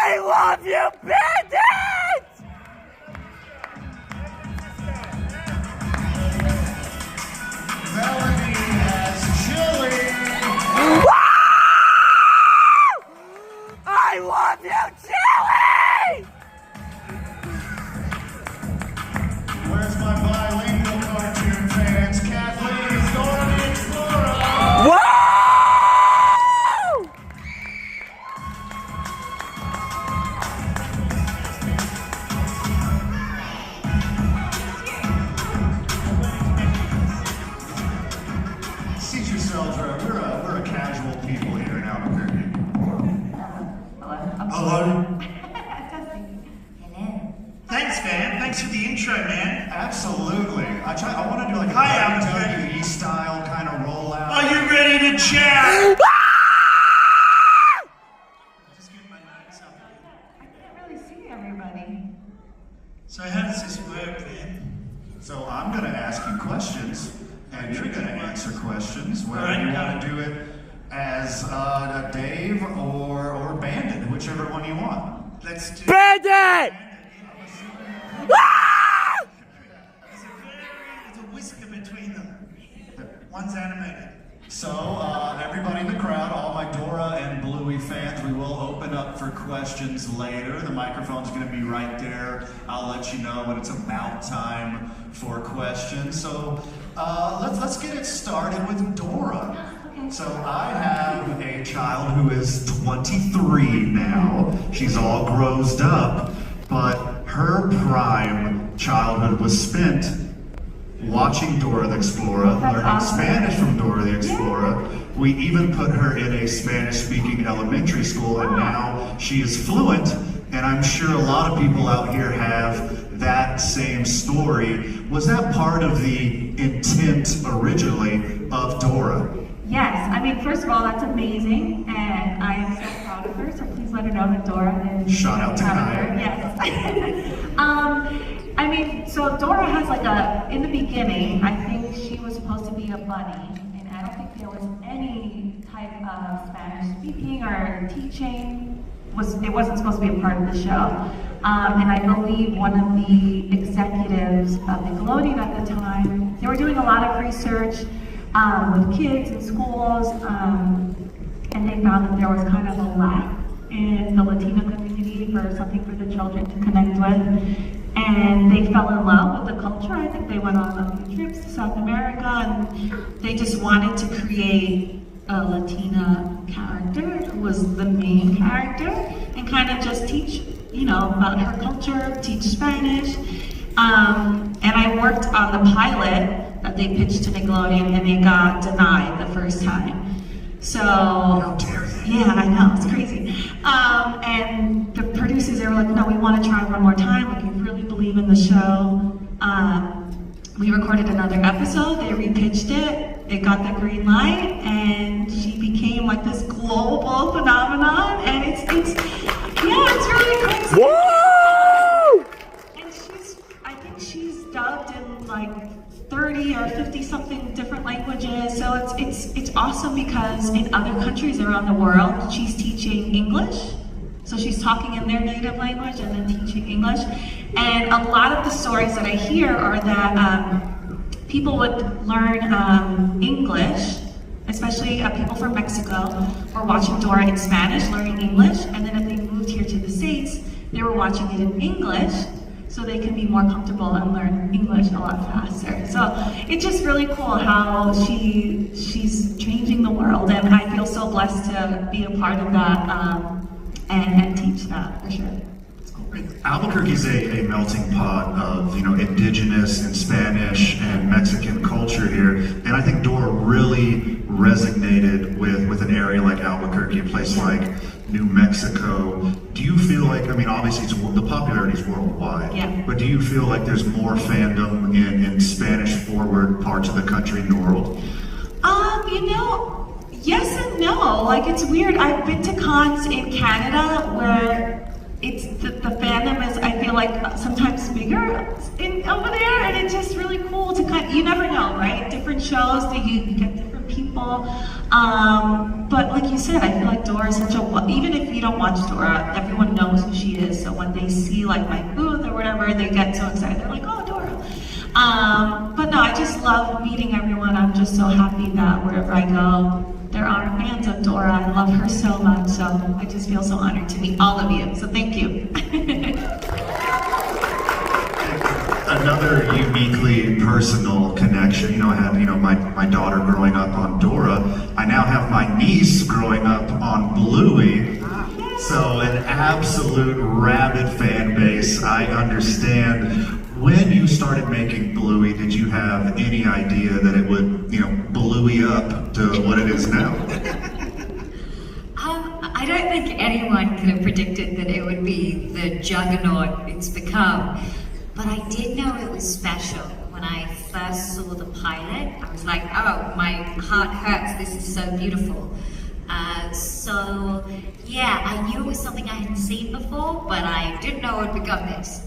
Speaker 12: We love you, Bandit!
Speaker 4: Melanie as Chili.
Speaker 12: I love you, Chili!
Speaker 4: Where's my bilingual cartoon fans? Kathleen is Dora the Explorer.
Speaker 12: Whoa!
Speaker 4: Seat yourselves, we're a casual people here in Albuquerque. Hello. Thanks, man. Thanks for the intro, man. Absolutely. I want to do like hi, Albuquerque style kind of rollout. Are you ready to chat? Just get my notes up.
Speaker 15: I can't really see everybody.
Speaker 4: So how does this work, man? So I'm going to ask you questions, and you're going to answer questions. Whether you want to do it as a Dave or Bandit, whichever one you want. Let's do
Speaker 12: Bandit!
Speaker 4: There's a whisker between them. One's animated. So, everybody in the crowd, all my Dora and Bluey fans, we will open up for questions later. The microphone's going to be right there. I'll let you know when it's about time for questions. So, let's get it started with Dora. So I have a child who is 23 now. She's all grown up, but her prime childhood was spent watching Dora the Explorer, learning Spanish from Dora the Explorer. We even put her in a Spanish-speaking elementary school, and now she is fluent, and I'm sure a lot of people out here have that same story. Was that part of the intent originally of Dora?
Speaker 15: Yes, I mean, first of all, that's amazing, and I am so proud of her, so please let her know that Dora is
Speaker 4: Shout out to
Speaker 15: proud of her. Yes. I mean, so Dora has like in the beginning, I think she was supposed to be a bunny, and I don't think there was any type of Spanish speaking or teaching. It wasn't supposed to be a part of the show. And I believe one of the executives of Nickelodeon at the time, they were doing a lot of research with kids in schools, and they found that there was kind of a lack in the Latino community for something for the children to connect with. And they fell in love with the culture. I think they went on a few trips to South America, and they just wanted to create a Latina character who was the main character and kind of just teach, about her culture, teach Spanish. And I worked on the pilot that they pitched to Nickelodeon, and they got denied the first time. So, yeah, I know, it's crazy. And the producers, they were like, no, we want to try one more time. Like, we really believe in the show. We recorded another episode, they repitched it got the green light, and she became like this global phenomenon, and it's really crazy.
Speaker 12: Whoa!
Speaker 15: And I think she's dubbed in like 30 or 50 something different languages, so it's awesome because in other countries around the world, she's teaching English. So she's talking in their native language and then teaching English. And a lot of the stories that I hear are that people would learn English, especially people from Mexico, were watching Dora in Spanish, learning English, and then if they moved here to the States, they were watching it in English, so they can be more comfortable and learn English a lot faster. So it's just really cool how she's changing the world, and I feel so blessed to be a part of that and teach that for sure.
Speaker 4: Albuquerque is a melting pot of, indigenous and Spanish and Mexican culture here. And I think Dora really resonated with an area like Albuquerque, a place like New Mexico. Do you feel like, I mean, obviously the popularity is worldwide, but do you feel like there's more fandom in Spanish forward parts of the country in the world?
Speaker 15: You know, yes and no. Like, it's weird. I've been to cons in Canada where it's the fandom is, I feel like, sometimes bigger over there, and it's just really cool to you never know, right? Different shows that you get different people. But like you said, I feel like Dora is such a, even if you don't watch Dora, everyone knows who she is. So when they see like my booth or whatever, they get so excited. They're like, oh, Dora. But no, I just love meeting everyone. I'm just so happy that wherever I go, there are fans of Dora. I love her so much, so I just feel so honored to meet all of you. So thank you.
Speaker 4: Another uniquely personal connection. You know, I had, you know, my daughter growing up on Dora. I now have my niece growing up on Bluey. So an absolute rabid fan base. I understand. When you started making Bluey, did you have any idea that it would, you know, Bluey up to what it is now?
Speaker 14: I don't think anyone could have predicted that it would be the juggernaut it's become. But I did know it was special. When I first saw the pilot, I was like, oh, my heart hurts, this is so beautiful. So, yeah, I knew it was something I hadn't seen before, but I didn't know it would become this.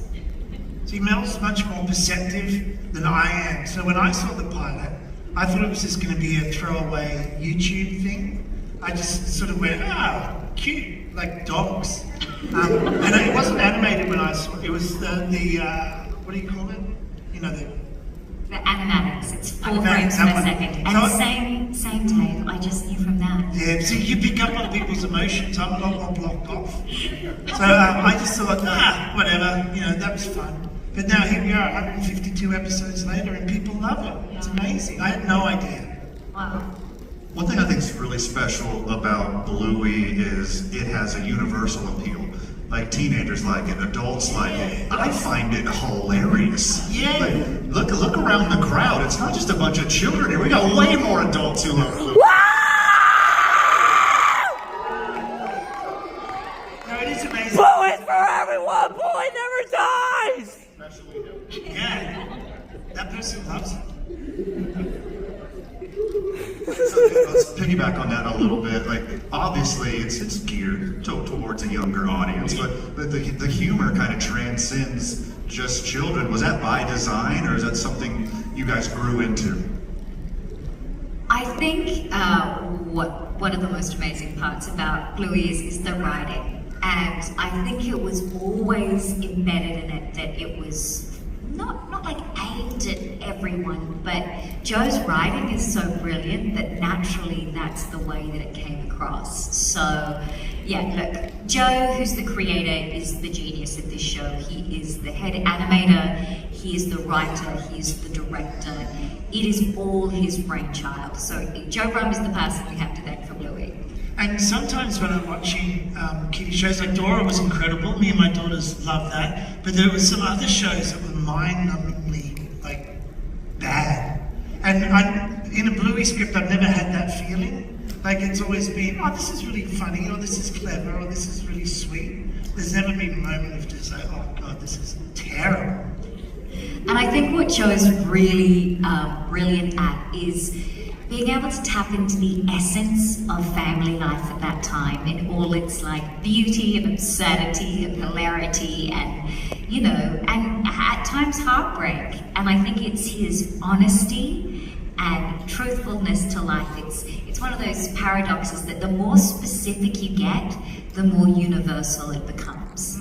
Speaker 10: See, Mel's much more perceptive than I am. So when I saw the pilot, I thought it was just going to be a throwaway YouTube thing. I just sort of went, oh, cute, like dogs. And it wasn't animated when I saw it. It was the what do you call it? You know, the
Speaker 14: animatics. It's 4 frames per second. And same tape. I just knew from that.
Speaker 10: Yeah, so you pick up on people's emotions. I'm a lot more blocked off. So I just thought, whatever, you know, that was fun. But now here we are, 152 episodes later, and people love it. It's amazing. I had no idea.
Speaker 14: Wow.
Speaker 4: One thing I think is really special about Bluey is it has a universal appeal. Like, teenagers like it, adults like it. I find it hilarious.
Speaker 10: Yeah.
Speaker 4: Like, look around the crowd. It's not just a bunch of children here. We got way more adults who love Bluey.
Speaker 10: No, it is amazing.
Speaker 12: Bluey's for everyone. Bluey never dies.
Speaker 10: Yeah, that person loves it.
Speaker 4: Let's piggyback on that a little bit. Like, obviously, it's geared towards a younger audience, but the humor kind of transcends just children. Was that by design, or is that something you guys grew into?
Speaker 14: I think one of the most amazing parts about Bluey is the writing. And I think it was always embedded in it that it was not like aimed at everyone, but Joe's writing is so brilliant that naturally that's the way that it came across. So yeah, look, Joe, who's the creator, is the genius of this show. He is the head animator, he is the writer, he is the director. It is all his brainchild. So Joe Brum is the person we have to thank for Bluey.
Speaker 10: And sometimes when I'm watching kiddie shows, like Dora was incredible. Me and my daughters love that. But there were some other shows that were mind-numbingly, like, bad. And in a Bluey script, I've never had that feeling. Like, it's always been, oh, this is really funny, or this is clever, or this is really sweet. There's never been a moment of just like, oh God, this is terrible.
Speaker 14: And I think what Joe is really brilliant at is being able to tap into the essence of family life at that time in all its like beauty and absurdity and hilarity and, you know, and at times heartbreak. And I think it's his honesty and truthfulness to life. It's one of those paradoxes that the more specific you get, the more universal it becomes.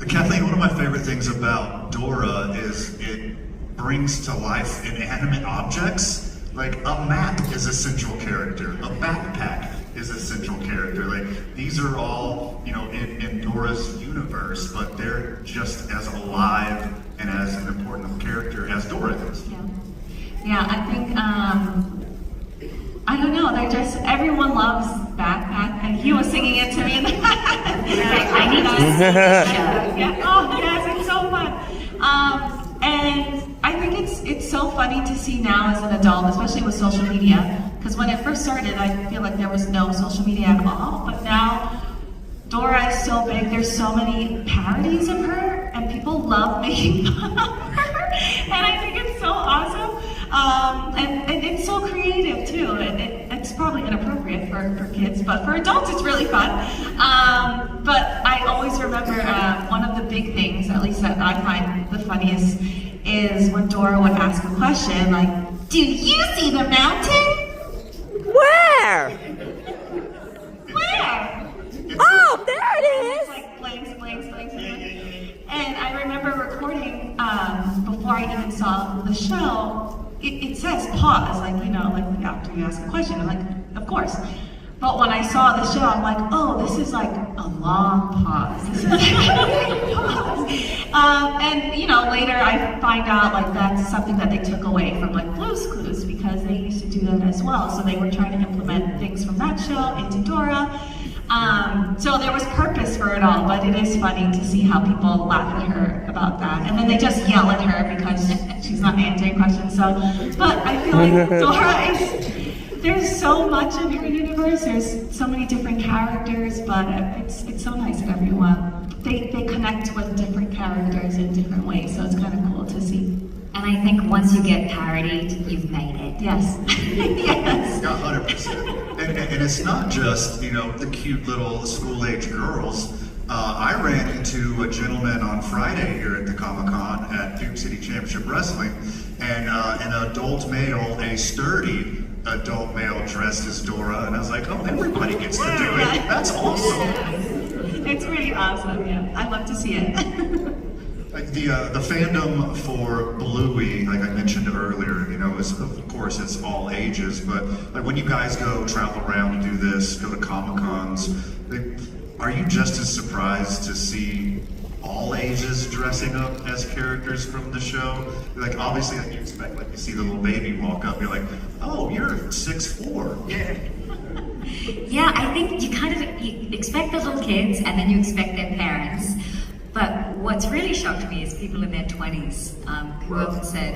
Speaker 4: Kathleen, one of my favorite things about Dora is it brings to life inanimate objects. Like, a map is a central character, a backpack is a central character. Like, these are all, you know, in Dora's universe, but they're just as alive and as an important character as Dora is.
Speaker 15: Yeah, I think, I don't know, they're just, everyone loves Backpack, and he was singing it to me. I need to sing it. Yeah. Oh, yes, it's so fun. it's so funny to see now as an adult, especially with social media, because when it first started, I feel like there was no social media at all, but now Dora is so big, there's so many parodies of her, and people love making fun of her, and I think it's so awesome, and it's so creative too, and it's probably inappropriate for kids, but for adults it's really fun. But I always remember one of the big things, at least that I find the funniest, is when Dora would ask a question like, "Do you see the mountain?"
Speaker 12: Where?
Speaker 15: Where?
Speaker 12: Oh, there it is!
Speaker 15: It's like blanks. And I remember recording, before I even saw the show, it says pause, like, you know, like after you ask a question. I'm like, of course. But when I saw the show, I'm like, oh, this is like a long pause. This is like a big pause. And you know, later I find out like that's something that they took away from like Blue's Clues, because they used to do that as well. So they were trying to implement things from that show into Dora. So there was purpose for it all, but it is funny to see how people laugh at her about that. And then they just yell at her because she's not answering questions. So, but I feel like Dora is, there's so much in her universe, there's so many different characters, but it's so nice that everyone, they connect with different characters in different ways, so it's kind of cool to see.
Speaker 14: And I think once you get parodied, you've made it.
Speaker 15: Yes. Yes.
Speaker 9: 100%. And it's not just, you know, the cute little school-age girls. I ran into a gentleman on Friday here at the Comic-Con at Duke City Championship Wrestling, and an adult male, a sturdy adult male dressed as Dora, and I was like, oh, everybody gets to do it. That's awesome.
Speaker 15: It's really awesome, yeah. I love to see it.
Speaker 9: Like the fandom for Bluey, like I mentioned earlier, you know, is of course it's all ages, but like when you guys go travel around and do this, go to Comic-Cons, are you just as surprised to see all ages dressing up as characters from the show? Like obviously, like you expect, like you see the little baby walk up, you're like, oh, you're 6'4". Yeah.
Speaker 14: Yeah, I think you expect the little kids and then you expect their parents. But what's really shocked me is people in their 20s who have said,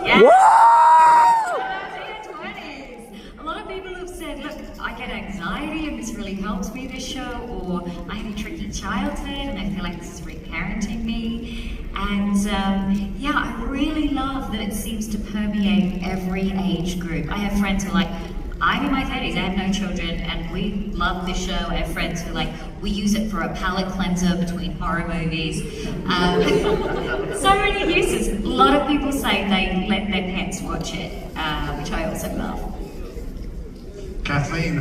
Speaker 14: yeah, in their 20s. A lot of people have said, look, I get anxiety and this really helps me, this show, or I had a tricky childhood and I feel like this is reparenting me. And yeah, I really love that it seems to permeate every age group. I have friends who are like, I'm in my 30s, I have no children, and we love this show. I have friends who we use it for a palate cleanser between horror movies. So many uses. A lot of people say they let their pets watch it, which I also love.
Speaker 9: Kathleen,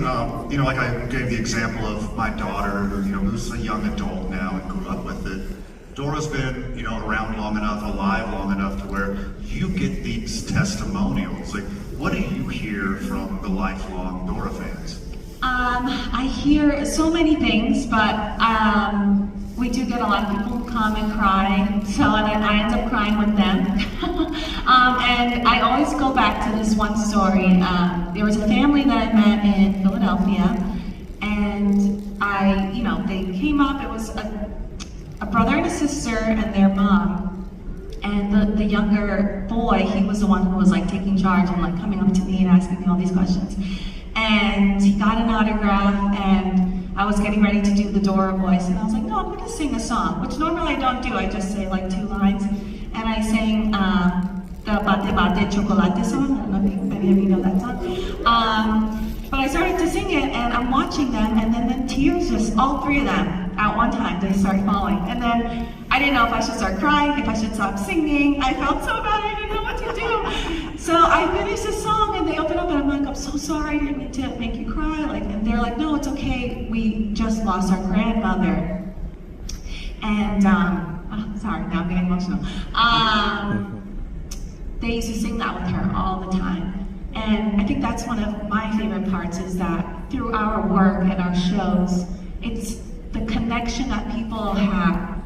Speaker 9: you know, like I gave the example of my daughter, who, you know, who's a young adult now and grew up with it. Dora's been, you know, around long enough, alive long enough to where you get these testimonials. Like, what do you hear from the lifelong Dora fans?
Speaker 15: I hear so many things, but we do get a lot of people who come and cry, so I end up crying with them. And I always go back to this one story. There was a family that I met in Philadelphia, and you know, they came up, it was a brother and a sister and their mom. And the younger boy, he was the one who was like taking charge and like coming up to me and asking me all these questions. And he got an autograph, and I was getting ready to do the Dora voice, and I was like, no, I'm gonna sing a song, which normally I don't do. I just say like 2 lines. And I sang the Bate Bate Chocolate song. I don't know if any of you know that song. But I started to sing it, and I'm watching them, and then the tears just, all 3 of them, at one time, they start falling. And then I didn't know if I should start crying, if I should stop singing. I felt so bad, I didn't know what to do. So I finished the song, and they open up, and I'm like, I'm so sorry, I didn't mean to make you cry. Like, and they're like, no, it's okay. We just lost our grandmother. And, sorry, now I'm getting emotional. They used to sing that with her all the time. And I think that's one of my favorite parts, is that through our work and our shows, it's the connection that people have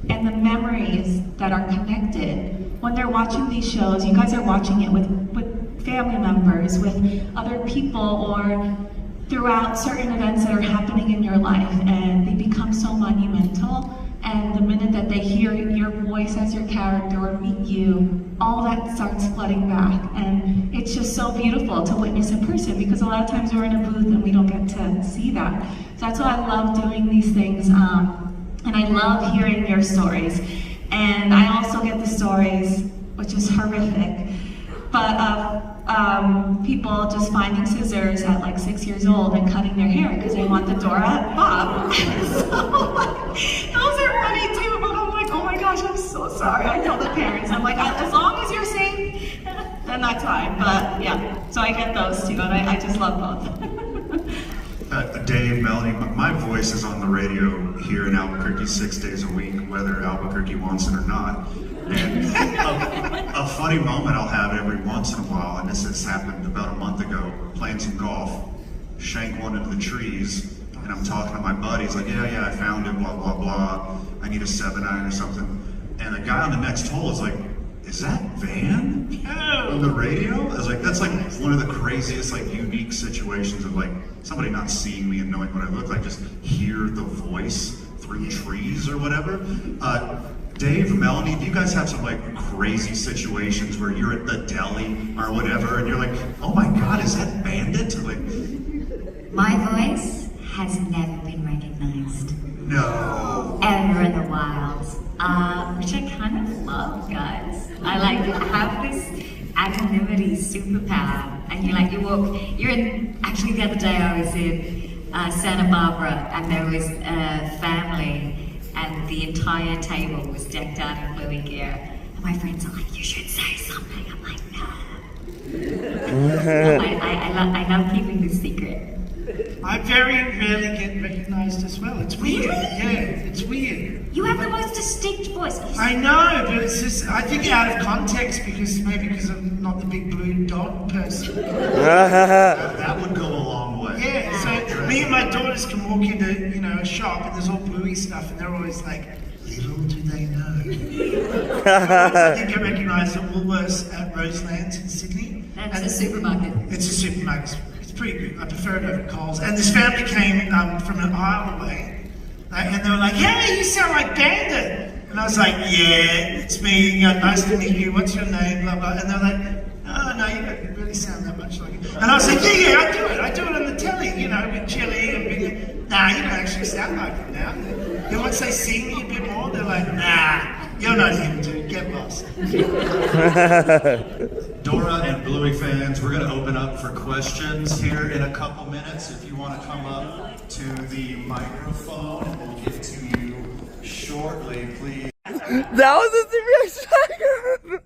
Speaker 15: and the memories that are connected. When they're watching these shows, you guys are watching it with family members, with other people, or throughout certain events that are happening in your life, and they become so monumental. And the minute that they hear your voice as your character or meet you, all that starts flooding back. And it's just so beautiful to witness in person, because a lot of times we're in a booth and we don't get to see that. So that's why I love doing these things. And I love hearing your stories. And I also get the stories, which is horrific, but of people just finding scissors at like 6 years old and cutting their hair because they want the Dora bob. So, those are funny too, but I'm like, oh my gosh, I'm so sorry. I tell the parents, I'm like, as long as you're safe, then that's fine. But yeah, so I get those too, and I just love both.
Speaker 9: Dave, Melanie, my voice is on the radio here in Albuquerque 6 days a week, whether Albuquerque wants it or not. And a funny moment I'll have every once in a while, and this has happened about a month ago, playing some golf, shank one into the trees, and I'm talking to my buddies, like, yeah, I found it, blah, blah, blah, I need a 7-iron or something. And the guy on the next hole is like, is that Van on the radio? I was like, that's like one of the craziest, like, unique situations of like somebody not seeing me and knowing what I look like, just hear the voice through trees or whatever. Dave, Melanie, do you guys have some like crazy situations where you're at the deli or whatever and you're like, oh my God, is that Bandit? Like,
Speaker 14: my voice has never been recognized.
Speaker 9: No.
Speaker 14: Ever in the wild. Which I kind of love, guys. I like have this anonymity superpower, and you're in, actually the other day I was in Santa Barbara, and there was a family, and the entire table was decked out in Bluey gear, and my friends are like, you should say something. I'm like, no. I love keeping this secret.
Speaker 10: I very rarely get recognized as well. It's weird. Yeah, it's weird.
Speaker 14: You have the most distinct voice.
Speaker 10: I know, but it's just, I think out of context because I'm not the big blue dot person.
Speaker 9: that would go a long way.
Speaker 10: Yeah, so me and my daughters can walk into, a shop and there's all bluey stuff and they're always like, little do they know. I think I recognise at Woolworths at Roselands in Sydney.
Speaker 14: That's a supermarket.
Speaker 10: It's a supermarket. Pretty good. I prefer it over Coles. And this family came from an aisle away, and they were like, "Hey, you sound like Bandit." And I was like, "Yeah, it's me. Nice to meet you. What's your name?" Blah blah. And they were like, "Oh no, you don't really sound that much like it." And I was like, "Yeah, I do it. I do it on the telly. With Chili and big. Nah, you don't actually sound like it now." Then once they see me a bit more, they're like, "Nah, you're not him, dude. Get lost."
Speaker 9: Dora and Bluey fans, we're going to open up for questions here in a couple minutes. If you want to come up to the microphone, we'll get to you shortly, please.
Speaker 12: That was a serious tiger.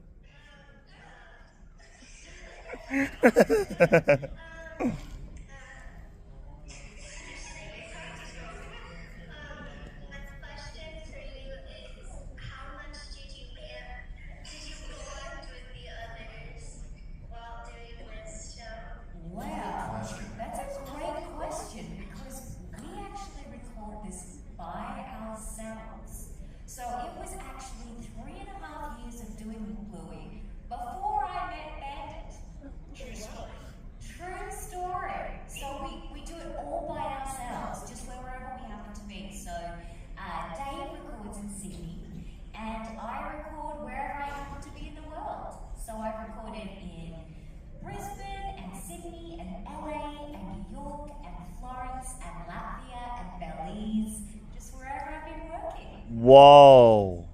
Speaker 14: So it was actually 3.5 years of doing Bluey before I met Bandit. True story. True story. So we do it all by ourselves, just wherever we happen to be. So Dave records in Sydney, and I record wherever I happen to be in the world. So I've recorded in Brisbane and Sydney and LA and New York and Florence and Latvia and Belize, just wherever I've been working.
Speaker 12: Whoa.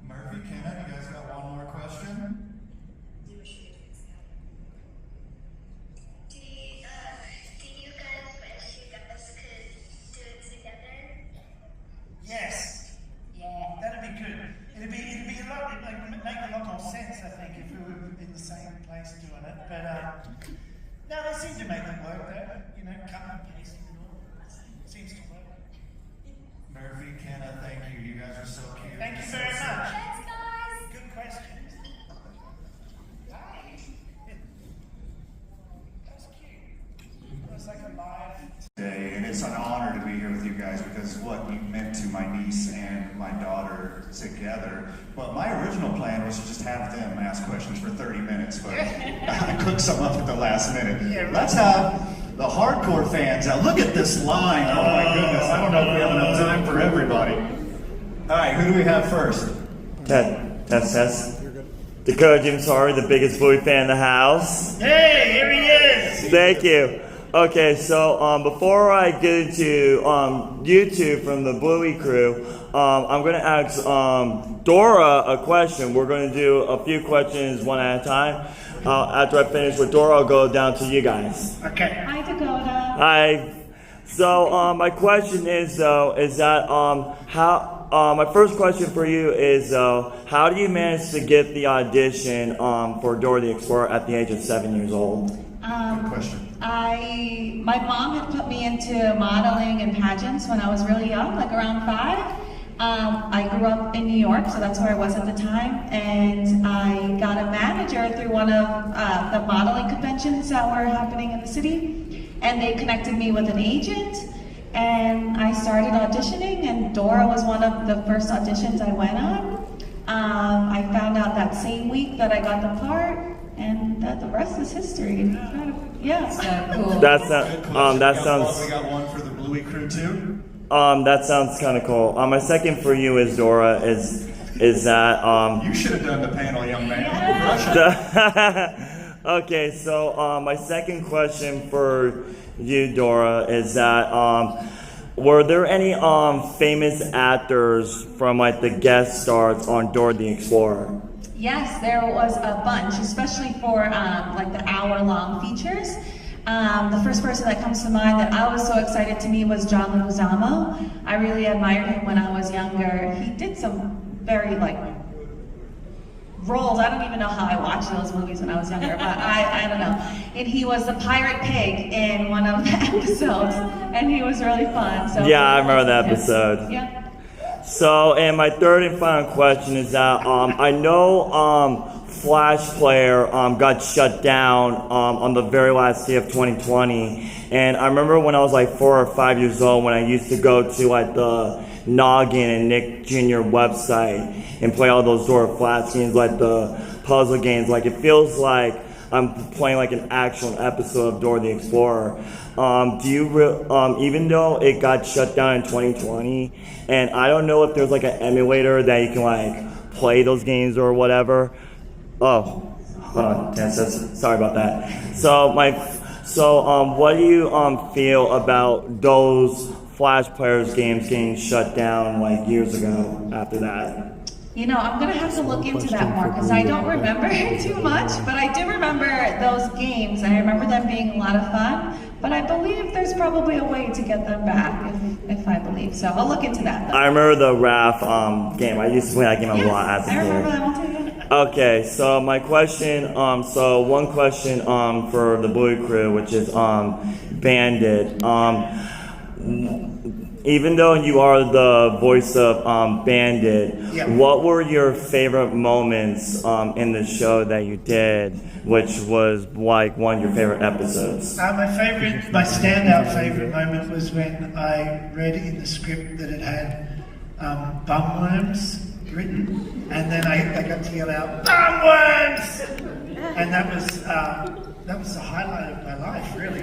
Speaker 9: Murphy, Kenna, you guys got one more question?
Speaker 6: Do you guys wish you guys could do it together?
Speaker 10: Yes.
Speaker 14: Yeah.
Speaker 10: That'd be good. It'd be a lot. It'd make a lot more sense, I think, if we were in the same place doing it. But no, they seem to make it work. Though. Cut and paste and all. Seems to work.
Speaker 9: Murphy, Kenna, thank you. You guys are so cute.
Speaker 10: Thank you very much.
Speaker 14: Thanks, guys.
Speaker 10: Good questions. That's cute. It was like a live.
Speaker 9: Today, and it's an honor to be here with you guys because what you meant to my niece and my daughter together. But my original plan was to just have them ask questions for 30 minutes, but I cooked some up at the last minute.
Speaker 10: Yeah, right.
Speaker 18: the hardcore fans. Now look at this line. Oh my goodness, I don't know if we have enough time for everybody. All right, who do we have first?
Speaker 12: Test. Dakota Jim Sorry, the biggest Bluey fan in the house.
Speaker 18: Hey, here he is.
Speaker 12: Thank you. Okay, so before I get into YouTube from the Bluey crew, I'm going to ask Dora a question. We're going to do a few questions one at a time. After I finish with Dora, I'll go down to you guys.
Speaker 18: Okay.
Speaker 15: Hi, Dakota.
Speaker 12: Hi. So my question is that my first question for you is how do you manage to get the audition for Dora the Explorer at the age of 7 years old?
Speaker 18: Good question.
Speaker 15: My mom had put me into modeling and pageants when I was really young, like around 5. I grew up in New York, so that's where I was at the time, and I got a manager through one of the modeling conventions that were happening in the city, and they connected me with an agent, and I started auditioning, and Dora was one of the first auditions I went on. I found out that same week that I got the part, and the rest is history. Yeah.
Speaker 14: So cool.
Speaker 12: That sounds.
Speaker 18: We got one for the Bluey crew too.
Speaker 12: That sounds kind of cool. My second for you is Dora is that
Speaker 18: You should have done the panel, young man.
Speaker 12: Okay, so my second question for you, Dora, is that were there any famous actors from like the guest stars on Dora the Explorer?
Speaker 15: Yes, there was a bunch, especially for like the hour-long features. The first person that comes to mind that I was so excited to meet was John Leguizamo. I really admired him when I was younger. He did some very roles. I don't even know how I watched those movies when I was younger, but I don't know. And he was the pirate pig in one of the episodes, and he was really fun. So
Speaker 12: yeah, I remember that episode.
Speaker 15: Yeah.
Speaker 12: So, and my third and final question is that I know Flash Player got shut down on the very last day of 2020, and I remember when I was like 4 or 5 years old when I used to go to like the Noggin and Nick Jr. website and play all those Dora Flash games, like the puzzle games. Like it feels like I'm playing like an actual episode of Dora the Explorer. Do you even though it got shut down in 2020, and I don't know if there's like an emulator that you can like play those games or whatever. Oh, hold on, sorry about that. So what do you feel about those Flash Players games getting shut down like years ago after that?
Speaker 15: You know, I'm gonna have to look into that more because I don't remember too much, but I do remember those games. I remember them being a lot of fun, but I believe there's probably a way to get them back if I believe so. I'll look into that though.
Speaker 12: I remember the RAF game. I used to play that game a lot as a kid.
Speaker 15: I remember that one too.
Speaker 12: Okay, so my question, one question for the Bluey crew, which is Bandit. Even though you are the voice of Bandit,
Speaker 1: Yeah.
Speaker 12: what were your favorite moments in the show that you did, which was like one of your favorite episodes?
Speaker 1: My standout favorite moment was when I read in the script that it had bumworms written, and then I got to yell out bumworms, and that was the highlight of my life, really.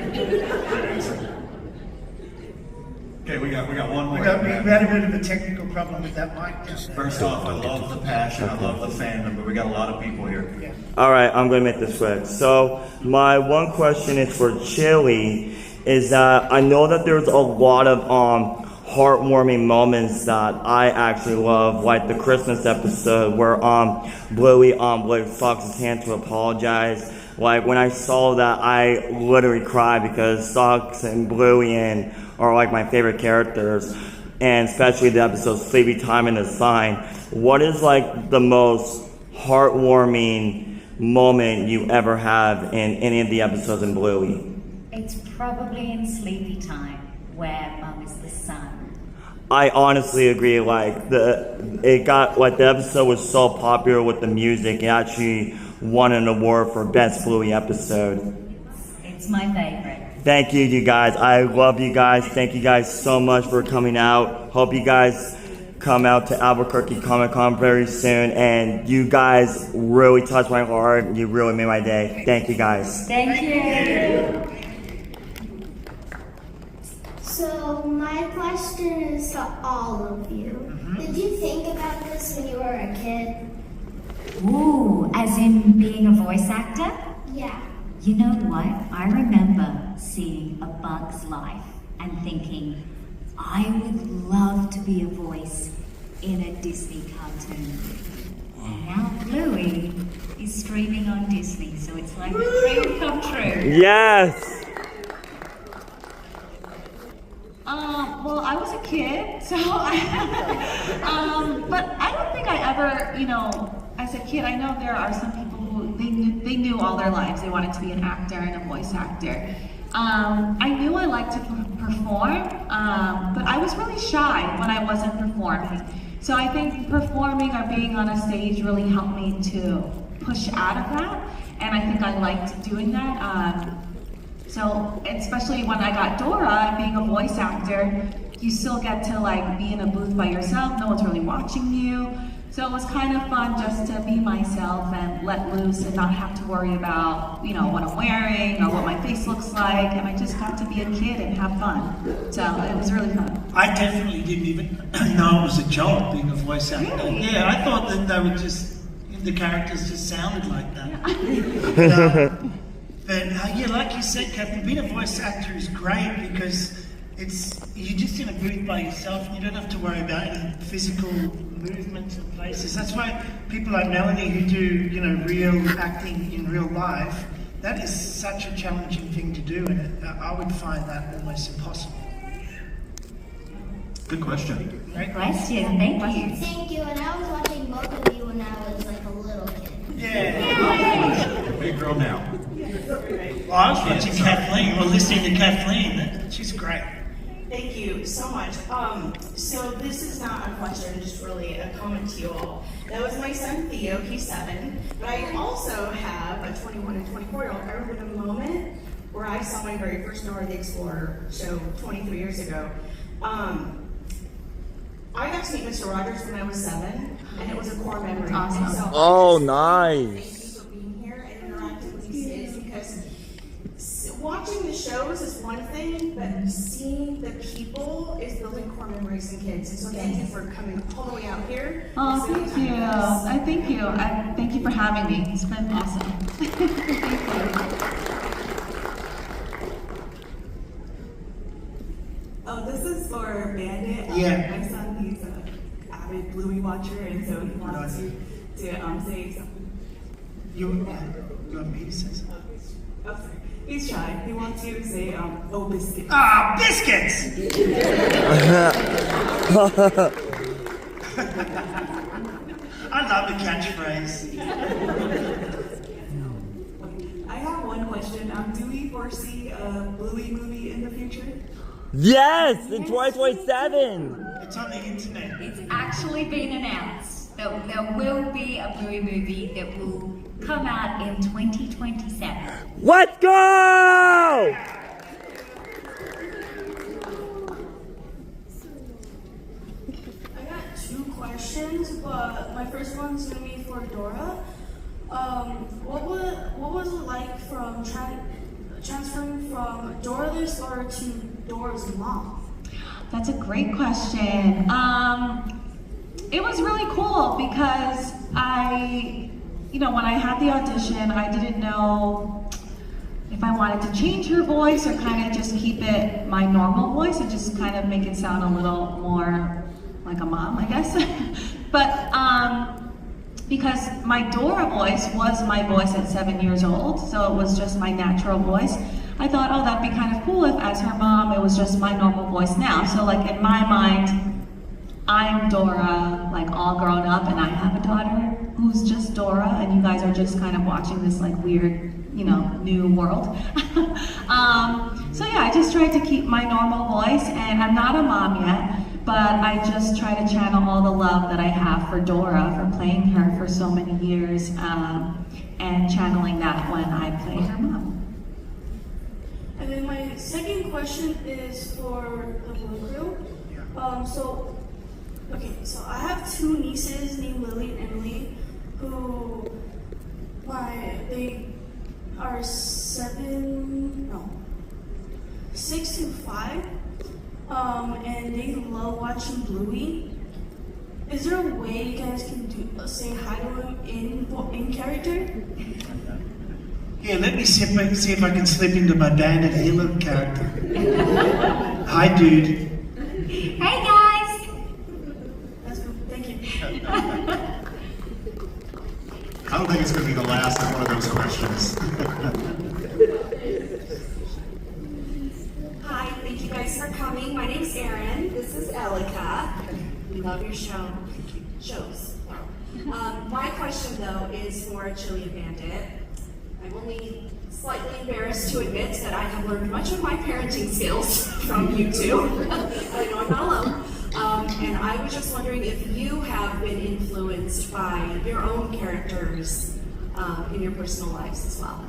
Speaker 18: Okay, we got one more.
Speaker 1: We had a bit of a technical problem with that mic.
Speaker 18: First off, I love the passion, I love the fandom, but we got a lot of people here.
Speaker 1: Yeah.
Speaker 12: All right, I'm going to make this quick. So my one question is for Chili, is that I know that there's a lot of heartwarming moments that I actually love, like the Christmas episode where Bluey sucks his hand to apologize. Like when I saw that, I literally cried because Socks and Bluey are like my favorite characters, and especially the episode Sleepy Time in the Sign. What is like the most heartwarming moment you ever have in any of the episodes in Bluey?
Speaker 14: It's probably in Sleepy Time, where Mum is the sun.
Speaker 12: I honestly agree. Like the episode was so popular with the music, it actually won an award for Best Bluey Episode.
Speaker 14: It's my favorite.
Speaker 12: Thank you guys. I love you guys. Thank you guys so much for coming out. Hope you guys come out to Albuquerque Comic Con very soon. And you guys really touched my heart. You really made my day. Thank you guys.
Speaker 14: Thank you.
Speaker 5: question is to all of you. Did you think about this when you were a kid?
Speaker 14: Ooh, as in being a voice actor?
Speaker 5: Yeah.
Speaker 14: You know what? I remember seeing A Bug's Life and thinking, I would love to be a voice in a Disney cartoon. And now Bluey is streaming on Disney, so it's like a dream come true.
Speaker 12: Yes.
Speaker 15: Well, I was a kid, so but I don't think I ever, as a kid, I know there are some people who they knew all their lives they wanted to be an actor and a voice actor. I knew I liked to perform, but I was really shy when I wasn't performing. So I think performing or being on a stage really helped me to push out of that, and I think I liked doing that. So especially when I got Dora and being a voice actor, you still get to be in a booth by yourself, no one's really watching you. So it was kind of fun just to be myself and let loose and not have to worry about, what I'm wearing or what my face looks like. And I just got to be a kid and have fun. So it was really fun.
Speaker 21: I definitely didn't even know it was a job being a voice actor.
Speaker 15: Really?
Speaker 21: Yeah, I thought that they were the characters just sounded like that. But like you said, Captain, being a voice actor is great because you're just in a booth by yourself and you don't have to worry about any physical movements and places. That's why people like Melanie who do, real acting in real life, that is such a challenging thing to do, and I would find that almost impossible.
Speaker 18: Good question.
Speaker 14: Great question, thank you.
Speaker 5: Thank you, and I was watching both of you when I was a little kid.
Speaker 18: Yeah. Big girl now.
Speaker 21: Well, I was watching Kathleen, listening to Kathleen. She's great.
Speaker 23: Thank you so much. So this is not a question, just really a comment to you all. That was my son Theo, he's 7, but I also have a 21 and 24-year-old. I remember the moment where I saw my very first Dora the Explorer show 23 years ago. I got to meet Mr. Rogers when I was 7, and it was a core memory.
Speaker 15: Awesome.
Speaker 23: So
Speaker 12: Oh, nice.
Speaker 23: watching the shows is one thing, but seeing the people is building core memories in kids. And so thank you for coming all the way out here.
Speaker 15: Oh, thank you. Thank you. Thank you for having me. It's been awesome. Thank you.
Speaker 24: This is for Bandit.
Speaker 21: Yeah.
Speaker 24: My son, he's an avid Bluey watcher, and so he wants to say something.
Speaker 21: You want me to say something?
Speaker 24: Oh, sorry. He's shy. He wants you to say, oh, biscuits.
Speaker 21: Ah, biscuits! I love the catchphrase.
Speaker 24: I have one question. Do we foresee a Bluey movie in the future?
Speaker 12: Yes, in 2027.
Speaker 21: It's on the internet.
Speaker 14: It's actually been announced that there will be a Bluey movie that will come out in 2027.
Speaker 12: Let's go!
Speaker 24: I got 2 questions, but my first one's gonna be for Dora. What was it like from transferring from Dora the Explorer to Dora's mom?
Speaker 15: That's a great question. It was really cool because when I had the audition, I didn't know if I wanted to change her voice or kind of just keep it my normal voice and just kind of make it sound a little more like a mom, I guess. But because my Dora voice was my voice at 7 years old, so it was just my natural voice, I thought, oh, that'd be kind of cool if as her mom, it was just my normal voice now. So in my mind, I'm Dora, all grown up, and I have a daughter who's just Dora, and you guys are just kind of watching this weird, new world. So yeah, I just tried to keep my normal voice, and I'm not a mom yet, but I just try to channel all the love that I have for Dora, for playing her for so many years, and channeling that when I play her mom.
Speaker 24: And then my second question is for the Blue Crew. So I have 2 nieces named Lily and Emily, who they are 6 to 5. and they love watching Bluey. Is there a way you guys can say hi to him in character?
Speaker 1: Yeah, let me see if I can slip into my Bandit Healer character. Hi, dude.
Speaker 14: Hey guys!
Speaker 24: That's cool. Thank you.
Speaker 9: I don't think it's going to be the last of one of those questions.
Speaker 3: Hi, thank you guys for coming. My name's Erin. This is Elika. We love your shows. My question, though, is for Chili and Bandit. I'm only slightly embarrassed to admit that I have learned much of my parenting skills from you two. I know I'm not alone. And I was just wondering if you have been influenced by your own characters in your personal lives as well.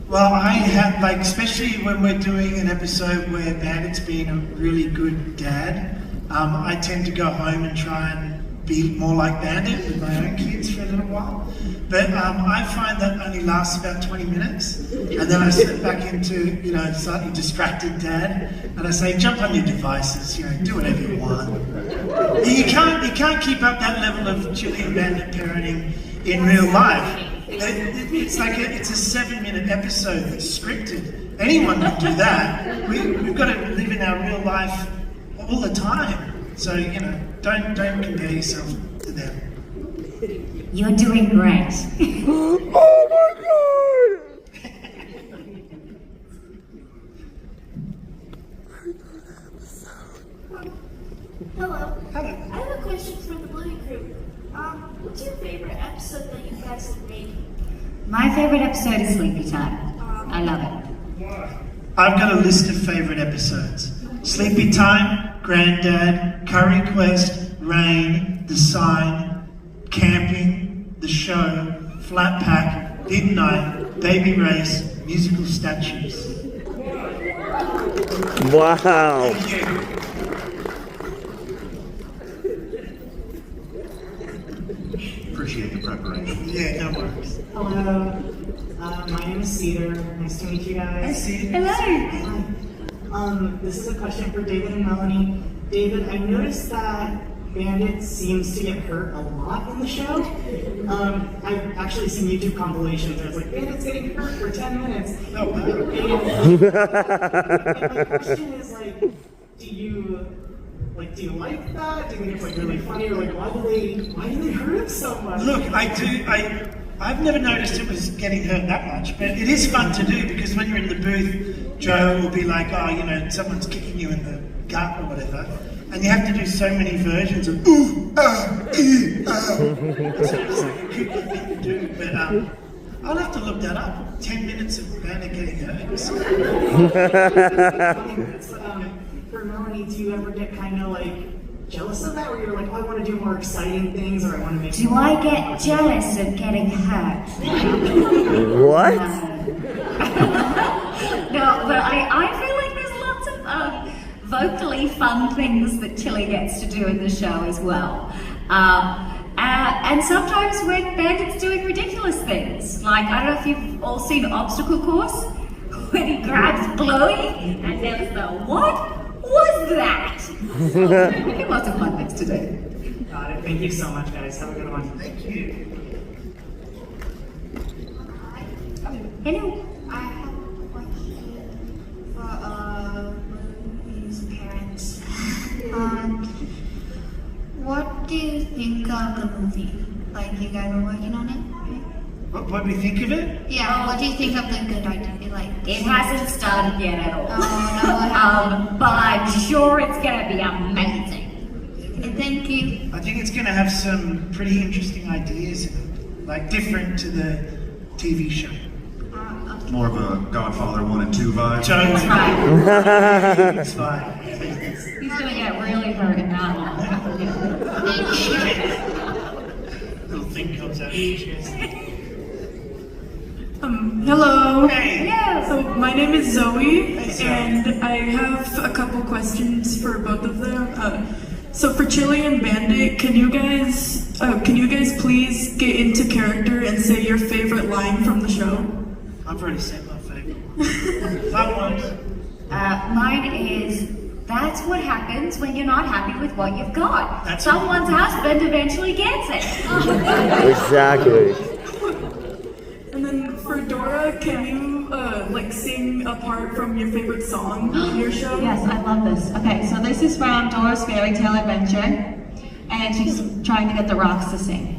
Speaker 1: Well, I have, like, especially when we're doing an episode where Bandit's being a really good dad, I tend to go home and try and be more like Bandit with my own kids for a little while. But I find that only lasts about 20 minutes, and then I slip back into, slightly distracted dad, and I say, jump on your devices, do whatever you want. You can't keep up that level of Chili and Bandit parenting in real life. It's like it's a 7-minute episode that's scripted. Anyone can do that. We've got to live in our real life all the time. So, don't compare yourself to them.
Speaker 14: You're doing great.
Speaker 12: Oh my god!
Speaker 24: Hello. I have a question for the Bluey crew. What's your favorite episode that you guys have made?
Speaker 14: My favorite episode is Sleepy Time. I love it.
Speaker 1: I've got a list of favorite episodes. Sleepy Time, Granddad, Curry Quest, Rain, The Sign, Camping, The Show, Flat Pack, Big Night, Baby Race, Musical Statues.
Speaker 12: Wow.
Speaker 1: Thank you.
Speaker 18: Appreciate the preparation.
Speaker 1: Yeah, no worries.
Speaker 8: Hello. My name is Cedar. Nice to meet you guys.
Speaker 1: Hi, Cedar.
Speaker 8: Hello. This is a question for David and Melanie. David, I noticed that Bandit seems to get hurt a lot in the show. I've actually seen YouTube compilations where it's like, Bandit's getting hurt for 10 minutes.
Speaker 1: Oh, wow.
Speaker 8: And my question is, do you like that? Do you think it's really funny? Or why do they hurt him so much?
Speaker 1: Look, I've never noticed it was getting hurt that much, but it is fun to do because when you're in the booth, Joe will be like, someone's kicking you in the gut or whatever, and you have to do so many versions of ooh, ee, So it's like a goofy thing to do, but I'll have to look that up. 10 minutes of Bandit getting hurt.
Speaker 8: For Melanie, do you ever get kind of jealous of that, where you're like, oh, I want to do more exciting things, or I want to make...
Speaker 14: Do I get jealous of getting hurt?
Speaker 12: What?
Speaker 14: No, but I feel like there's lots of vocally fun things that Chili gets to do in the show as well. And sometimes when Bandit's doing ridiculous things, I don't know if you've all seen Obstacle Course, when he grabs Bluey, and there's the, what was that? Lots of fun things to do.
Speaker 8: Got it. Thank you so much, guys. Have a good one.
Speaker 1: Thank you.
Speaker 14: Hello.
Speaker 5: I have a question for Bluey's parents. What do you think of the movie? You guys were working on it?
Speaker 1: What do we think of it?
Speaker 5: Yeah, what do you think of the good idea?
Speaker 14: It hasn't started yet at all.
Speaker 5: Oh, no,
Speaker 14: but I'm sure it's going to be amazing.
Speaker 5: Thank you.
Speaker 1: I think it's going to have some pretty interesting ideas in it, different to the TV show.
Speaker 9: More of a Godfather 1 and 2 vibe.
Speaker 1: That's right. That's right.
Speaker 14: He's going to get really hurt in that one.
Speaker 1: Little thing comes out of his chest.
Speaker 24: Hello.
Speaker 1: Hey.
Speaker 24: So my name is Zoe, and I have a couple questions for both of them. So for Chili and Bandit, can you guys please get into character and say your favorite line from the show?
Speaker 1: I've already said my favorite. Fun ones.
Speaker 14: Mine is That's what happens when you're not happy with what you've got. Someone's husband eventually gets it.
Speaker 12: Exactly.
Speaker 7: And then for Dora, can you like sing a part from your favorite song in your show?
Speaker 15: Yes, I love this. Okay, so this is from Dora's Fairy Tale Adventure, and she's trying to get the rocks to sing.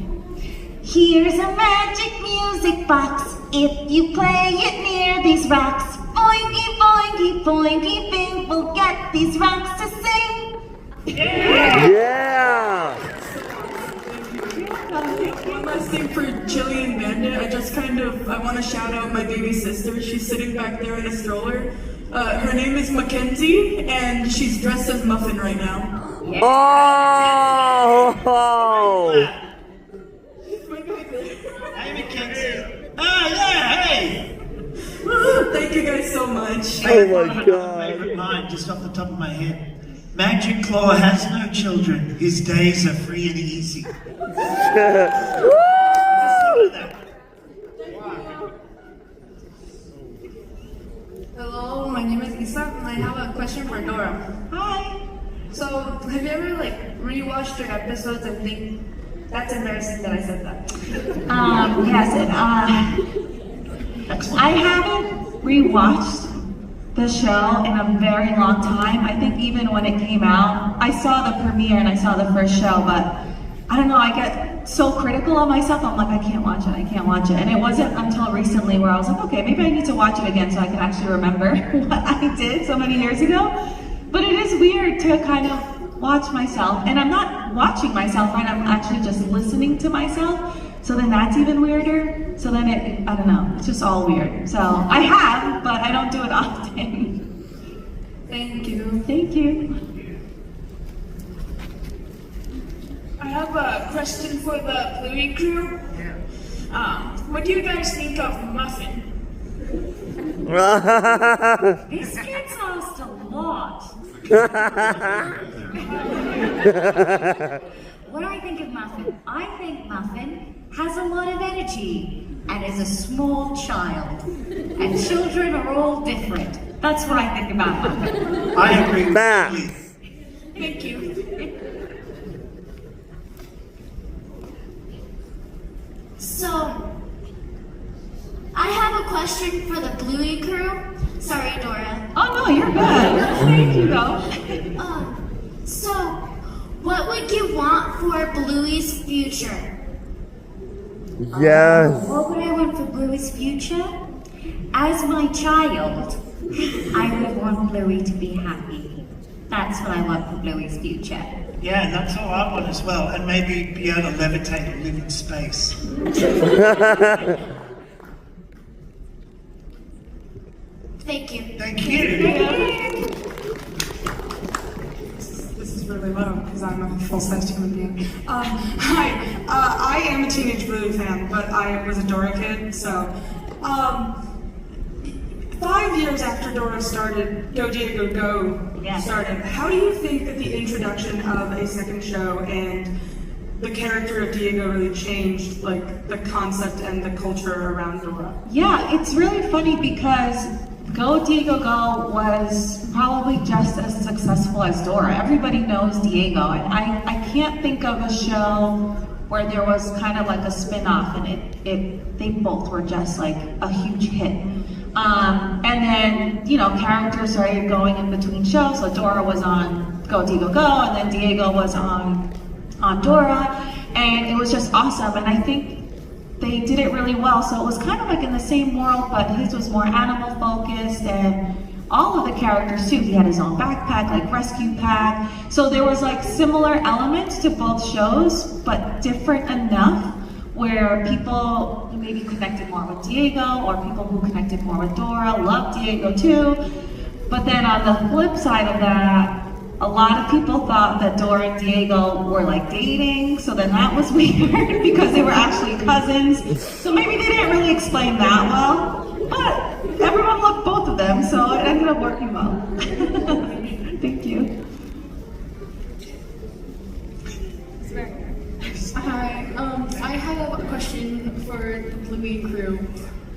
Speaker 15: Here's a magic music box. If you play it near these rocks, boingy, boingy, boingy, bing, we'll get these rocks to sing.
Speaker 12: Yeah!
Speaker 7: One last thing for Jillian Bandit. I want to shout out my baby sister. She's sitting back there in a stroller. Her name is Mackenzie, and she's dressed as Muffin right now.
Speaker 12: Oh!
Speaker 21: Hey, Mackenzie. Oh, yeah, hey!
Speaker 7: Thank you guys so much.
Speaker 12: Oh my God.
Speaker 21: Favorite line, just off the top of my head. Magic Claw has no children. His days are free and easy.
Speaker 24: Hello, my name is Isa, and I have a question for Dora. Hi. So, have you ever rewatched your episodes and think that's embarrassing that I said that?
Speaker 15: Yes, and I haven't rewatched the show in a very long time. I think even when it came out, I saw the premiere and I saw the first show, but I don't know, I get so critical of myself. I'm like, I can't watch it. And it wasn't until recently where I was like, okay, maybe I need to watch it again so I can actually remember what I did so many years ago. But it is weird to kind of watch myself, and I'm not watching myself, right? I'm actually just listening to myself. So then that's even weirder. So then I don't know, it's just all weird. So I have, but I don't do it often.
Speaker 24: Thank you.
Speaker 15: Thank you.
Speaker 24: I have a question for the Bluey crew. What do you guys think of Muffin?
Speaker 14: This gets asked a lot. What do I think of Muffin? I think Muffin has a lot of energy and is a small child. And children are all different. That's what I think about Muffin.
Speaker 21: I agree with
Speaker 12: that.
Speaker 24: Thank you.
Speaker 5: So, I have a question for the Bluey crew. Sorry, Dora.
Speaker 15: Oh no, you're good. Thank you, though.
Speaker 5: So, what would you want for Bluey's future?
Speaker 12: Yes.
Speaker 14: What would I want for Bluey's future? As my child, I would want Bluey to be happy. That's what I want for Bluey's future.
Speaker 21: Yeah, and that's all I want as well. And maybe be able to levitate and live in space.
Speaker 5: Thank you.
Speaker 21: Thank you.
Speaker 7: This is really low because I'm a full-sized human being. Hi, I am a teenage Bluey fan, but I was a Dora kid, so 5 years after Dora started, Go Diego Go started, how do you think that the introduction of a second show and the character of Diego really changed the concept and the culture around Dora?
Speaker 15: Yeah, it's really funny because Go Diego Go was probably just as successful as Dora. Everybody knows Diego, and I can't think of a show where there was kind of like a spin-off and they both were just like a huge hit. And then, characters started going in between shows. So Dora was on Go Diego Go, and then Diego was on Dora, and it was just awesome. And I think they did it really well. So it was kind of like in the same world, but his was more animal focused, and all of the characters too. He had his own backpack, like rescue pack. So there was like similar elements to both shows, but different enough where people maybe connected more with Diego, or people who connected more with Dora loved Diego too. But then on the flip side of that, a lot of people thought that Dora and Diego were like dating, so then that was weird because they were actually cousins. So maybe they didn't really explain that well, but everyone loved both of them, so it ended up working well. Thank you.
Speaker 24: Hi, I have a question for the Bluey crew.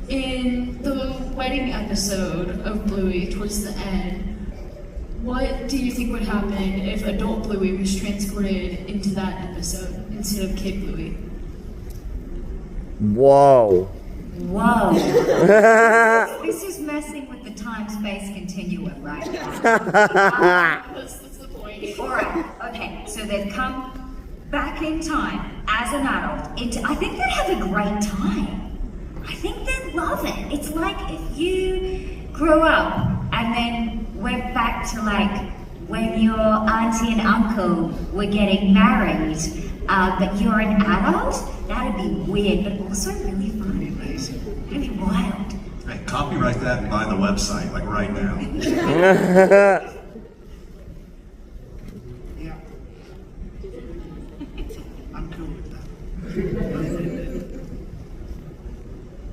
Speaker 24: In the wedding episode of Bluey, towards the end,
Speaker 11: what do you think would happen if adult Bluey was transported into that episode instead of Kid Bluey?
Speaker 12: Whoa.
Speaker 14: Whoa. This is messing with the time-space continuum right now.
Speaker 11: That's the point.
Speaker 14: Alright, okay, so they've come back in time as an adult. I think they'd have a great time. I think they'd love it. It's like if you grew up and then went back to like when your auntie and uncle were getting married, but you're an adult. That'd be weird, but also really fun. Really wild.
Speaker 18: Hey, copyright that and buy the website, like right now.
Speaker 21: Yeah. I'm cool with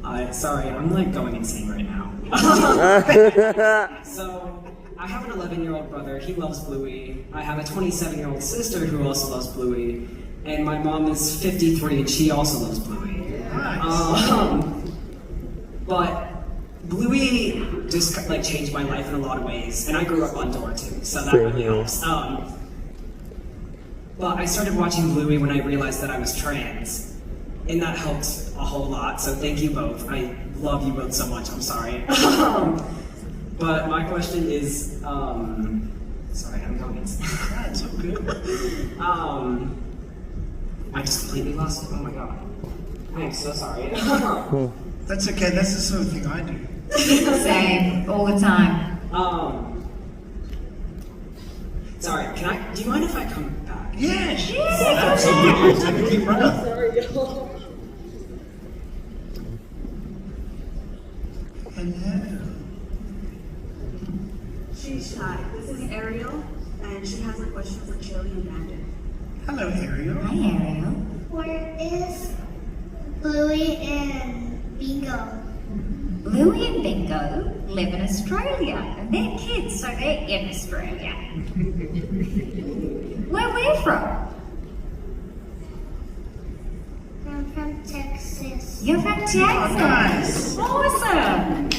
Speaker 21: that.
Speaker 13: Sorry, I'm like going insane right now. So, I have an 11-year-old brother, he loves Bluey. I have a 27-year-old sister who also loves Bluey. And my mom is 53 and she also loves Bluey.
Speaker 21: Nice.
Speaker 13: But Bluey just like changed my life in a lot of ways. And I grew up on Dora too, so that really helps. But I started watching Bluey when I realized that I was trans. And that helped a whole lot, so thank you both. I love you both so much, I'm sorry. But my question is, sorry, I'm going insane.
Speaker 21: That's so good.
Speaker 13: I just completely lost it, oh my god. I am so sorry.
Speaker 21: That's okay, that's the sort of thing I do.
Speaker 14: Same, all the time.
Speaker 13: Sorry, do you mind if I come back?
Speaker 21: Yeah, sure.
Speaker 18: Absolutely, take a deep breath.
Speaker 3: She's shy. This is Ariel, and she has a question for Chili and Bandit.
Speaker 21: Hello, Ariel.
Speaker 14: Hi, Ariel.
Speaker 5: Where is Bluey and Bingo?
Speaker 14: Bluey and Bingo live in Australia, and they're kids, so they're in Australia. Where we're from?
Speaker 5: I'm from Texas.
Speaker 14: You're from Texas?
Speaker 21: Nice.
Speaker 14: Awesome.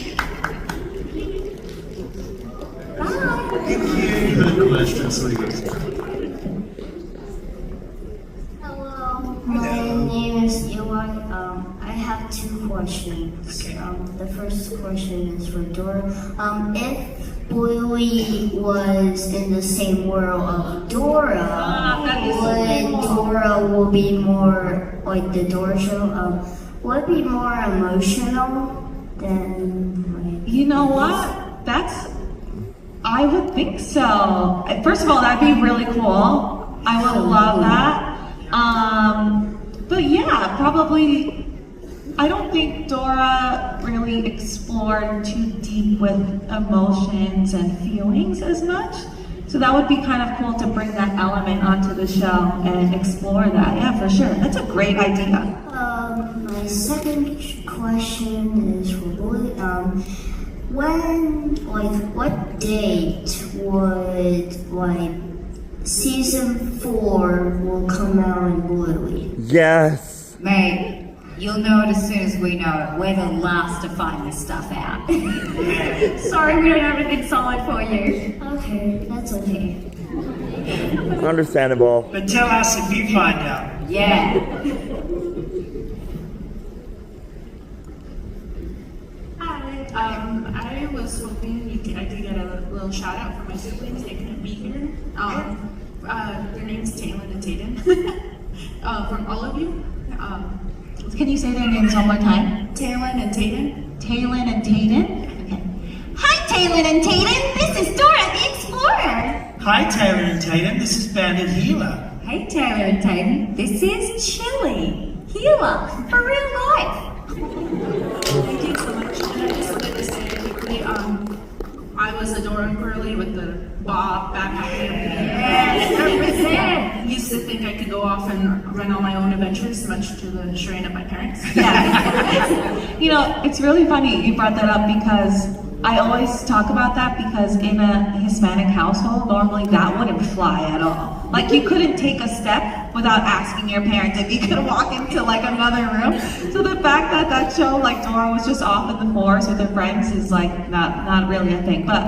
Speaker 14: Bye.
Speaker 18: Good question, sweetie.
Speaker 5: Hello, my name is Eli. I have two questions. The first question is for Dora. If Bluey was in the same world of Dora, would Dora will be more like the Dora show? Would it be more emotional than like?
Speaker 15: You know what? I would think so. First of all, that'd be really cool. I would love that. But yeah, probably, I don't think Dora really explored too deep with emotions and feelings as much. So that would be kind of cool to bring that element onto the show and explore that. Yeah, for sure. That's a great idea.
Speaker 5: My second question is for Bluey. What date would season 4 will come out in Bluey?
Speaker 12: Yes.
Speaker 14: Mate, you'll know it as soon as we know it. We're the last to find this stuff out. Sorry, we don't have anything solid for you.
Speaker 5: Okay, that's okay.
Speaker 12: Understandable.
Speaker 21: But tell us if you find out.
Speaker 14: Yeah.
Speaker 22: I was hoping I could get a little shout out for my siblings. They couldn't be here. Their names Taylor and Tayden. From all of you.
Speaker 15: Can you say their names one more time?
Speaker 22: Taylor and Tayden.
Speaker 15: Taylor and Tayden? Okay. Hi, Taylor and Tayden. This is Dora the Explorer.
Speaker 21: Hi, Taylor and Tatum. This is Bandit Healer.
Speaker 14: Hey, Taylor and Tayden. This is Chili Healer for real life.
Speaker 22: Thank you so much. And I just wanted to say quickly, I was a Dora girly with the bob backpack.
Speaker 14: Yes, represent.
Speaker 22: Used to think I could go off and run all my own adventures, much to the chagrin of my parents.
Speaker 15: Yeah. You know, it's really funny you brought that up because I always talk about that because in a Hispanic household, normally that wouldn't fly at all. Like you couldn't take a step without asking your parents if you could walk into like another room. So the fact that that show, like Dora was just off in the forest with her friends is like not really a thing, but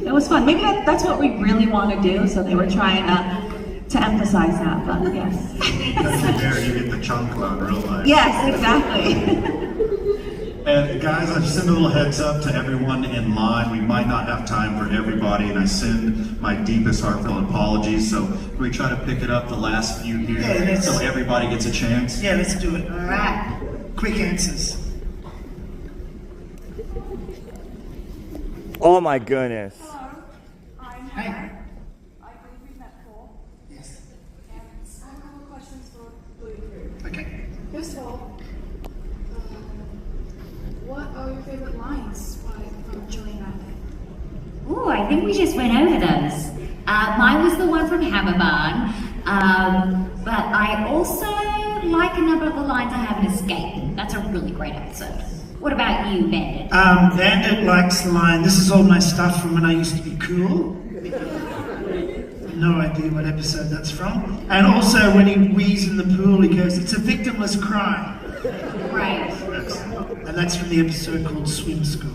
Speaker 15: it was fun. Maybe that's what we really want to do, so they were trying to emphasize that, but yes.
Speaker 9: That's there, you get the chancla in real life.
Speaker 15: Yes, exactly.
Speaker 9: And guys, I just send a little heads up to everyone in line. We might not have time for everybody, and I send my deepest heartfelt apologies. So can we try to pick it up the last few here so everybody gets a chance?
Speaker 1: Yeah, let's do it. All right. Quick answers.
Speaker 12: Oh my goodness.
Speaker 24: Hello, I'm Hannah. I believe we met Paul.
Speaker 1: Yes.
Speaker 24: And I have a couple questions for Blue Crew.
Speaker 1: Okay.
Speaker 24: First of all, what are your favorite lines from Julie and Matt?
Speaker 14: Ooh, I think we just went over those. Mine was the one from Hammer Barn, but I also like a number of the lines I haven't escaped. That's a really great episode. What about you, Bandit?
Speaker 1: Bandit likes the line, "This is all my stuff from when I used to be cool." No idea what episode that's from. And also when he wheezes in the pool, he goes, "It's a victimless crime."
Speaker 14: Right.
Speaker 1: And that's from the episode called Swim School.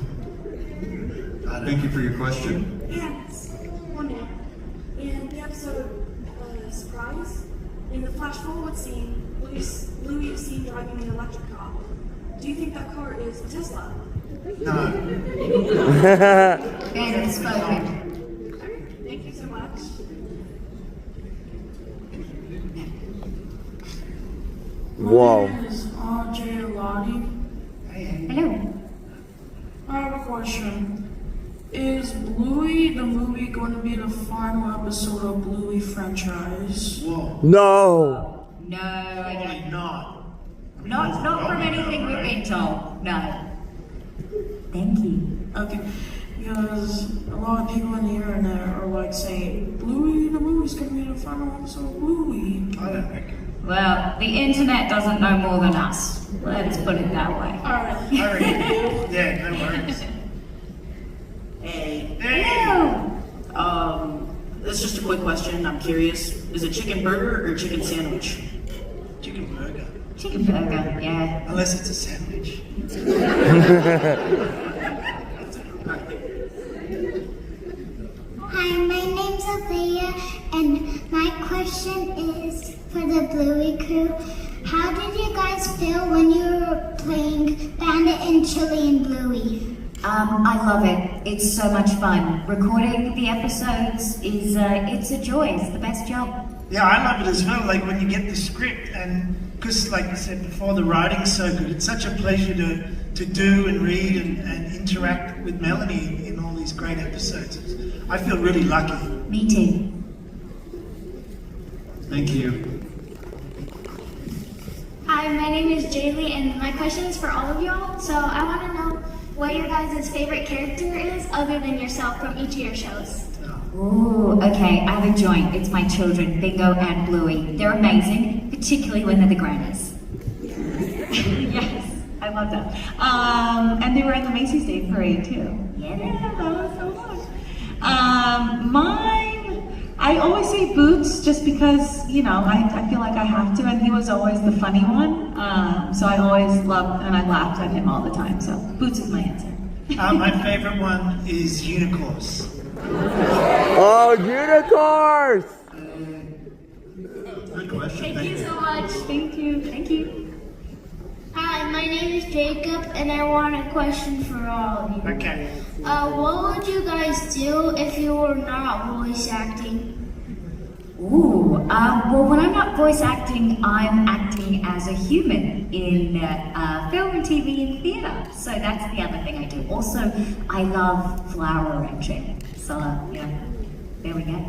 Speaker 9: Thank you for your question.
Speaker 24: Yes. One more. In the episode Surprise, in the flash forward scene, Louis is seen driving an electric car. Do you think that car is a Tesla?
Speaker 1: No.
Speaker 14: Bandit spoken.
Speaker 24: Thank you so much.
Speaker 12: Whoa.
Speaker 24: My name is RJ Lottie.
Speaker 14: Hello.
Speaker 24: I have a question. Is Bluey the movie going to be the final episode of Bluey franchise?
Speaker 1: Whoa.
Speaker 12: No.
Speaker 14: No, I don't.
Speaker 1: Not
Speaker 14: from anything we've been told. No. Thank you.
Speaker 24: Okay. Because a lot of people on the internet are like saying, Bluey the movie's going to be the final episode of Bluey.
Speaker 1: I don't reckon.
Speaker 14: Well, the internet doesn't know more than us. Let's put it that way.
Speaker 24: Alright.
Speaker 1: Yeah, no worries.
Speaker 2: Hey.
Speaker 14: Hello.
Speaker 2: That's just a quick question. I'm curious. Is it chicken burger or chicken sandwich?
Speaker 1: Chicken burger.
Speaker 14: Chicken burger, yeah.
Speaker 1: Unless it's a sandwich.
Speaker 5: Hi, my name's Althea, and my question is for the Bluey crew. How did you guys feel when you were playing Bandit and Chili and Bluey?
Speaker 14: I love it. It's so much fun. Recording the episodes is it's a joy. It's the best job.
Speaker 1: Yeah, I love it as well. Like when you get the script, and because, like you said before, the writing's so good. It's such a pleasure to do and read and interact with Melanie in all these great episodes. I feel really lucky.
Speaker 14: Me too.
Speaker 9: Thank you.
Speaker 5: Hi, my name is Jaylee, and my question is for all of y'all. So I want to know what your guys' favorite character is, other than yourself, from each of your shows.
Speaker 14: Ooh, okay, I have a joint. It's my children, Bingo and Bluey. They're amazing, particularly when they're the grannies. Yes, I love them. And they were in the Macy's Day Parade too. Yeah, that was so fun. Mine, I always say Boots just because, you know, I feel like I have to, and he was always the funny one. So I always loved and I laughed at him all the time. So Boots is my answer.
Speaker 1: My favorite one is Unicorns.
Speaker 12: Oh, unicorns!
Speaker 9: Good question.
Speaker 5: Thank you so much.
Speaker 14: Thank you. Thank you.
Speaker 5: Hi, my name is Jacob, and I want a question for all of you.
Speaker 1: Okay.
Speaker 5: What would you guys do if you were not voice acting?
Speaker 14: Ooh, well, when I'm not voice acting, I'm acting as a human in film and TV and theatre. So that's the other thing I do. Also, I love flower arranging. So, yeah, there we go.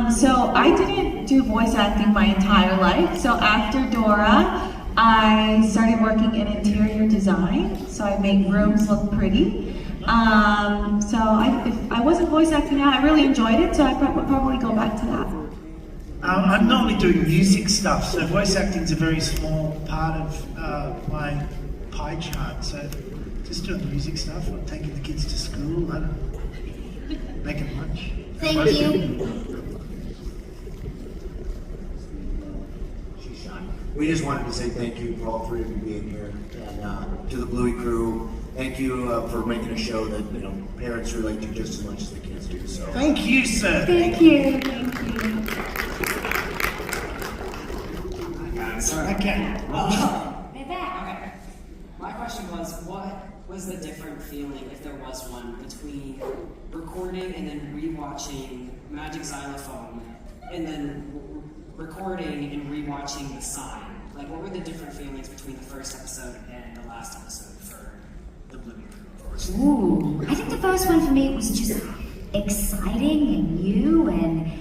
Speaker 15: So I didn't do voice acting my entire life. So after Dora, I started working in interior design. So I make rooms look pretty. So if I wasn't voice acting now, I really enjoyed it. So I would probably go back to that.
Speaker 1: I'm normally doing music stuff, so voice acting is a very small part of my pie chart. So just doing music stuff, or taking the kids to school, I don't know, making lunch.
Speaker 5: Thank you.
Speaker 16: we just wanted to say thank you for all three of you being here, and to the Bluey crew, thank you for making a show that parents relate to just as much as the kids do. So
Speaker 21: thank you, sir.
Speaker 14: Thank you. Thank you.
Speaker 13: Sorry.
Speaker 21: Okay.
Speaker 14: They're back.
Speaker 13: Okay. My question was, what was the different feeling, if there was one, between recording and then rewatching Magic Xylophone, and then recording and rewatching The Sign? Like, what were the different feelings between the first episode and the last episode for the Bluey crew, of course?
Speaker 14: Ooh, I think the first one for me was just exciting and new, and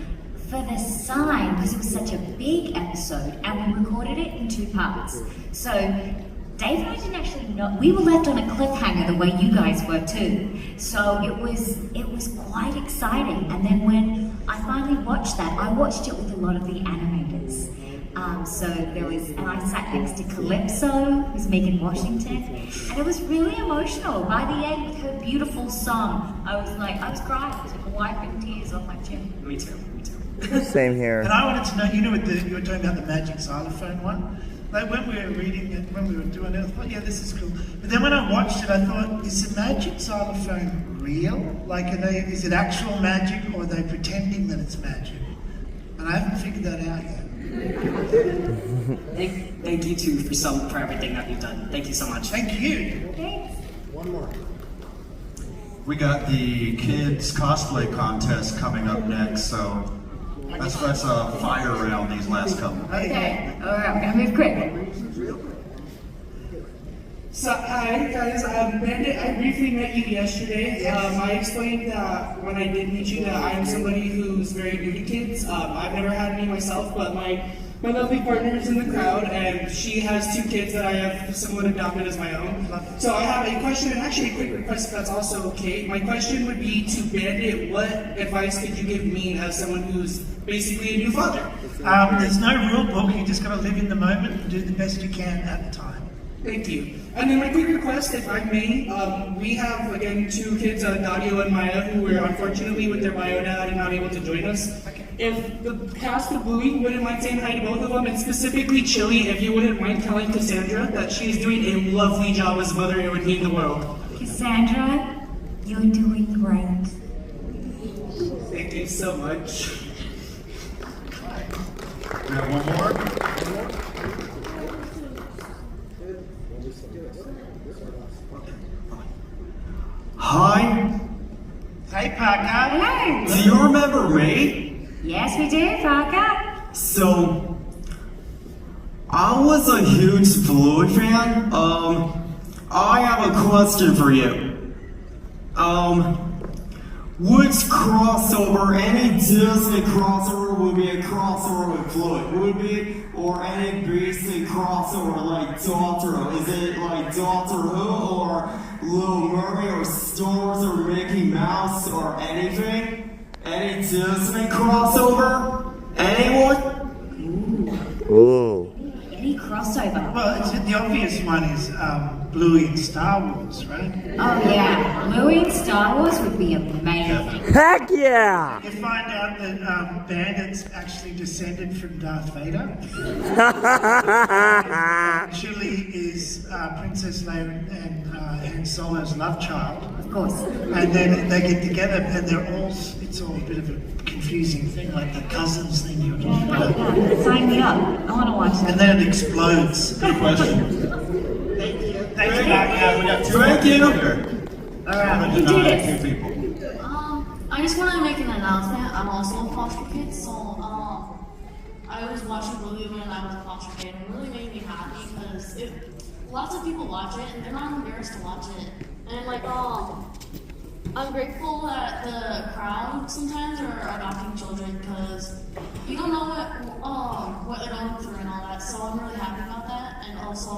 Speaker 14: for The Sign, because it was such a big episode, and we recorded it in 2 parts. So Dave and I didn't actually know, we were left on a cliffhanger the way you guys were too. So it was quite exciting. And then when I finally watched that, I watched it with a lot of the animators. So there was, and I sat next to Calypso, who's Megan Washington, and it was really emotional. By the end, with her beautiful song, I was crying. I was wiping tears off my chin.
Speaker 13: Me too.
Speaker 12: Same here.
Speaker 21: And I wanted to know, you were talking about the Magic Xylophone one. Like when we were reading it, when we were doing it, I thought, yeah, this is cool. But then when I watched it, I thought, is the Magic Xylophone real? Like, is it actual magic, or are they pretending that it's magic? And I haven't figured that out yet.
Speaker 13: Thank you too for everything that you've done. Thank you so much.
Speaker 21: Thank you.
Speaker 14: Thanks.
Speaker 18: One more. We got the kids cosplay contest coming up next, so let's fire around these last couple.
Speaker 14: Okay, alright, we're gonna move quick.
Speaker 7: So, hi guys, Bandit, I briefly met you yesterday. I explained that when I did meet you that I'm somebody who's very new to kids. I've never had any myself, but my lovely partner is in the crowd, and she has 2 kids that I have somewhat adopted as my own. So I have a question, and actually a quick request if that's also okay. My question would be to Bandit, what advice could you give me as someone who's basically a new father?
Speaker 21: There's no rule book, you just got to live in the moment and do the best you can at the time.
Speaker 7: Thank you. And then my quick request, if I may, we have, again, 2 kids, Nadia and Maya, who were unfortunately with their bio dad and not able to join us. If the cast of Bluey wouldn't mind saying hi to both of them, and specifically Chili, if you wouldn't mind telling Cassandra that she's doing a lovely job as mother, it would mean the world.
Speaker 14: Cassandra, you're doing great.
Speaker 7: Thank you so much.
Speaker 18: We have one more. Hi.
Speaker 21: Hey, Parker.
Speaker 14: Hello.
Speaker 18: Do you remember me?
Speaker 14: Yes, we do, Parker.
Speaker 18: So, I was a huge Bluey fan. I have a question for you. Which crossover, any Disney crossover would be a crossover with Bluey? Would be, or any basic crossover like Doctor Who? Is it like Doctor Who or Little Mermaid or Star Wars or Mickey Mouse or anything? Any Disney crossover? Anyone?
Speaker 12: Ooh.
Speaker 14: Any crossover?
Speaker 21: Well, the obvious one is Bluey and Star Wars, right?
Speaker 14: Oh yeah, Bluey and Star Wars would be amazing.
Speaker 12: Heck yeah!
Speaker 21: You find out that Bandit's actually descended from Darth Vader. Chili is Princess Leia and Han Solo's love child.
Speaker 14: Of course.
Speaker 21: And then they get together and it's all a bit of a confusing thing, like the cousins thing you were talking about.
Speaker 14: Yeah, sign me up. I want to watch that.
Speaker 21: And then it explodes.
Speaker 18: Good question.
Speaker 21: Thank you, Mark.
Speaker 18: We got 2 right here.
Speaker 14: Alright, you do this.
Speaker 24: I just want to make an announcement. I'm also a foster kid, so I was watching Bluey when I was a foster kid, and it really made me happy because lots of people watch it and they're not embarrassed to watch it. And I'm grateful that the crowd sometimes are adopting children because you don't know what they're going through and all that. So I'm really happy about that. And also,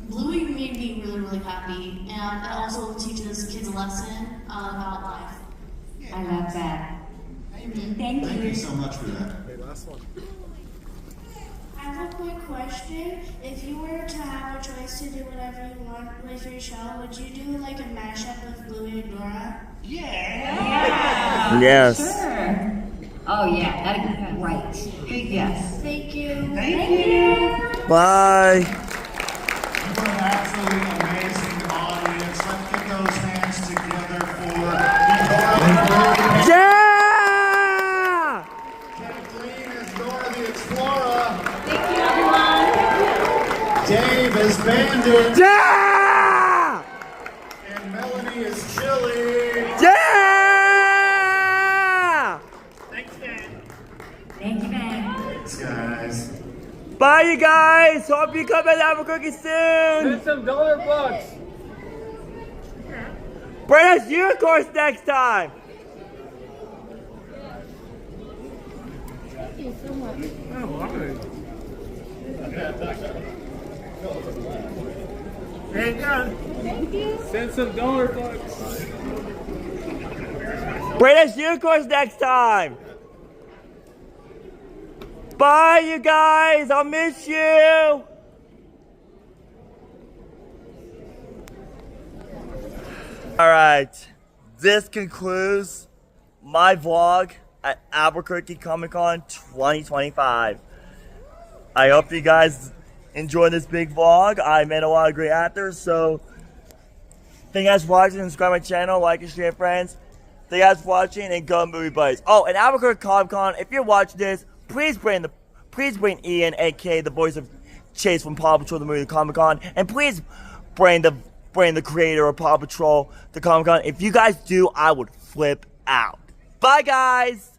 Speaker 24: Bluey made me really, really happy, and it also teaches kids a lesson about life.
Speaker 14: I love that. Thank
Speaker 18: Thank
Speaker 14: you.
Speaker 18: you so much for that.
Speaker 17: Okay, last one.
Speaker 24: I have a quick question. If you were to have a choice to do whatever you want with your show, would you do like a mashup of Bluey and Dora?
Speaker 21: Yeah.
Speaker 12: Yes.
Speaker 14: Sure. Oh yeah, that'd be great. Big yes.
Speaker 3: Thank you.
Speaker 21: Thank you.
Speaker 12: Bye.
Speaker 9: You've got an absolutely amazing audience. Let's get those hands together for
Speaker 12: Yeah!
Speaker 9: Kathleen as Dora the Explorer.
Speaker 14: Thank you, everyone.
Speaker 9: Dave as Bandit.
Speaker 12: Yeah!
Speaker 9: And Melanie as Chili.
Speaker 12: Yeah!
Speaker 21: Thanks, Dan.
Speaker 14: Thank you, man.
Speaker 9: Thanks, guys.
Speaker 12: Bye, you guys. Hope you come to Albuquerque soon.
Speaker 4: Send some dollar bucks.
Speaker 12: Bring us unicorns next time.
Speaker 6: Thank you so much.
Speaker 21: There you go.
Speaker 6: Thank you.
Speaker 4: Send some dollar bucks.
Speaker 12: Bring us unicorns next time. Bye, you guys. I'll miss you. All right. This concludes my vlog at Albuquerque Comic Con 2025. I hope you guys enjoyed this big vlog. I met a lot of great actors, so thank you guys for watching. Subscribe to my channel, like and share, friends. Thank you guys for watching, and go Movie Buddies. Oh, and Albuquerque Comic Con, if you're watching this, please bring Ian, aka the voice of Chase from Paw Patrol the movie to Comic Con, and please bring the creator of Paw Patrol to Comic Con. If you guys do, I would flip out. Bye, guys.